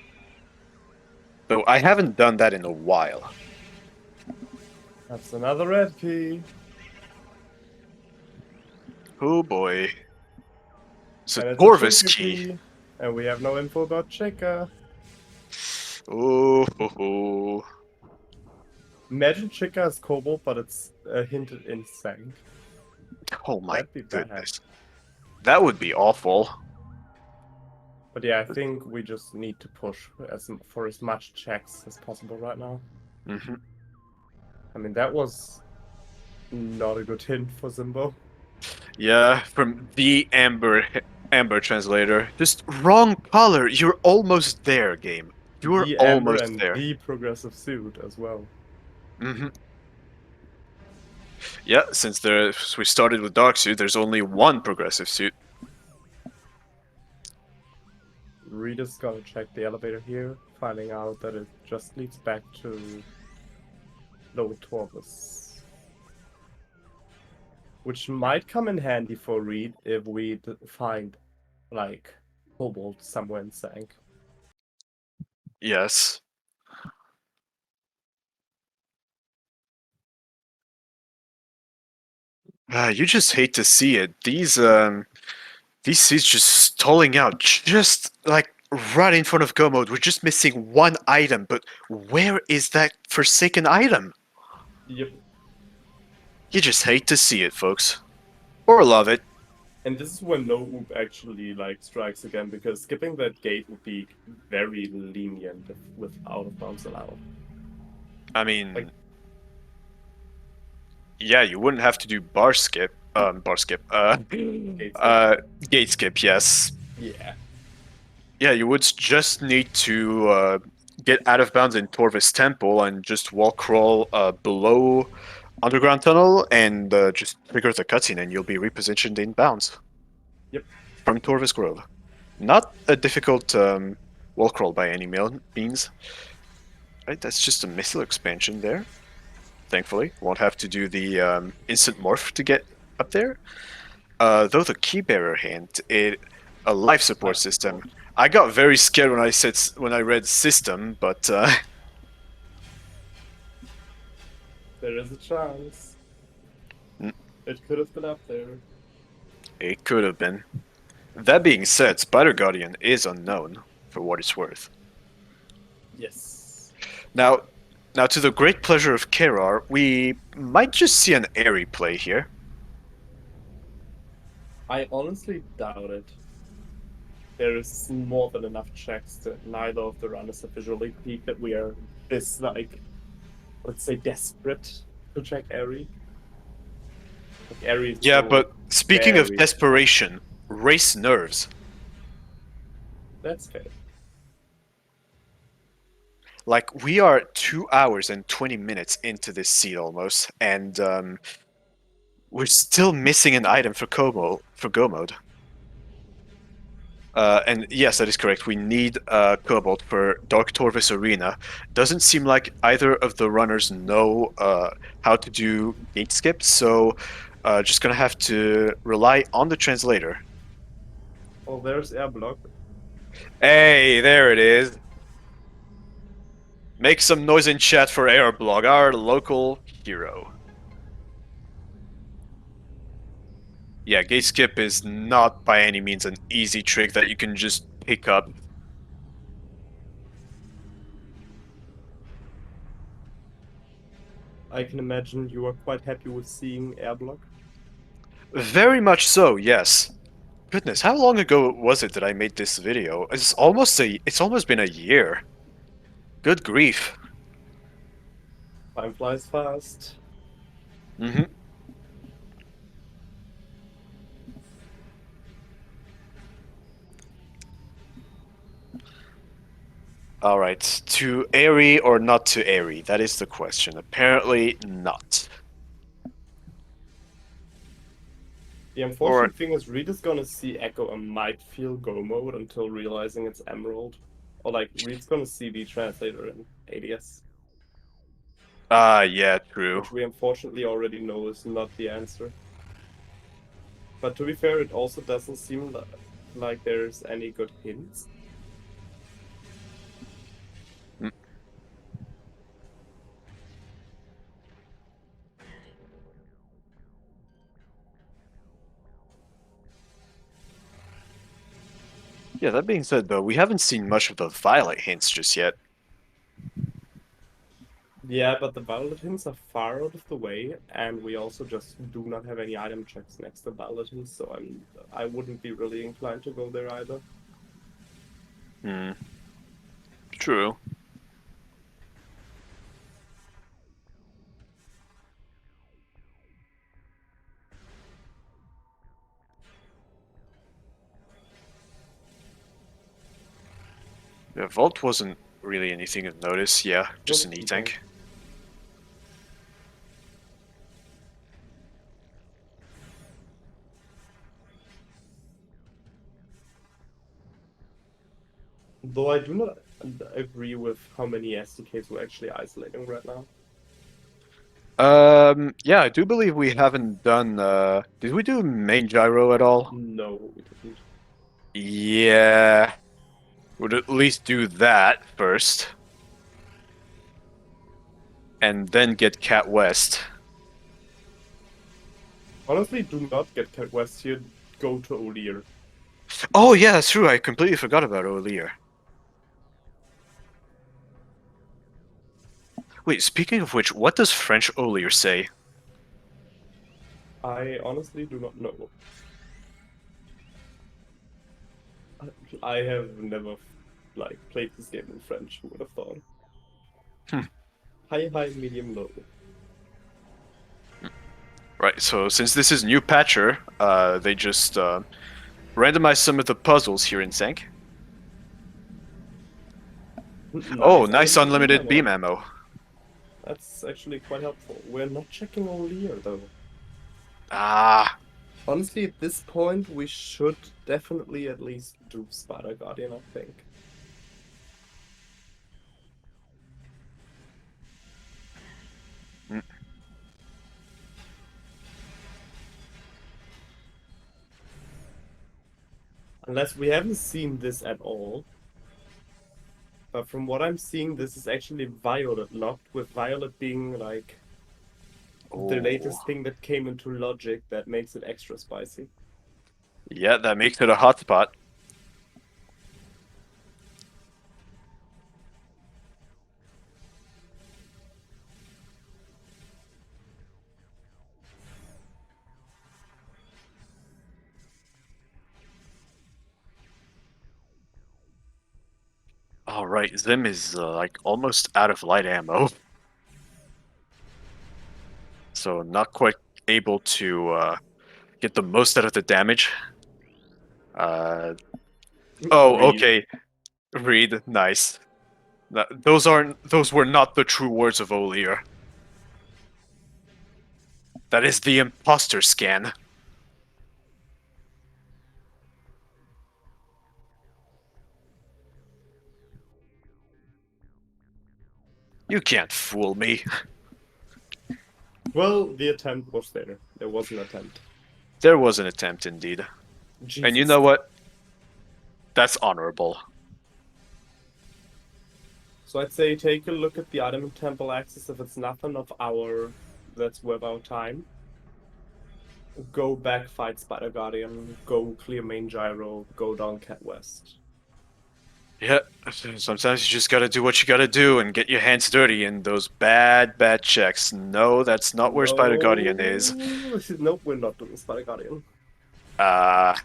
Though I haven't done that in a while. That's another red key. Oh boy. So And it's a Torvis Chunku key. And we have no info about Chica. Oh, ho, ho. Imagine Chica as Cobalt, but it's hinted in Sank. Oh my That'd be bad. goodness. That would be awful. But yeah, I think we just need to push for as much checks as possible right now. Mm-hmm. I mean, that was not a good hint for Zimbo. Yeah, from the Amber translator. Just wrong color. You're almost there, game. You're The Amber almost and there. the progressive suit as well. Mm-hmm. Yeah, since we started with Dark Suit, there's only one progressive suit. Rita's gonna check the elevator here, finding out that it just leads back to Low Torvus. Which might come in handy for Reed if we find, like, Cobalt somewhere in Sank. Yes. You just hate to see it. These seats just stalling out, just like right in front of Go Mode. We're just missing one item, but where is that forsaken item? Yep. You just hate to see it, folks. Or love it. And this is when no oop actually like strikes again, because skipping that gate would be very lenient with out of bounds allowed. I mean, Like- yeah, you wouldn't have to do bar skip. Gate skip, yes. Yeah. Yeah, you would just need to get out of bounds in Torvis Temple and just wall crawl below Underground Tunnel and just trigger the cutscene and you'll be repositioned in bounds. Yep. From Torvis Grove. Not a difficult wall crawl by any means. Right, that's just a missile expansion there. Thankfully, won't have to do the instant morph to get up there. Though the key bearer hint, a life support system. I got very scared when I read system, but There is a chance. Mm. It could have been up there. it could have been. That being said, Spider Guardian is unknown, for what it's worth. Yes. Now to the great pleasure of Kerar, we might just see an airy play here. I honestly doubt it. There is more than enough checks that neither of the runners have visually peaked that we are this, like, let's say, desperate to check Airy. Like, Airy is Yeah, so but speaking of very- desperation, race nerves. That's fair. Like, we are 2 hours and 20 minutes into this seed almost, and we're still missing an item for Go Mode. And yes, that is correct. We need Cobalt for Dark Torvis Arena. Doesn't seem like either of the runners know how to do gate skip, so just gonna have to rely on the translator. Oh, there's air block. Hey, there it is. Make some noise in chat for Airblog, our local hero. Yeah, gate skip is not by any means an easy trick that you can just pick up. I can imagine you are quite happy with seeing air block. Very much so, yes. Goodness, how long ago was it that I made this video? It's almost been a year. Good grief. Time flies fast. Mm-hmm. Alright, to airy or not to airy? That is the question. Apparently not. The unfortunate thing is Reed gonna see Echo and might feel go mode until realizing it's Emerald. Or like Reed's gonna see the translator in ADS. Yeah, true. Which we unfortunately already know is not the answer. But to be fair, it also doesn't seem like there's any good hints. Yeah, that being said, though, we haven't seen much of the Violet hints just yet. Yeah, but the Violet hints are far out of the way, and we also just do not have any item checks next to Violet hints, so I wouldn't be really inclined to go there either. Hmm. True. Yeah, Vault wasn't really anything of notice. Yeah, just an E-tank. Though I do not agree with how many SDKs we're actually isolating right now. Yeah, I do believe we haven't done, did we do main gyro at all? No, we didn't. Yeah. Would at least do that first. And then get Cat West. Honestly, do not get Cat West here. Go to O'Lear. Oh yeah, that's true, I completely forgot about O'Lear. Wait, speaking of which, what does French O'Lear say? I honestly do not know. I have never played this game in French. Who would have thought? Hmm. High, high, medium, low. Right, so since this is new patcher, they just randomized some of the puzzles here in Sank. Oh, nice unlimited beam ammo. That's actually quite helpful. We're not checking O'Lear though. Ah. Honestly, at this point, we should definitely at least do Spider Guardian, I think. Mm. Unless we haven't seen this at all. But from what I'm seeing, this is actually Violet locked, with Violet being like the latest thing that came into logic that makes it extra spicy. Yeah, that makes it a hotspot. Alright, Zim is like almost out of light ammo. So not quite able to get the most out of the damage. Oh, Read. okay. Read, nice. Those were not the true words of O'Lear. That is the imposter scan. You can't fool me. Well, the attempt was there. There was an attempt. There was an attempt indeed. Jesus. And you know what? That's honorable. So I'd say take a look at the item and temple axis. If it's nothing of our that's worth our time, go back, fight Spider Guardian, go clear main gyro, go down Cat West. Yeah, sometimes you just gotta do what you gotta do and get your hands dirty in those bad checks. No, that's not where Spider Guardian is. Nope, we're not doing Spider Guardian. Oh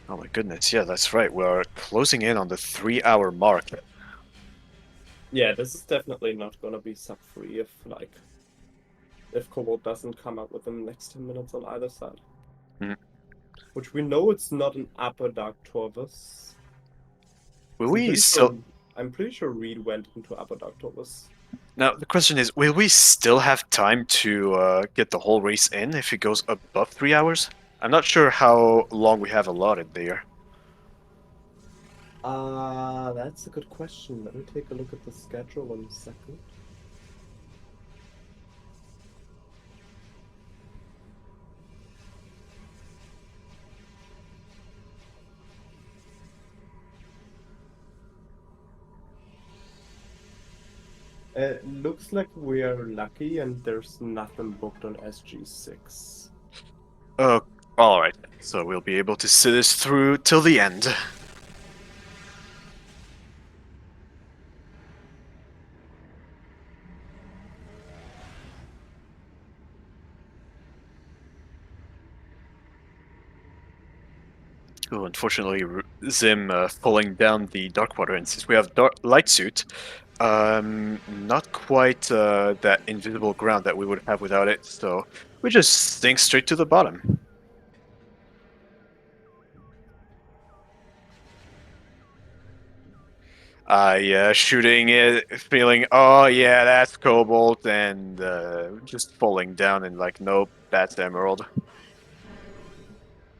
my goodness, yeah, that's right. We're closing in on the 3-hour mark. Yeah, this is definitely not gonna be sub-3 if Cobalt doesn't come up within the next 10 minutes on either side. Mm. Which we know it's not an upper Dark Torvus. Will we still... I'm pretty sure Reed went into upper Dark Torvus. Now, the question is, will we still have time to get the whole race in if it goes above 3 hours? I'm not sure how long we have allotted there. That's a good question. Let me take a look at the schedule 1 second. It looks like we are lucky and there's nothing booked on SG6. Oh, alright. So we'll be able to see this through till the end. Oh, unfortunately, Zim pulling down the dark water, and since we have light suit, not quite that invisible ground that we would have without it, so we just sink straight to the bottom. Yeah, shooting it, feeling, oh yeah, that's cobalt, and just falling down and like, nope, that's emerald.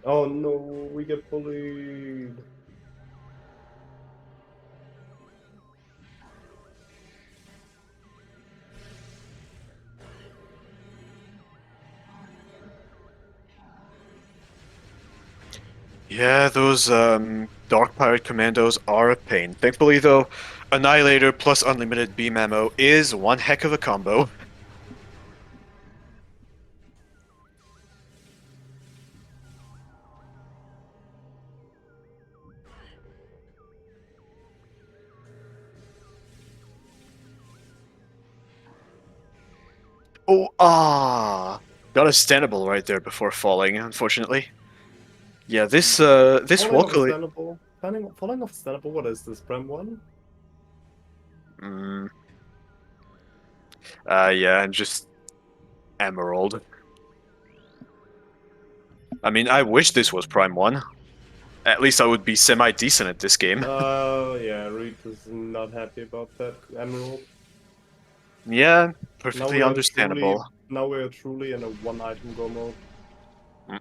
Oh no, we get bullied. Yeah, those Dark Pirate Commandos are a pain. Thankfully, though, Annihilator plus unlimited beam ammo is one heck of a combo. Oh, got a standable right there before falling, unfortunately. Yeah, this Falling off a Whaley. standable. Falling off a standable, what is this, Prem 1? Mm, yeah, and just Emerald. I mean, I wish this was Prime 1. At least I would be semi-decent at this game. Oh, yeah, Reed is not happy about that emerald. Yeah, Now perfectly we are understandable. truly in a one-item go mode. Mm.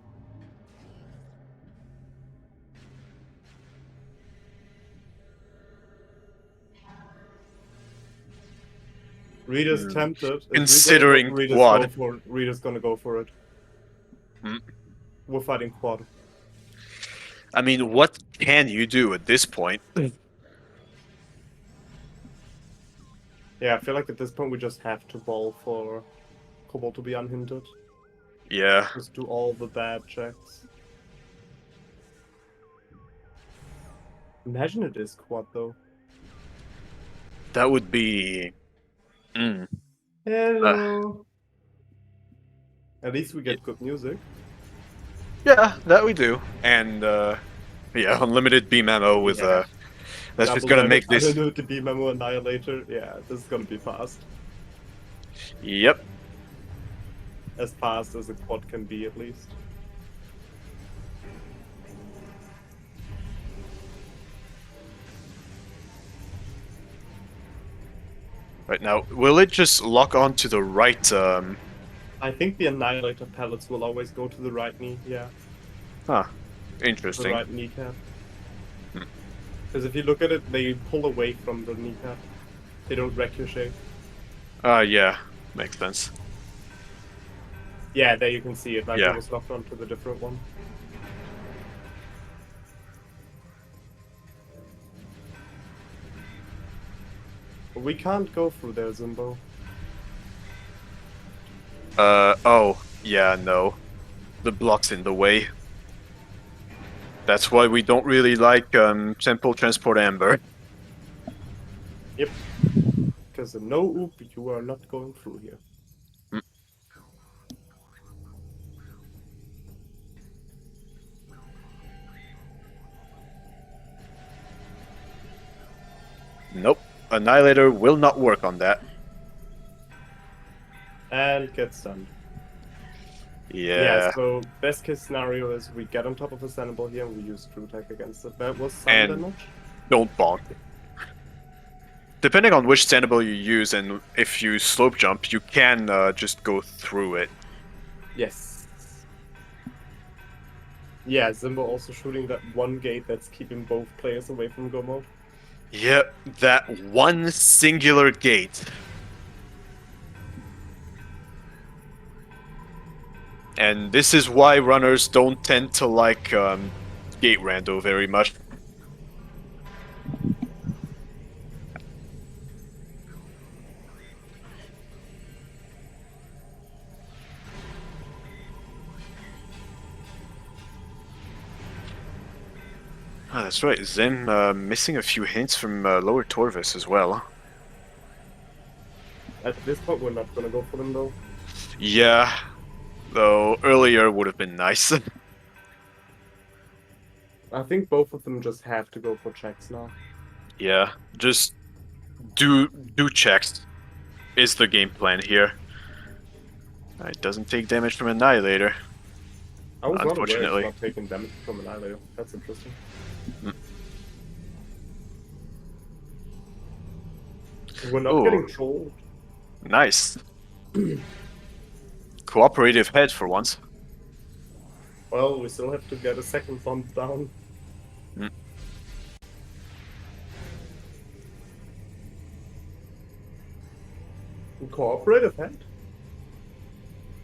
Reed is tempted. If Considering Reed is quad. Reed is gonna go for it. Mm. We're fighting quad. I mean, what can you do at this point? Yeah, I feel like at this point we just have to ball for Cobalt to be unhindered. Yeah. Just do all the bad checks. Imagine it is quad though. That would be... Hello. At least we get good music. Yeah, that we do. And, yeah, unlimited beam ammo with, Yeah. that's just Double gonna damage, make this... to be Memo Annihilator. Yeah, this is gonna be fast. Yep. As fast as a quad can be, at least. Right now, will it just lock on to the right, I think the Annihilator pellets will always go to the right knee, yeah. Huh. The Interesting. right kneecap. Hmm. Because if you look at it, they pull away from the kneecap. They don't ricochet. Yeah. Makes sense. Yeah, there you can see it, like Yeah. it was locked onto the different one. But we can't go through there, Zimbo. Oh. Yeah, no. The block's in the way. That's why we don't really like, Temple Transport Amber. Yep. Because no oop, you are not going through here. Nope. Annihilator will not work on that. And get stunned. Yeah. So best case scenario is we get on top of a Sanibel here and we use True Attack against it. That was some And- damage. Don't bonk. Depending on which Sanibel you use and if you slope jump, you can just go through it. Yes. Yeah, Zimbo also shooting that one gate that's keeping both players away from go mode. Yep, that one singular gate. And this is why runners don't tend to like gate rando very much. Oh, that's right. Zim missing a few hints from Lower Torvis as well. At this point, we're not gonna go for them though. Yeah, though earlier would have been nice. I think both of them just have to go for checks now. Yeah, just do checks is the game plan here. It doesn't take damage from Annihilator. I was not aware it's Unfortunately. not taking damage from an Annihilator. That's interesting. Mm. We're not Ooh. getting trolled. Nice. Cooperative head for once. Well, we still have to get a second bomb down. Mm. Cooperative head?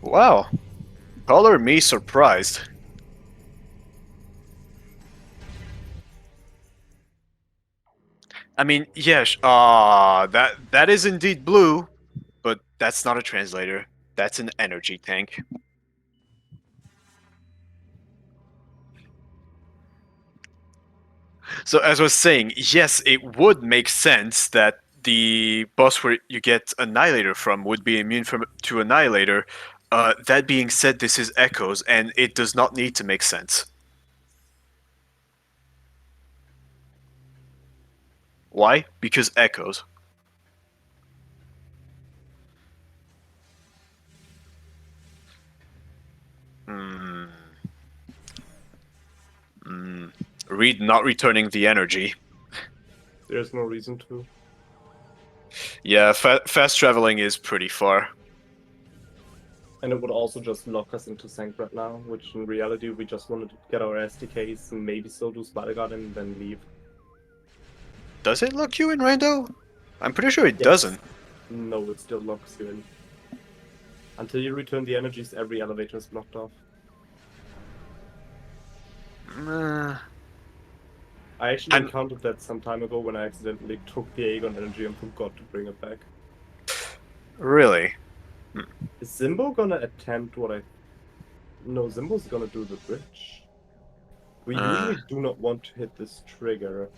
Wow. Color me surprised. I mean, yes, that is indeed blue, but that's not a translator. That's an energy tank. So as I was saying, yes, it would make sense that the boss where you get Annihilator from would be immune to Annihilator. That being said, this is Echoes, and it does not need to make sense. Why? Because Echoes. Reed not returning the energy. There's no reason to. Yeah, fast traveling is pretty far. And it would also just lock us into Sankrat now, which in reality we just wanted to get our SDKs and maybe still do Spider Guard and then leave. Does it lock you in, Rando? I'm pretty sure it Yes. doesn't. No, it still locks you in. Until you return the energies, every elevator is blocked off. I actually encountered that some time ago when I accidentally took the Aegon energy and forgot to bring it back. Really? Is Zimbo gonna attempt what I... No, Zimbo's gonna do the bridge. We usually do not want to hit this trigger.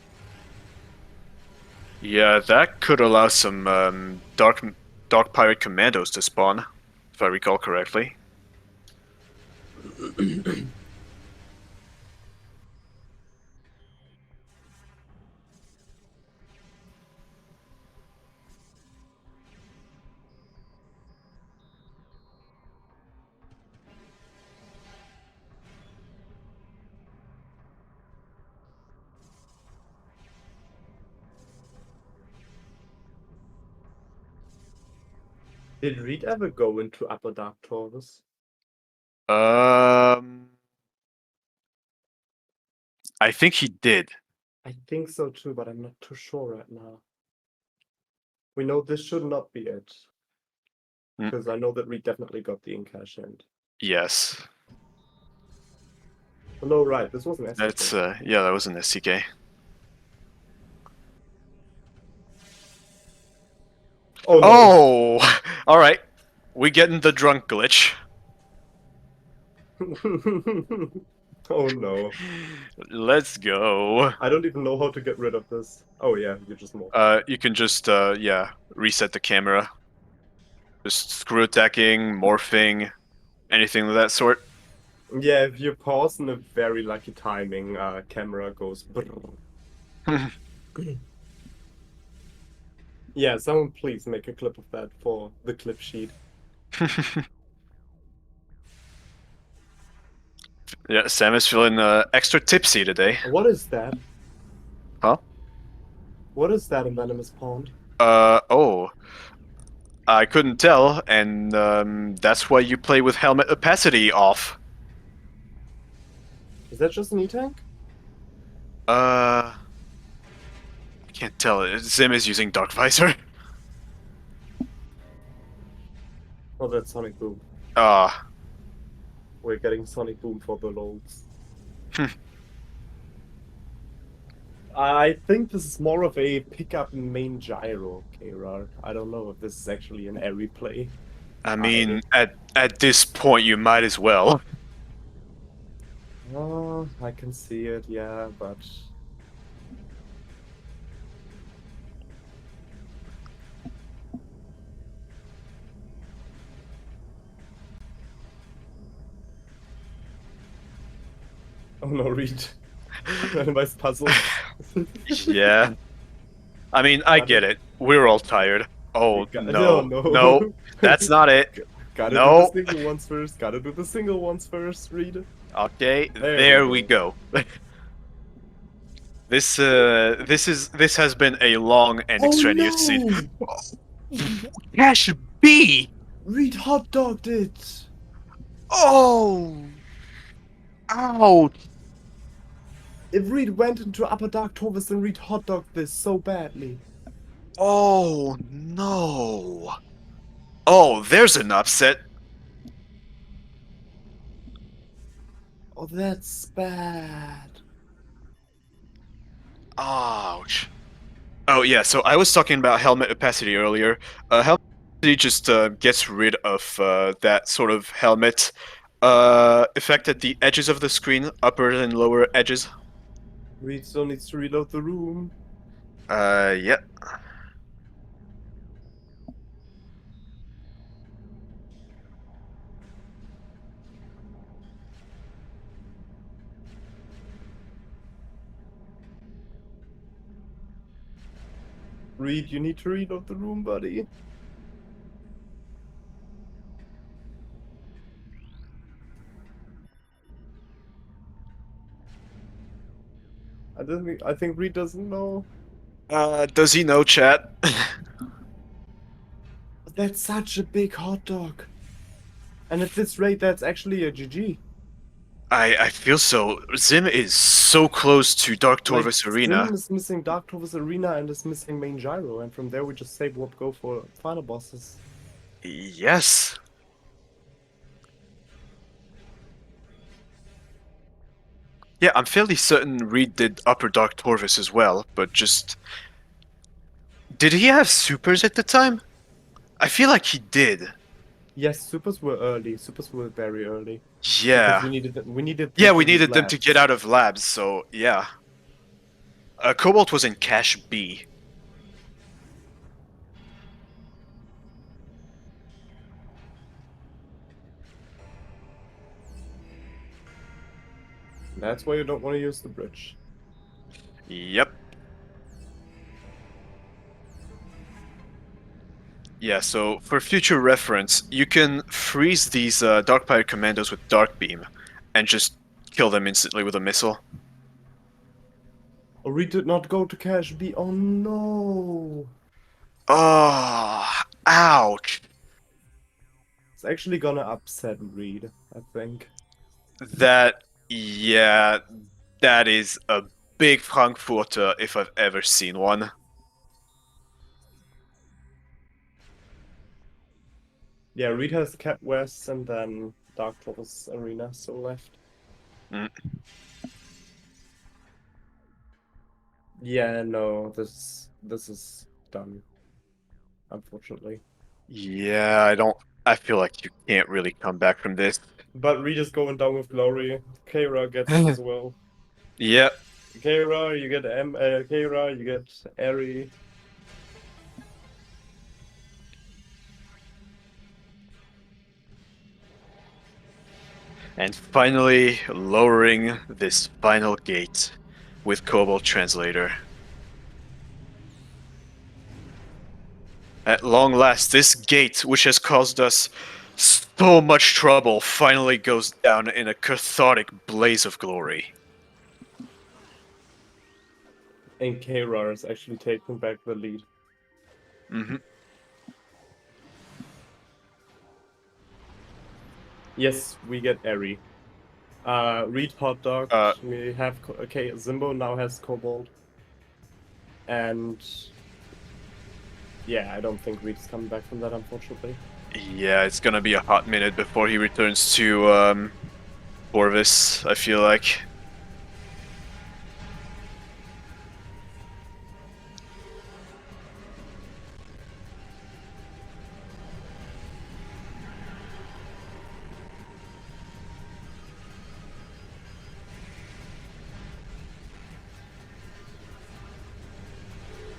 Yeah, that could allow some dark pirate commandos to spawn, if I recall correctly. Did Reed ever go into Upper Dark Taurus? I think he did. I think so too, but I'm not too sure right now. We know this should not be it. Because I know that Reed definitely got the Incash end. Yes. Oh, no, right, this was an SDK. That's, yeah, that was an SDK. Oh, no. Oh! Alright. We getting the drunk glitch. Oh no. Let's go. I don't even know how to get rid of this. Oh yeah, you just morph. You can just, yeah, reset the camera. Just screw attacking, morphing, anything of that sort. Yeah, if you pause in a very lucky timing, camera goes brrr. Yeah, someone please make a clip of that for the clip sheet. Yeah, Sam is feeling extra tipsy today. What is that? Huh? What is that in Venomous Pond? Oh. I couldn't tell, and that's why you play with helmet opacity off. Is that just an E-Tank? I can't tell. Zim is using Dark Visor. Oh, that's Sonic Boom. Ah. We're getting Sonic Boom for the lols. I think this is more of a pickup main gyro, K-Rar. I don't know if this is actually an airy play. I mean, at this point, you might as well. Oh, I can see it, yeah, but Oh no, Reed. Randomized puzzles. Yeah. I mean, I Got get it. it. We're all tired. Oh, Oh no. No, no. that's not it. Gotta do the No. single ones first. Gotta do the single ones first, Reed. Okay, There there we we go. go. This has been a long and Oh extraneous scene. no! Cash B. Reed hot dogged it! Oh, ouch. If Reed went into Upper Dark Torvus, then Reed hot dogged this so badly. Oh no. Oh, there's an upset. Oh, that's bad. Ouch. Oh yeah, so I was talking about helmet opacity earlier. Helmet opacity just gets rid of that sort of helmet effect at the edges of the screen, upper and lower edges. Reed still needs to reload the room. Yeah. Reed, you need to reload the room, buddy. I think Reed doesn't know. Does he know, chat? That's such a big hot dog. And at this rate, that's actually a GG. I feel so. Zim is so close to Dark Like, Torvus Arena. Sim is missing Dark Torvus Arena and is missing main gyro, and from there we just save what go for final bosses. Yes. Yeah, I'm fairly certain Reed did Upper Dark Torvus as well, but just... Did he have supers at the time? I feel like he did. Yes, supers were early. Supers were very early. Because Yeah. we needed Yeah, them we to leave needed them to get labs. out of labs, so yeah. Cobalt was in Cache B. That's why you don't want to use the bridge. Yep. Yeah, so for future reference, you can freeze these Dark Pirate Commandos with Dark Beam, and just kill them instantly with a missile. Oh, we did not go to Cache B. Oh no! Oh, ouch. It's actually gonna upset Reed, I think. Yeah, that is a big Frankfurter if I've ever seen one. Yeah, Reed has Cat West and then Dark Torvus Arena still left. Mm. Yeah, no, this is done. Unfortunately. Yeah, I feel like you can't really come back from this. But Reed is going down with glory. Keira gets it as well. Yep. Keira, you get Keira, you get Eri. And finally, lowering this final gate with Cobalt Translator. At long last, this gate, which has caused us so much trouble, finally goes down in a cathartic blaze of glory. And Keira is actually taking back the lead. Mm-hmm. Yes, we get Eri. Reed hot dog. We have okay. Zimbo now has Cobalt, and yeah, I don't think Reed's coming back from that, unfortunately. Yeah, it's gonna be a hot minute before he returns to Orvis, I feel like.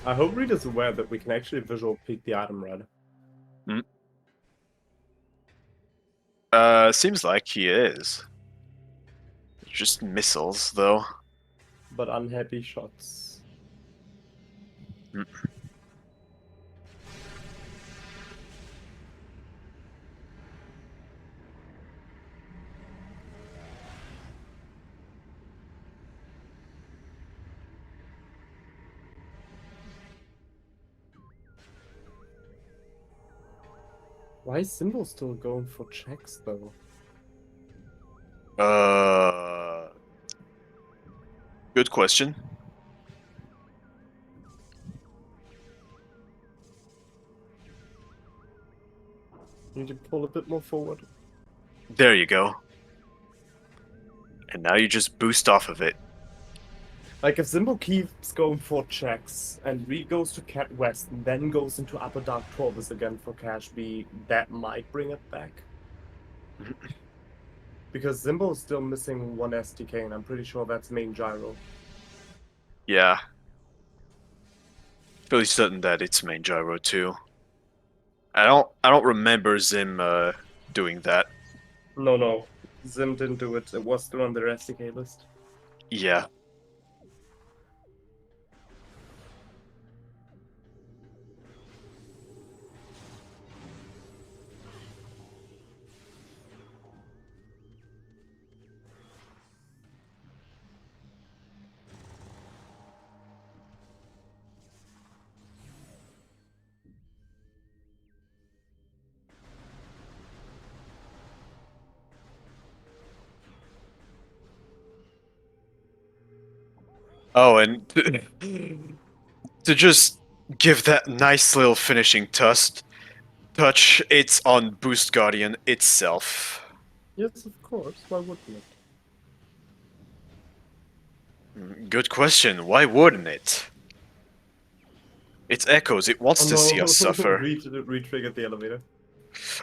I hope Reed is aware that we can actually visual peek the item red. Seems like he is. Just missiles, though. But unhappy shots. Mm. Why is Simbo still going for checks though? Good question. You need to pull a bit more forward. There you go. And now you just boost off of it. Like if Simbo keeps going for checks and Reed goes to Cat West and then goes into Upper Dark Torvis again for Cash B, that might bring it back. Because Zimbo is still missing one SDK and I'm pretty sure that's main gyro. Yeah. Fairly certain that it's main gyro too. I don't remember Zim doing that. No. Zim didn't do it. It was still on their SDK list. Yeah. Oh, and to just give that nice little finishing touch, it's on Boost Guardian itself. Yes, of course. Why wouldn't it? Good question. Why wouldn't it? It's Echoes. It wants to see us suffer. Re-triggered the elevator.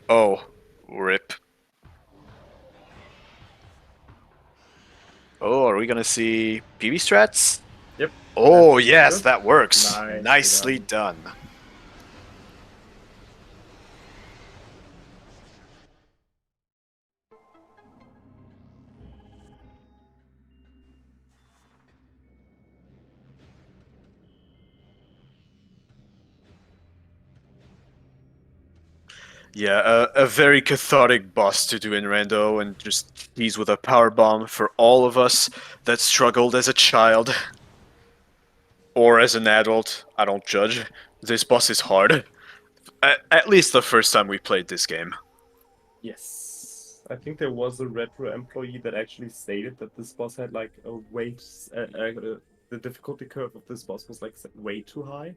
Oh, rip. Oh, are we gonna see PB strats? Yep. Oh, That's yes, good. that works. Nicely Nicely done. Yeah, a very cathartic boss to do in Rando and just tease with a power bomb for all of us that struggled as a child. Or as an adult. I don't judge. This boss is hard. At least the first time we played this game. Yes. I think there was a retro employee that actually stated that this boss had like a weight. The difficulty curve of this boss was like way too high.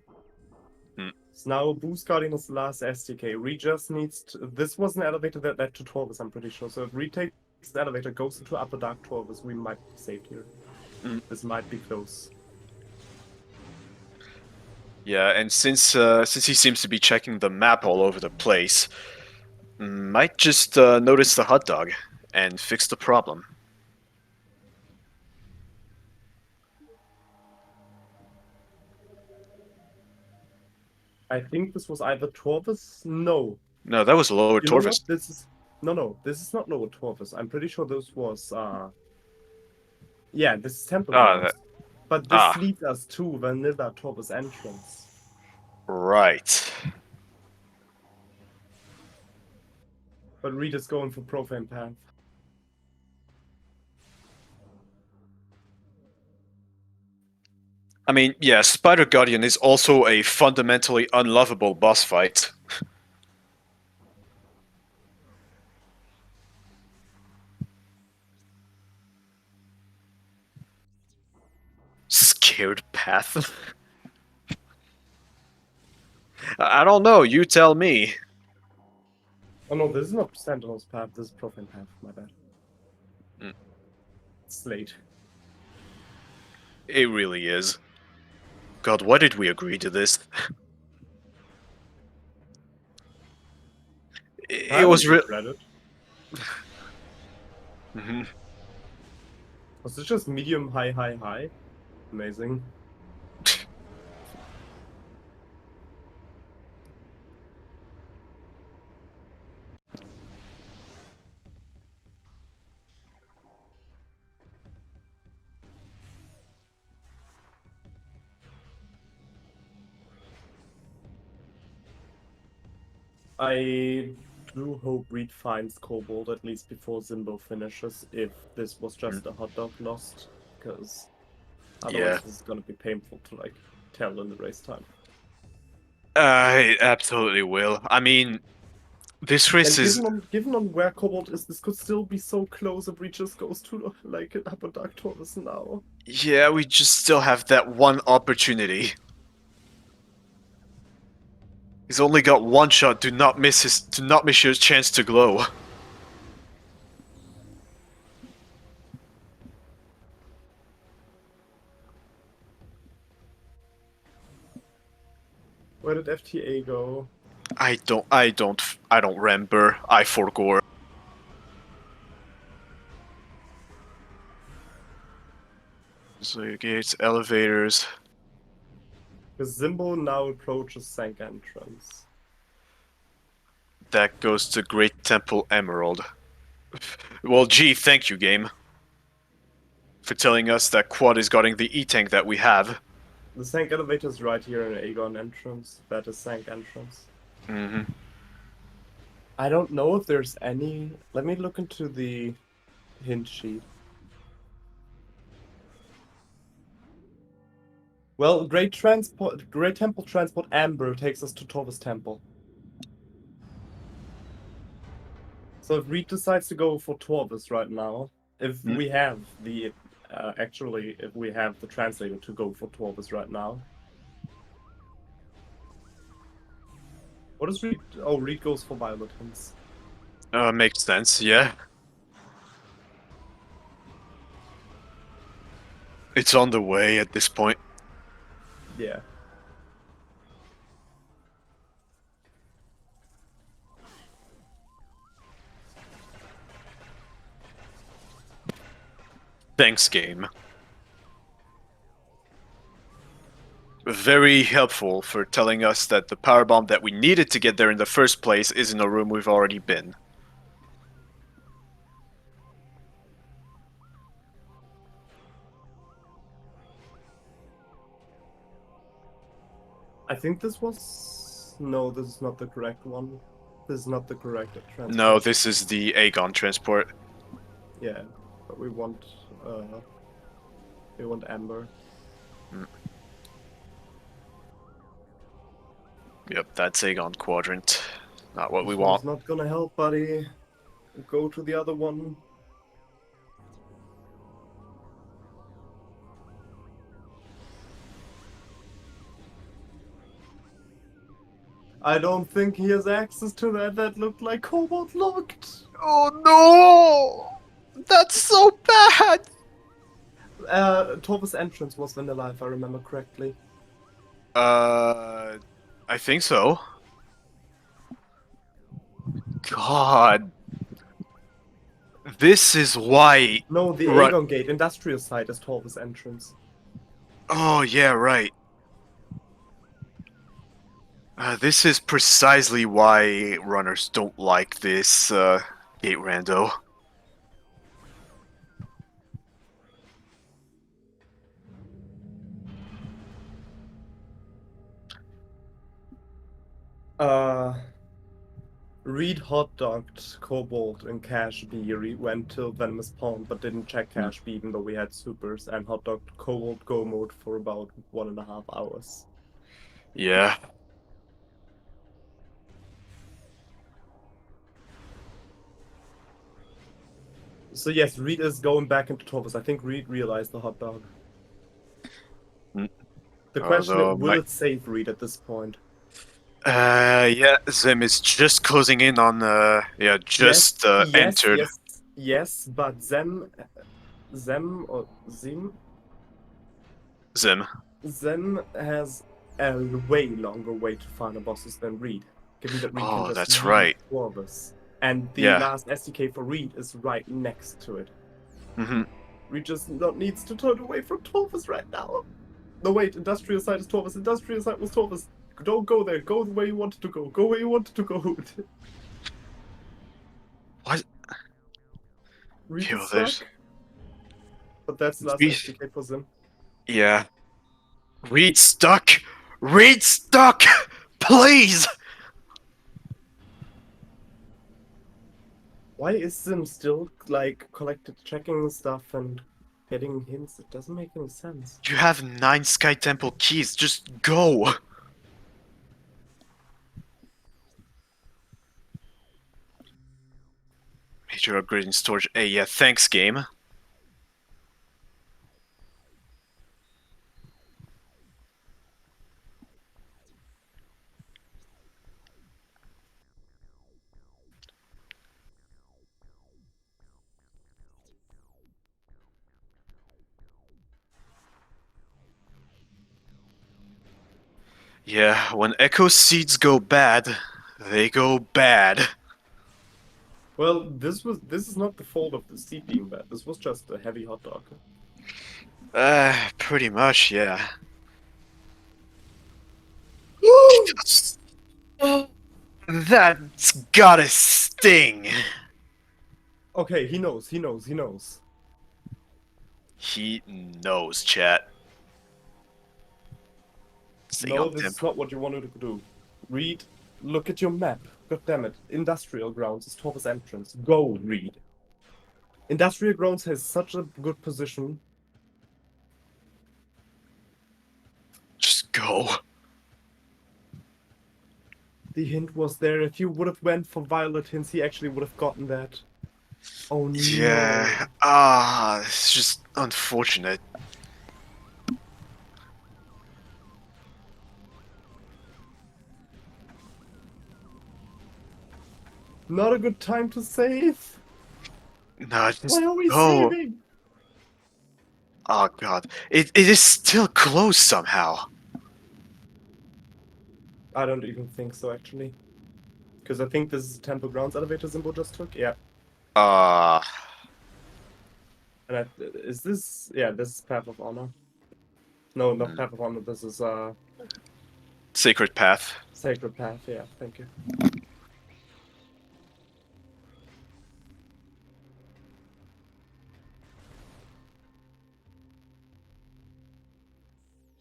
So now Boost Guardian is the last STK. Reed just needs to. This was an elevator that led to Torvis, I'm pretty sure. So if Reed takes the elevator, goes into Upper Dark Torvis, we might be saved here. This might be close. Yeah, and since he seems to be checking the map all over the place, might just notice the hot dog and fix the problem. I think this was either Torvis. No. No, that was lower You know what? Torvis. This is no. This is not Lower Torvis. I'm pretty sure this was. Yeah, this is Temple Grounds. But this leads us to Vanilla Torvis entrance. Right. But Reed is going for Profane Path. I mean, yeah, Spider Guardian is also a fundamentally unlovable boss fight. Scared path? I don't know, you tell me. Oh no, this is not Sentinel's Path, this is Profane Path, my bad. It's late. It really is. God, why did we agree to this? It was real. Was this just medium, high? Amazing. I do hope Reed finds Kobold at least before Zimbo finishes, if this was just a hot dog lost, because otherwise Yeah. this is gonna be painful to like tell in the race time. It absolutely will. I mean, this race And is. given on where Kobold is, this could still be so close if Reed just goes to like an upper dark tortoise now. Yeah, we just still have that one opportunity. He's only got one shot. Do not miss your chance to glow. Where did FTA go? I don't remember. I forgot. So gates, elevators. Because Zimbo now approaches Sank entrance. That goes to Great Temple Emerald. Well, gee, thank you, game, for telling us that Quad is guarding the E-tank that we have. The Sank elevator is right here in Aegon entrance. That is Sank entrance. Mm-hmm. I don't know if there's any. Let me look into the hint sheet. Well, Great Temple Transport Amber takes us to Torvus Temple. So if Reed decides to go for Torvus right now, if we have the if we have the translator to go for Torvus right now. What does Reed? Oh, Reed goes for Violet hints. Makes sense, yeah. It's on the way at this point. Yeah. Thanks, game. Very helpful for telling us that the power bomb that we needed to get there in the first place is in a room we've already been. I think this was... No, this is not the correct one. This is not the correct transport. No, this is the Aegon transport. Yeah, but we want Amber. Yep, that's Aegon Quadrant. Not what we This want. one's not gonna help, buddy. Go to the other one. I don't think he has access to that. That looked like Cobalt looked. Oh no! That's so bad! Torvus entrance was vanilla, if I remember correctly. I think so. God. This is why... No, the Right. Aegon Gate industrial site is Torvus entrance. Oh, yeah, right. This is precisely why runners don't like this, gate rando. Reed hot-dogged Cobalt and Cash B. Reed went till Venomous Pond, but didn't check Cash B even though we had supers, and hot-dogged Cobalt Go mode for about 1.5 hours. Yeah. So yes, Reed is going back into Torvus. I think Reed realized the hot dog. The question is, will it save Reed at this point? Yeah, Zim is just closing in on, entered. Yes, but Zem or Zim has a way longer way to find the bosses than Reed. Given that Reed can just that's leave right. Torvus. And the last SDK for Reed is right next to it. Mm-hmm. Reed just needs to turn away from Torvus right now. No, wait, industrial site is Torvus. Industrial site was Torvus. Don't go there. Go the way you wanted to go. Go where you wanted to go. What? Reed Yo, is stuck. But that's the last SDK for Zim. Yeah. Reed stuck! Reed stuck! Please! Why is Sim still like collected checking stuff and getting hints? It doesn't make any sense. You have 9 Sky Temple keys. Just go. Major upgrade in storage. Hey, yeah, thanks, game. Yeah, when Echo Seeds go bad, they go bad. Well, this is not the fault of the seed being bad. This was just a heavy hot dog. Pretty much, yeah. That's gotta sting. Okay, he knows, he knows, he knows. He knows, chat. Staying No, on this is tempo. not what you wanted to do. Reed, look at your map. God damn it. Industrial Grounds is Torv's entrance. Go, Reed. Industrial Grounds has such a good position. Just go. The hint was there. If you would have went for violet hints, he actually would have gotten that. Oh no. Yeah. It's just unfortunate. Not a good time to save. No, just Why are we go. saving? Oh god. It is still close somehow. I don't even think so, actually. Because I think this is Temple Grounds elevator Zimbo just took. Yeah. Uh, And is this... Yeah, this is Path of Honor. No, not Path of Honor. This is Sacred Path. Sacred Path. Yeah, thank you.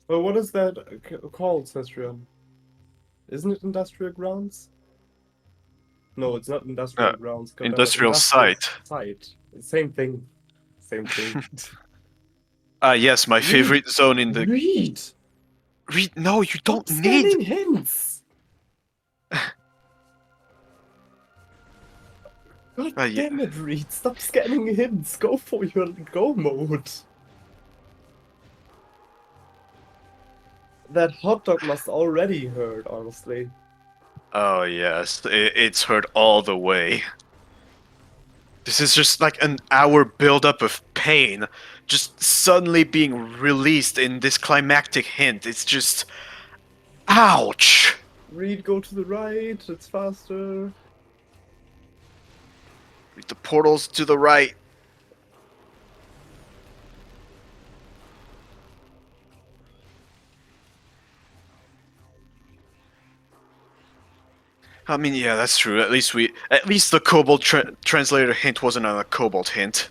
Well, what is that called, Cestrion? Isn't it Industrial Grounds? No, it's not Industrial Grounds. God damn it, Industrial Site. Site. Same thing. Same thing. Yes, my favorite zone in the... Read! Read, no, you don't Stop need... scanning hints! God Yeah. damn it, Reed. Stop scanning hints. Go for your go mode. That hot dog must already hurt, honestly. Oh yes, it's hurt all the way. This is just like an hour buildup of pain, just suddenly being released in this climactic hint. It's just... Ouch! Reed, go to the right. It's faster. The portal's to the right. I mean, yeah, that's true. At least the Cobalt translator hint wasn't on a Cobalt hint.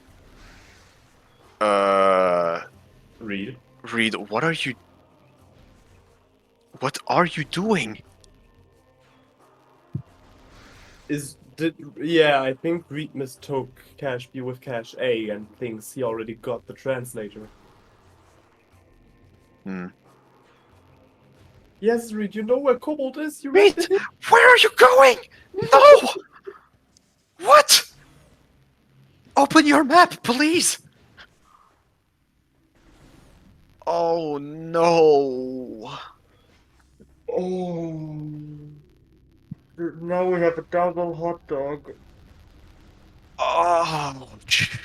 Reed. Reed, what are you... What are you doing? Yeah, I think Reed mistook Cache B with Cache A and thinks he already got the translator. Yes, Reed, you know where Cobalt is? You read Reed, where are you going? No! What? Open your map, please! Oh no. Oh. Now we have a double hot dog. Ouch.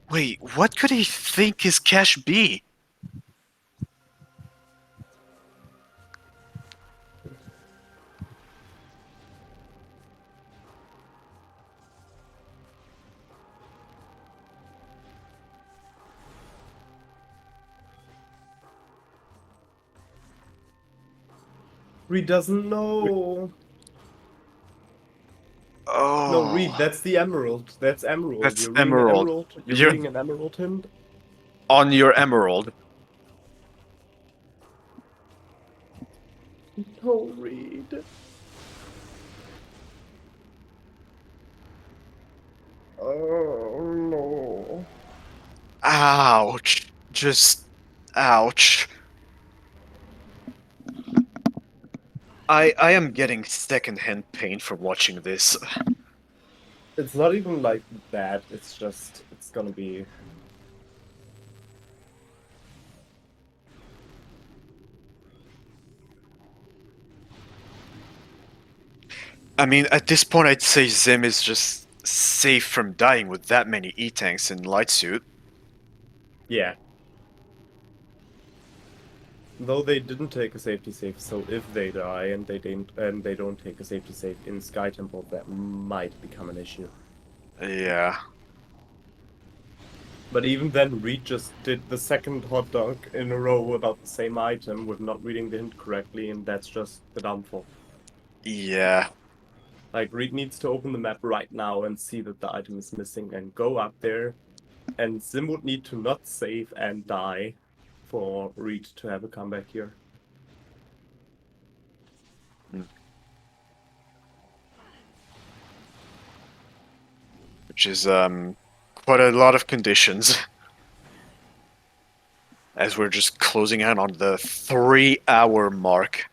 Wait, what could he think his cache be? Reed doesn't know. Oh. No, Reed, that's the emerald. That's emerald. That's You're reading emerald. An emerald. You're reading an emerald hint. On your emerald. No, Reed. Oh no. Ouch. Just ouch. I am getting secondhand pain from watching this. It's not even like that. It's just, it's gonna be. I mean, at this point, I'd say Zim is just safe from dying with that many E-tanks in light suit. Yeah. Though they didn't take a safety save, so if they die and they don't take a safety save in Sky Temple, that might become an issue. Yeah. But even then, Reed just did the second hot dog in a row about the same item with not reading the hint correctly, and that's just the downfall. Yeah. Like, Reed needs to open the map right now and see that the item is missing and go up there, and Zim would need to not save and die for Reed to have a comeback here. Which is quite a lot of conditions. As we're just closing in on the 3-hour mark.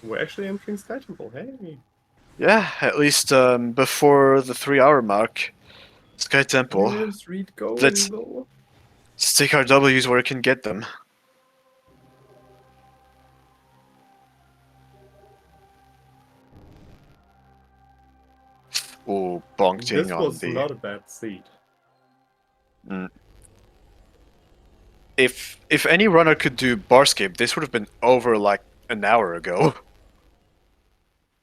We're actually entering Sky Temple, hey! Yeah, at least before the 3-hour mark. Sky Temple. Where's Reed going, Let's though? stick our W's where it can get them. Ooh, This bonking on was the... not a bad seed. If any runner could do Barscape, this would have been over like an hour ago.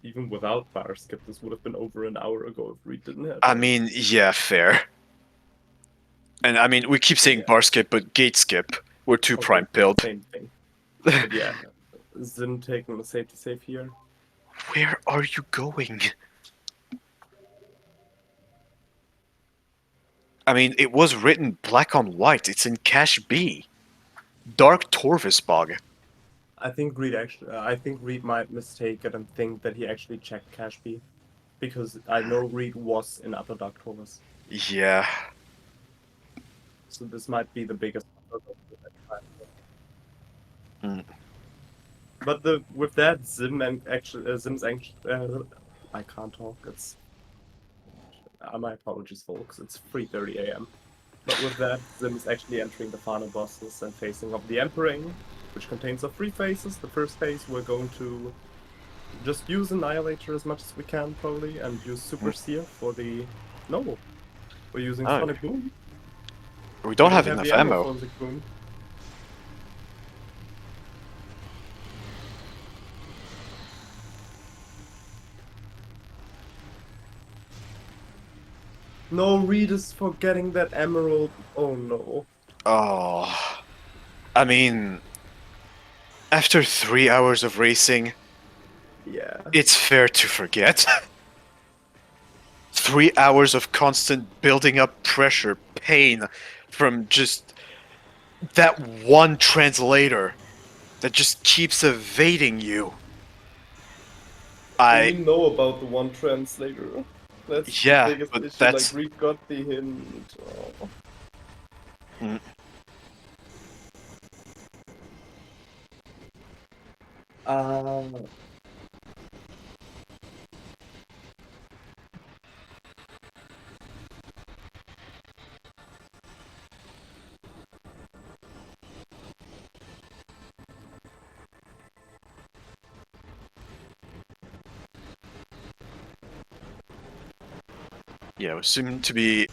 Even without bar skip, this would have been over an hour ago if Reed didn't have I it. mean, yeah, fair. And I mean, we keep saying Yeah. Barskip, but Gate Skip. We're too Okay, prime pilled. same thing. But yeah, Zim taking the safety save here. Where are you going? I mean, it was written black on white. It's in Cache B. Dark Torvis Bog. I think Reed might mistake it and think that he actually checked Cache B, because I know Reed was in Upper Dark Taurus. Yeah. So this might be the biggest. Mm. But with that, Zim's actually, I can't talk. It's my apologies, folks. It's 3:30 a.m. But with that, Zim is actually entering the final bosses and facing off the Emperor, which contains of 3 phases. The first phase, we're going to just use Annihilator as much as we can, probably, and use Super Seer for the... No, we're using Oh. Sonic Boom. We don't have have enough the ammo ammo. for Sonic Boom. No, Reed is forgetting that emerald. Oh no. Oh. I mean, after 3 hours of racing, Yeah. it's fair to forget. 3 hours of constant building up pressure, pain from just that one translator that just keeps evading you. We know about the one translator. That's the Yeah, biggest but issue. Like, that's... Reed got the hint. Oh. Mm. Uh, Yeah, we seem to be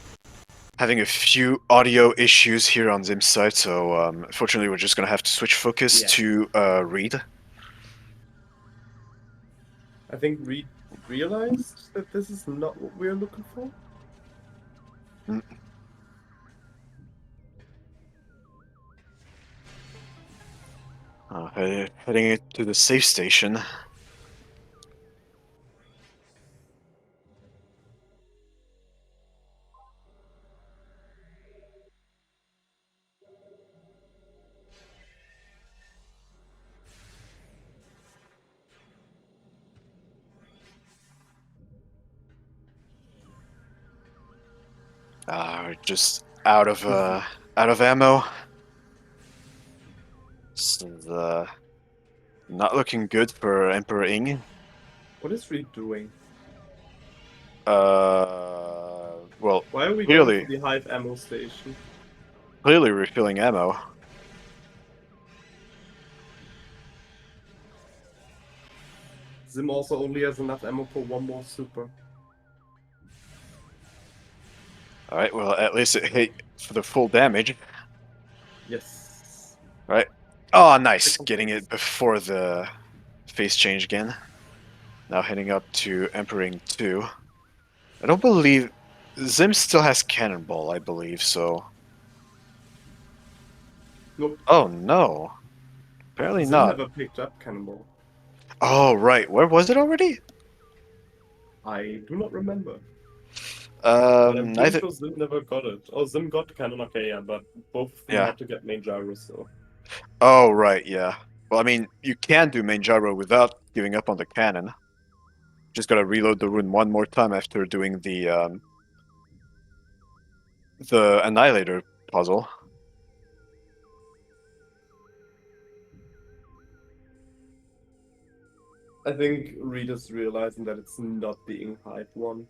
having a few audio issues here on Zim's side, so unfortunately we're just gonna have to switch focus Yeah. to Reed. I think Reed realized that this is not what we're looking for. Mm. Heading it to the safe station. Just out of ammo. This is not looking good for Emperor Ing. What is Reed doing? Well, Why are we going to clearly, the Hive ammo station? clearly refilling ammo. Zim also only has enough ammo for one more super. All right, well, at least it hit for the full damage. Yes. Right. Oh, nice. Second Getting place. it before the phase change again. Now heading up to Emperor 2. I don't believe... Zim still has Cannonball, I believe, so... Nope. Oh, no. Apparently Zim not. never picked up Cannonball. Oh, right. Where was it already? I do not remember. But I'm pretty Neither... sure Zim never got it. Oh, Zim got the cannon, okay, yeah, but both of them Yeah. had to get main gyro, so. Oh, right, yeah. Well, I mean, you can do main gyro without giving up on the cannon. Just gotta reload the rune one more time after doing the Annihilator puzzle. I think Rita's realizing that it's not the Hive one.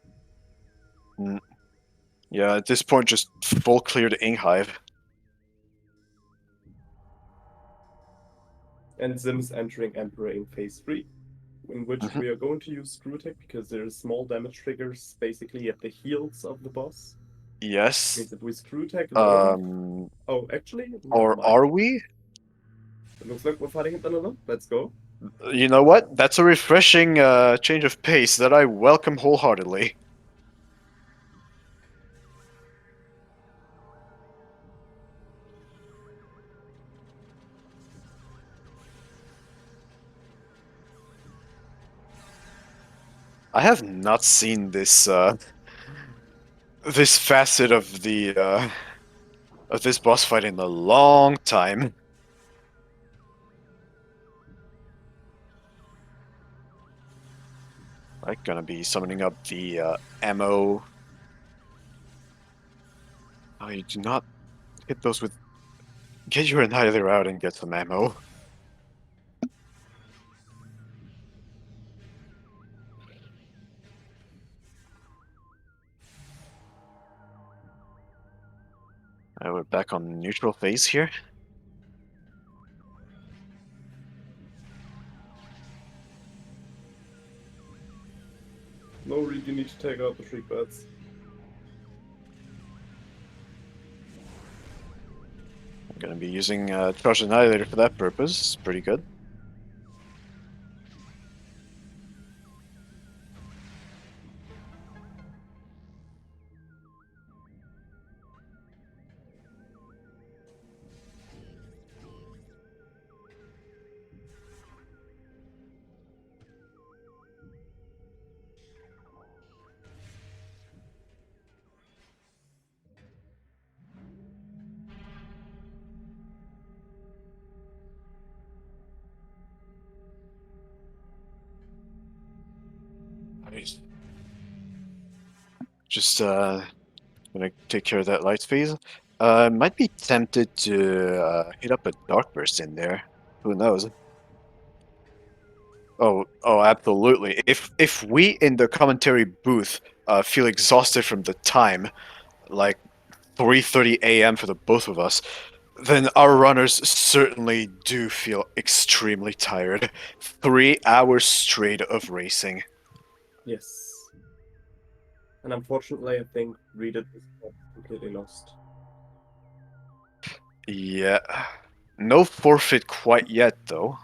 Mm. Yeah, at this point, just full clear the Hive. And Zim's entering Emperor in phase 3, in which Mhm. we are going to use Screw Attack because there are small damage triggers basically at the heels of the boss. Yes. Means if we Screw Attack Lord. Oh, actually, never Or mind. are we? It looks like we're fighting at another. Let's go. You know what? That's a refreshing change of pace that I welcome wholeheartedly. I have not seen this facet of this boss fight in a long time. I'm gonna be summoning up the ammo. Oh, you do not hit those with. Get your Annihilator out and get some ammo. We're back on neutral phase here. No, Reed, you need to take out the Shriek Bats. I'm gonna be using Charged Annihilator for that purpose. It's pretty good. Just gonna take care of that light phase. Might be tempted to hit up a dark burst in there. Who knows? Oh, absolutely. If we in the commentary booth feel exhausted from the time, like 3:30 a.m. for the both of us, then our runners certainly do feel extremely tired. 3 hours straight of racing. Yes. And unfortunately, I think Rita is completely lost. Yeah. No forfeit quite yet, though.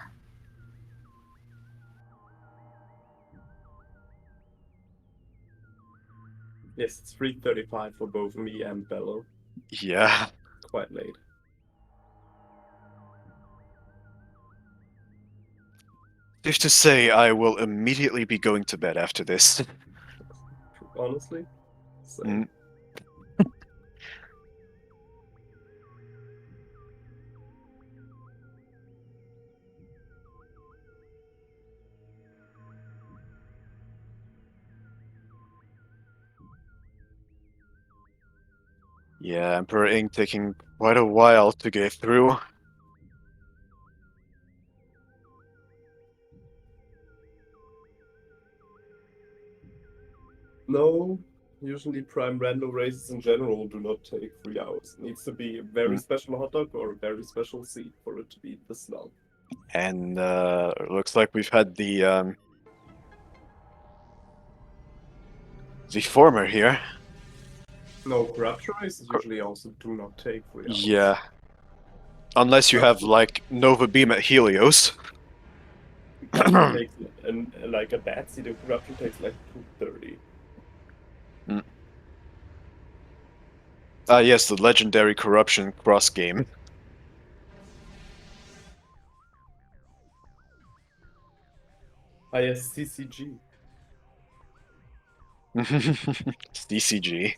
Yes, it's 3:35 for both me and Bello. Yeah. Quite late. Safe to say, I will immediately be going to bed after this. Honestly, same. Mm. Yeah, Emperor Ink taking quite a while to get through. No, usually prime random races in general do not take 3 hours. It needs to be a very Mm. special hot dog or a very special seed for it to be this long. And looks like we've had the former here. No, corruption races usually also do not take 3 hours. Yeah. Unless you have like Nova Beam at Helios. Corruption takes like a bad seed of corruption takes like 230. Ah, yes, the legendary corruption cross game. Ah yes, CCG. DCG.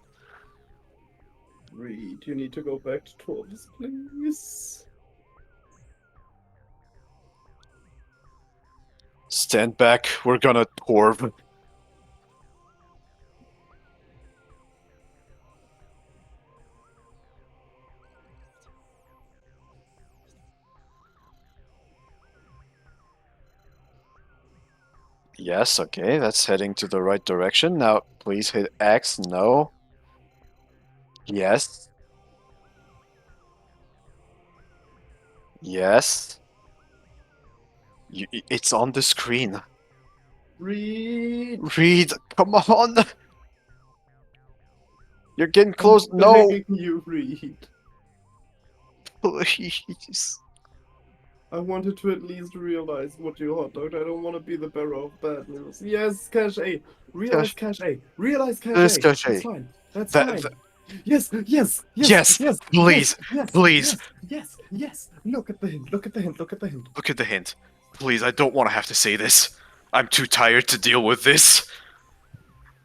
Reed, you need to go back to Torvis, please. Stand back, we're gonna Torv. Yes, okay, that's heading to the right direction. Now, please hit X. No. Yes. Yes. It's on the screen. Reed! Read, come on! You're getting close. I'm No! begging you, Reed. Please. I wanted to at least realize what you hot dog. I don't want to be the bearer of bad news. Yes, cache A. Realize cache A. Realize cache This A. cache. That's fine. That's That, fine. that- Yes, yes, yes, yes! yes, Please! yes, Please! yes, yes. Look at the hint. Look at the hint. Look at the hint. Look at the hint. Please, I don't want to have to say this. I'm too tired to deal with this.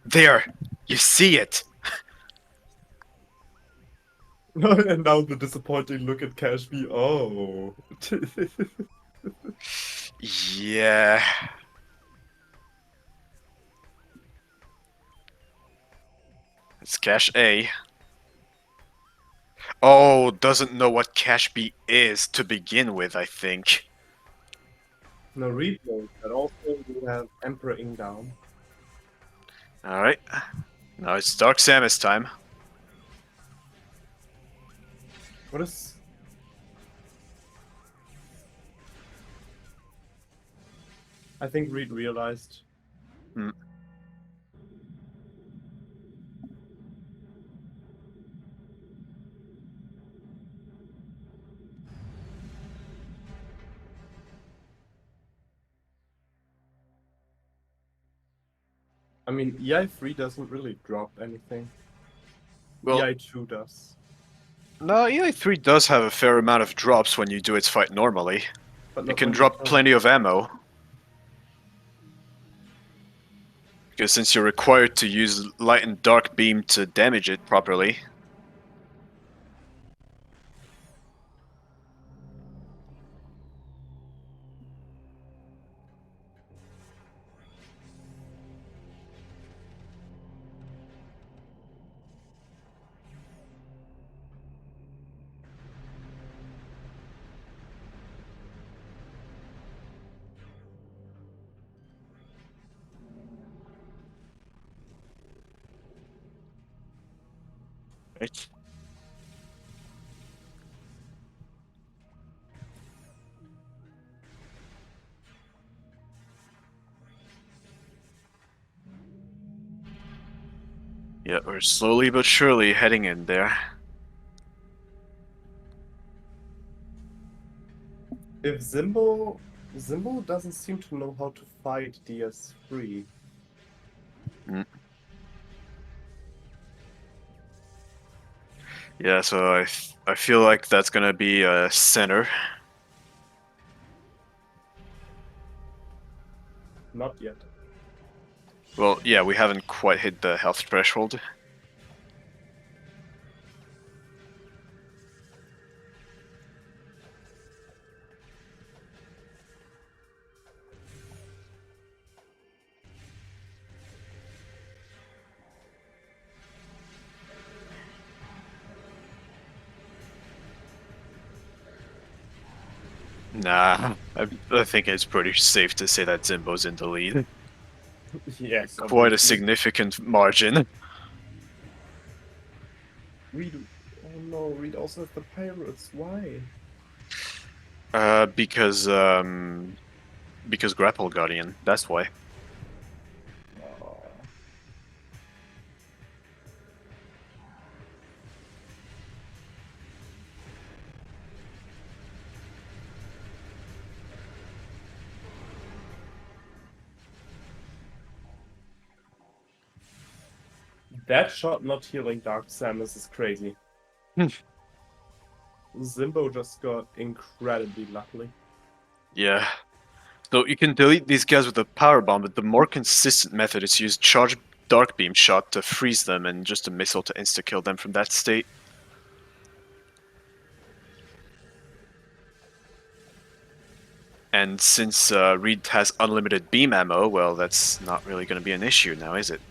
There! You see it! And now the disappointing look at cache B. Oh. Yeah. It's cache A. Oh, doesn't know what cache B is to begin with, I think. No, Reed knows that also we have Emperor Ing down. Alright. Now it's Dark Samus time. What is... I think Reed realized. Hmm. I mean, EI3 doesn't really drop anything. Well, EI2 does. no, EI3 does have a fair amount of drops when you do its fight normally. But It not can when you drop kill. plenty of ammo. Because since you're required to use light and dark beam to damage it properly. Right? Yeah, we're slowly but surely heading in there. If Zimbo doesn't seem to know how to fight DS3. Mm. Yeah, so I feel like that's gonna be a center. Not yet. Well, yeah, we haven't quite hit the health threshold. Nah, I think it's pretty safe to say that Zimbo's in the lead. Yes, Quite a obviously. significant margin. Reed. Oh no, Reed also has the pirates. Why? Because Grapple Guardian. That's why. Oh. That shot not healing Dark Samus is crazy. Hmm. Zimbo just got incredibly lucky. Yeah. So you can delete these guys with a power bomb, but the more consistent method is to use charge dark beam shot to freeze them and just a missile to insta kill them from that state. And since Reed has unlimited beam ammo, well, that's not really going to be an issue now, is it?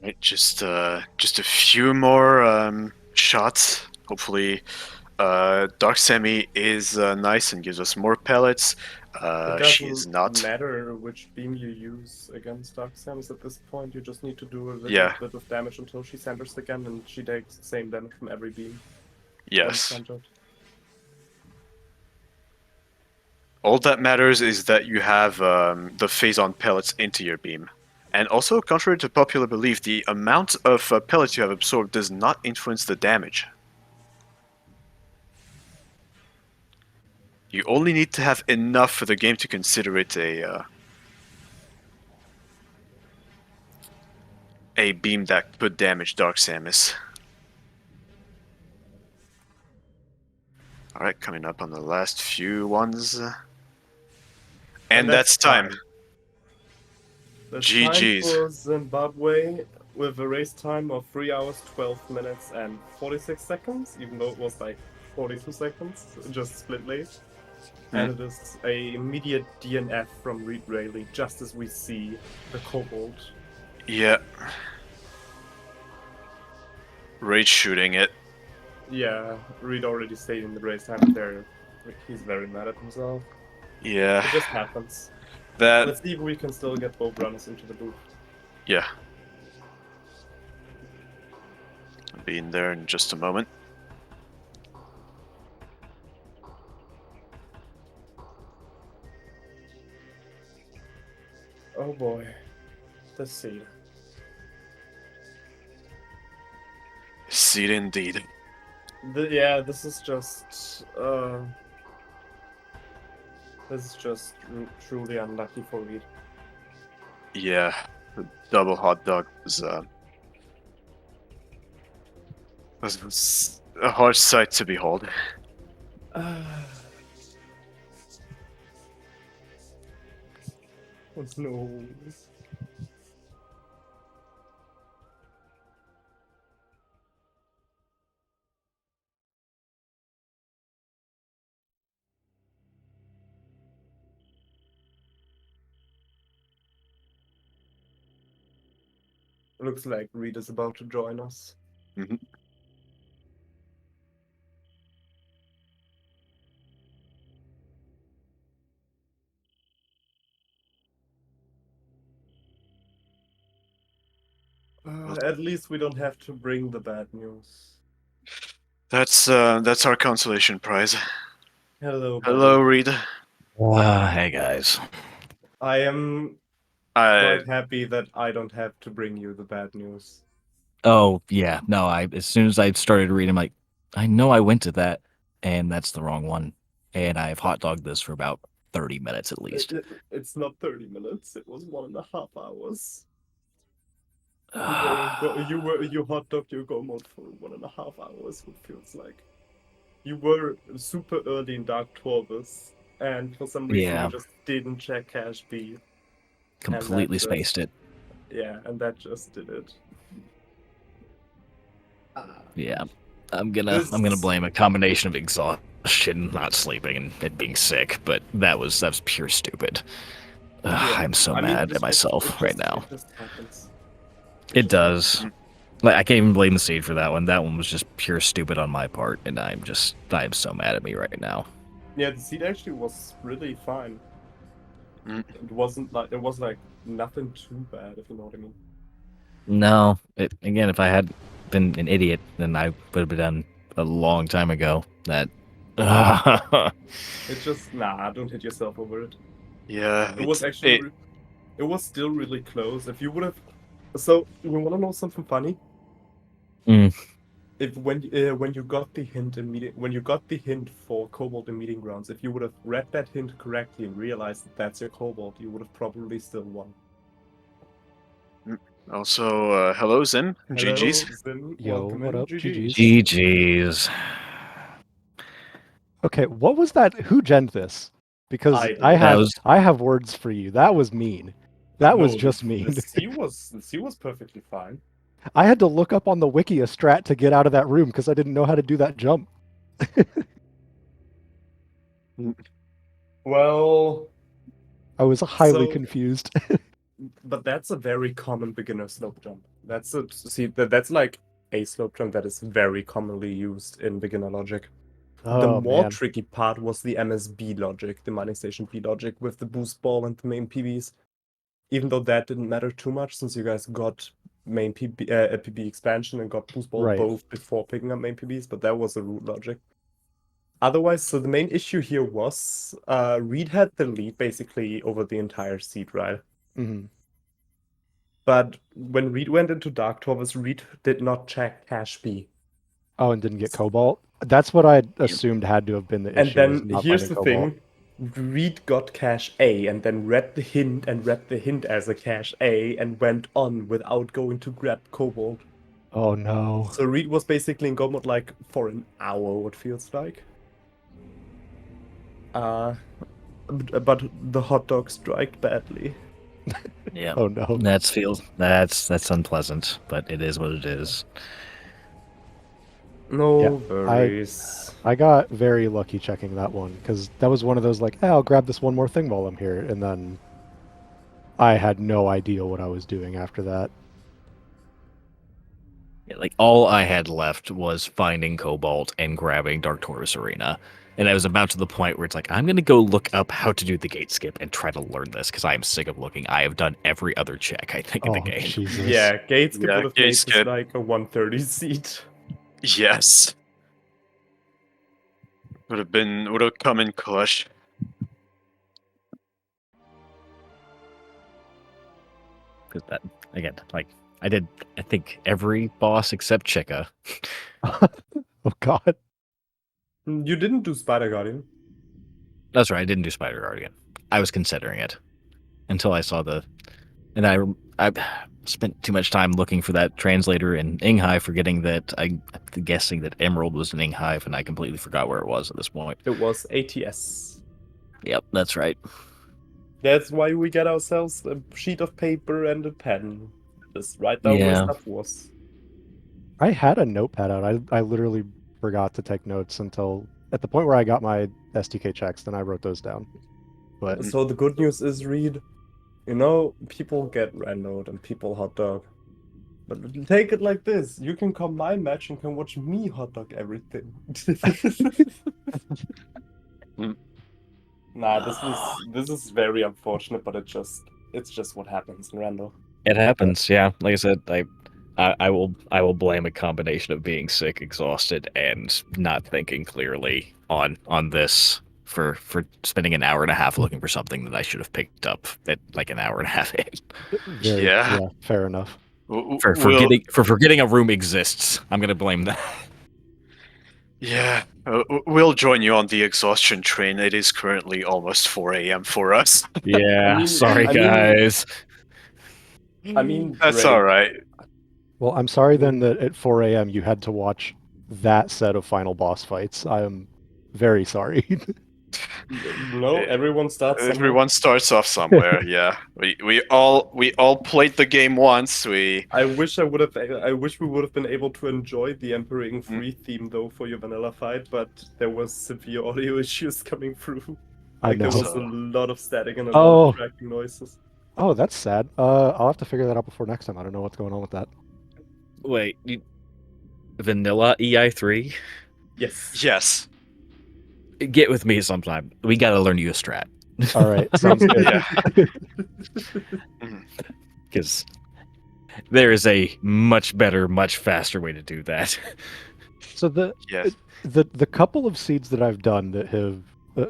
Right, just a few more shots. Hopefully, Dark Semi is nice and gives us more pellets. It She is doesn't not. matter which beam you use against Dark Samus at this point. You just need to do a little Yeah. bit of damage until she centers again, and she takes the same damage from every beam when Yes. centered. All that matters is that you have the phase-on pellets into your beam. And also, contrary to popular belief, the amount of pellets you have absorbed does not influence the damage. You only need to have enough for the game to consider it a beam that could damage Dark Samus. Alright, coming up on the last few ones. And that's time. That's time GG's. for Zimbabwe with a race time of 3 hours, 12 minutes, and 46 seconds, even though it was like 42 seconds, just split late. And it is a immediate DNF from Reed Rayleigh, just as we see the Kobold. Yeah. Rage shooting it. Yeah, Reed already stayed in the race time there. He's very mad at himself. Yeah. It just happens. That. Let's see if we can still get both runners into the booth. Yeah. I'll be in there in just a moment. Oh boy. The seed. Seed indeed. Yeah, this is just truly unlucky for Reed. Yeah. The double hot dog was a hard sight to behold. Oh no. Looks like Reed is about to join us. Mhm. At least we don't have to bring the bad news. That's our consolation prize. Hello, buddy. Hello, Reed. Hey guys. I am I quite happy that I don't have to bring you the bad news. Oh yeah, no. I as soon as I started reading, I'm like, I know I went to that, and that's the wrong one. And I've hot dogged this for about 30 minutes at least. It's not 30 minutes, it was 1.5 hours. You hot dogged your go mode for 1.5 hours. It feels like you were super early in Dark Torvus, and for some reason Yeah. you just didn't check cache B. Completely just- spaced it. Yeah, and that just did it. Yeah. I'm gonna blame a combination of exhaustion, not sleeping, and it being sick, but that was pure stupid. Yeah, I'm so I mean, mad at myself right now. It just happens. It does. Like, I can't even blame the seed for that one. That one was just pure stupid on my part, and I'm so mad at me right now. Yeah, the seed actually was really fine. It was like nothing too bad, if you know what I mean. No, again, if I had been an idiot, then I would have been done a long time ago. That. It's just don't hit yourself over it. Yeah, It was actually it was still really close. If you would have, so you want to know something funny? If when you got the hint when you got the hint for Cobalt in Meeting Grounds, if you would have read that hint correctly and realized that that's your Cobalt, you would have probably still won. Also, hello Zim. Hello, GG's. Zim. Yo, Welcome what in. up? GG's. GG's. Okay, what was that? Who genned this? Because I did. I have words for you. That was mean. That was No, just mean. The C was perfectly fine. I had to look up on the wiki a strat to get out of that room because I didn't know how to do that jump. Well, I was highly So- confused. but that's a very common beginner slope jump. That's like a slope jump that is very commonly used in beginner logic. The Oh more man. tricky part was the MSB logic, the mining station B logic with the boost ball and the main PBs. Even though that didn't matter too much since you guys got main PB expansion and got boost ball Right. both before picking up main PBs, but that was the root logic. Otherwise, so the main issue here was Reed had the lead basically over the entire seed, right? Mhm. But when Reed went into Dark Torvus, Reed did not check cache B. Oh, and didn't get Cobalt. That's what I assumed had to have been the issue. And is then not here's finding the Cobalt. thing. Reed got cache A and then read the hint as a cache A and went on without going to grab Cobalt. Oh no. So Reed was basically in go mode like for an hour, what feels like. But the hot dog striked badly. Yeah. Oh no. That's unpleasant, but it is what it is. No Yeah, worries. I got very lucky checking that one because that was one of those like, I'll grab this one more thing while I'm here, and then I had no idea what I was doing after that. Yeah, like all I had left was finding Cobalt and grabbing Dark Taurus Arena. And I was about to the point where it's like, I'm going to go look up how to do the gate skip and try to learn this because I am sick of looking. I have done every other check, I think, in the game. Jesus. Yeah, Gates would have made Gate this skip. like a 130 seat. Yes. Would have come in clutch. Because that, again, like, I think every boss except Chica. Oh god. You didn't do Spider Guardian. That's right, I didn't do Spider Guardian. I was considering it until I saw and I spent too much time looking for that translator in Inghai, forgetting that I'm guessing that Emerald was in Inghai, and I completely forgot where it was at this point. It was ATS. Yep, that's right. That's why we get ourselves a sheet of paper and a pen. Just write down where Yeah. stuff was. I had a notepad out. I literally forgot to take notes until at the point where I got my SDK checks, then I wrote those down. But So the good news is, Reed, you know, people get randoed and people hot dog. But take it like this. You can come my match and can watch me hot dog everything. Nah, this is very unfortunate, but it's just what happens in rando. It happens, yeah. Like I said, I will blame a combination of being sick, exhausted, and not thinking clearly on this for spending an hour and a half looking for something that I should have picked up at like an hour and a half in. Yeah. Fair enough. For forgetting a room exists. I'm gonna blame that. Yeah, we'll join you on the exhaustion train. It is currently almost 4 a.m. for us. Yeah, I mean- sorry I mean- guys. I mean, That's Drake, all right. Well, I'm sorry then that at 4 a.m. you had to watch that set of final boss fights. I am very sorry. No, everyone starts somewhere. Everyone starts off somewhere. Yeah, we all played the game once. I wish we would have been able to enjoy the Emperor 3 theme though for your vanilla fight, but there was severe audio issues coming through. I Like there know. was a lot of static and a lot Oh. of tracking noises. Oh, that's sad. I'll have to figure that out before next time. I don't know what's going on with that. Wait, vanilla EI3? Yes. Yes. Get with me sometime. We got to learn you a strat. All right, sounds good. Yeah. Because there is a much better, much faster way to do that. So the Yes. the couple of seeds that I've done that have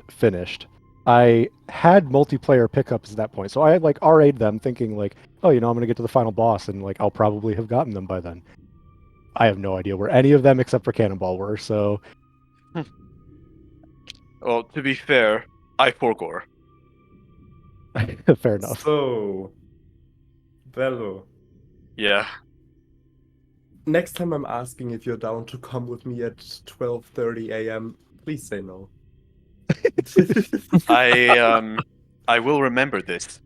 finished, I had multiplayer pickups at that point. So I had like RA'd them thinking like, oh, I'm going to get to the final boss and like I'll probably have gotten them by then. I have no idea where any of them except for Cannonball were, so Well, to be fair, I forgore. fair enough. So, Bello, Yeah. next time I'm asking if you're down to come with me at 12:30 a.m., please say no. I will remember this.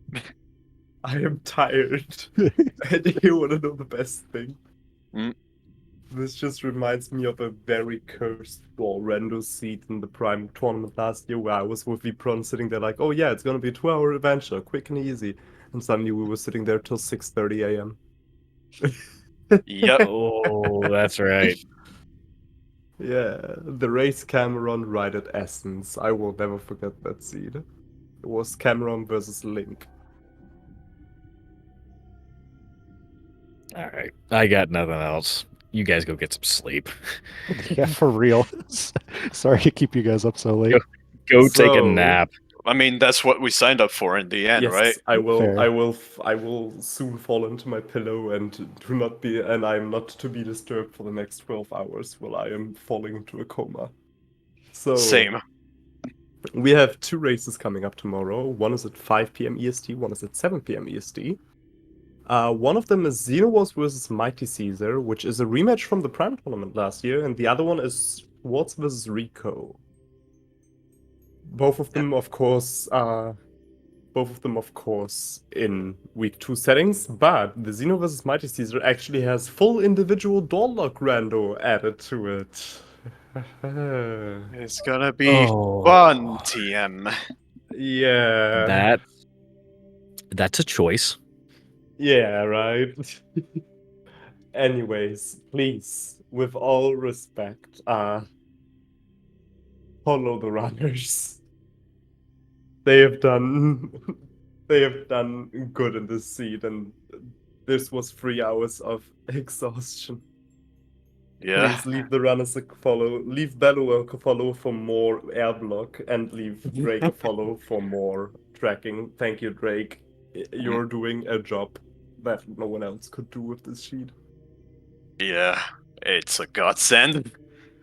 I am tired. And you want to know the best thing? Mm. This just reminds me of a very cursed rando seat in the Prime tournament last year where I was with Vipron sitting there like, oh yeah, it's gonna be a 2-hour adventure, quick and easy. And suddenly we were sitting there till 6:30 a.m. Yep. Oh, that's right. Yeah, the race Cameron right at Essence. I will never forget that seed. It was Cameron versus Link. All right. I got nothing else. You guys go get some sleep. Yeah, for real. Sorry to keep you guys up so late. Go take a So- nap. I mean, that's what we signed up for in the end, Yes, right? I will. Fair. I will soon fall into my pillow and do not be. And I am not to be disturbed for the next 12 hours while I am falling into a coma. So Same. we have 2 races coming up tomorrow. One is at 5 p.m. EST. One is at 7 p.m. EST. One of them is Xenowars versus Mighty Caesar, which is a rematch from the Prime tournament last year, and the other one is Schwartz versus Rico. Both of them, of course, in week 2 settings, but the Xeno vs. Mighty Caesar actually has full individual door lock rando added to it. It's gonna be Oh. fun, TM. Yeah. That's a choice. Yeah, right. Anyways, please, with all respect, follow the runners. They have done good in this seed, and this was 3 hours of exhaustion. Yeah. Please leave the runners a follow. Leave Bello a follow for more air block, and leave Drake a follow for more tracking. Thank you, Drake. You're doing a job that no one else could do with this sheet. Yeah. It's a godsend.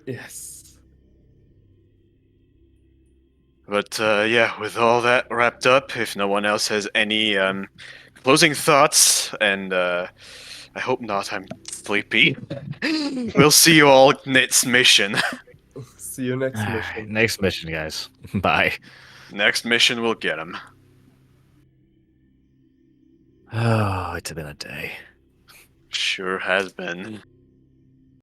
Yes. But yeah, with all that wrapped up, if no one else has any closing thoughts, and I hope not, I'm sleepy. We'll see you all next mission. See you next All right, mission. next mission, guys. Bye. Next mission, we'll get him. Oh, it's been a day. Sure has been.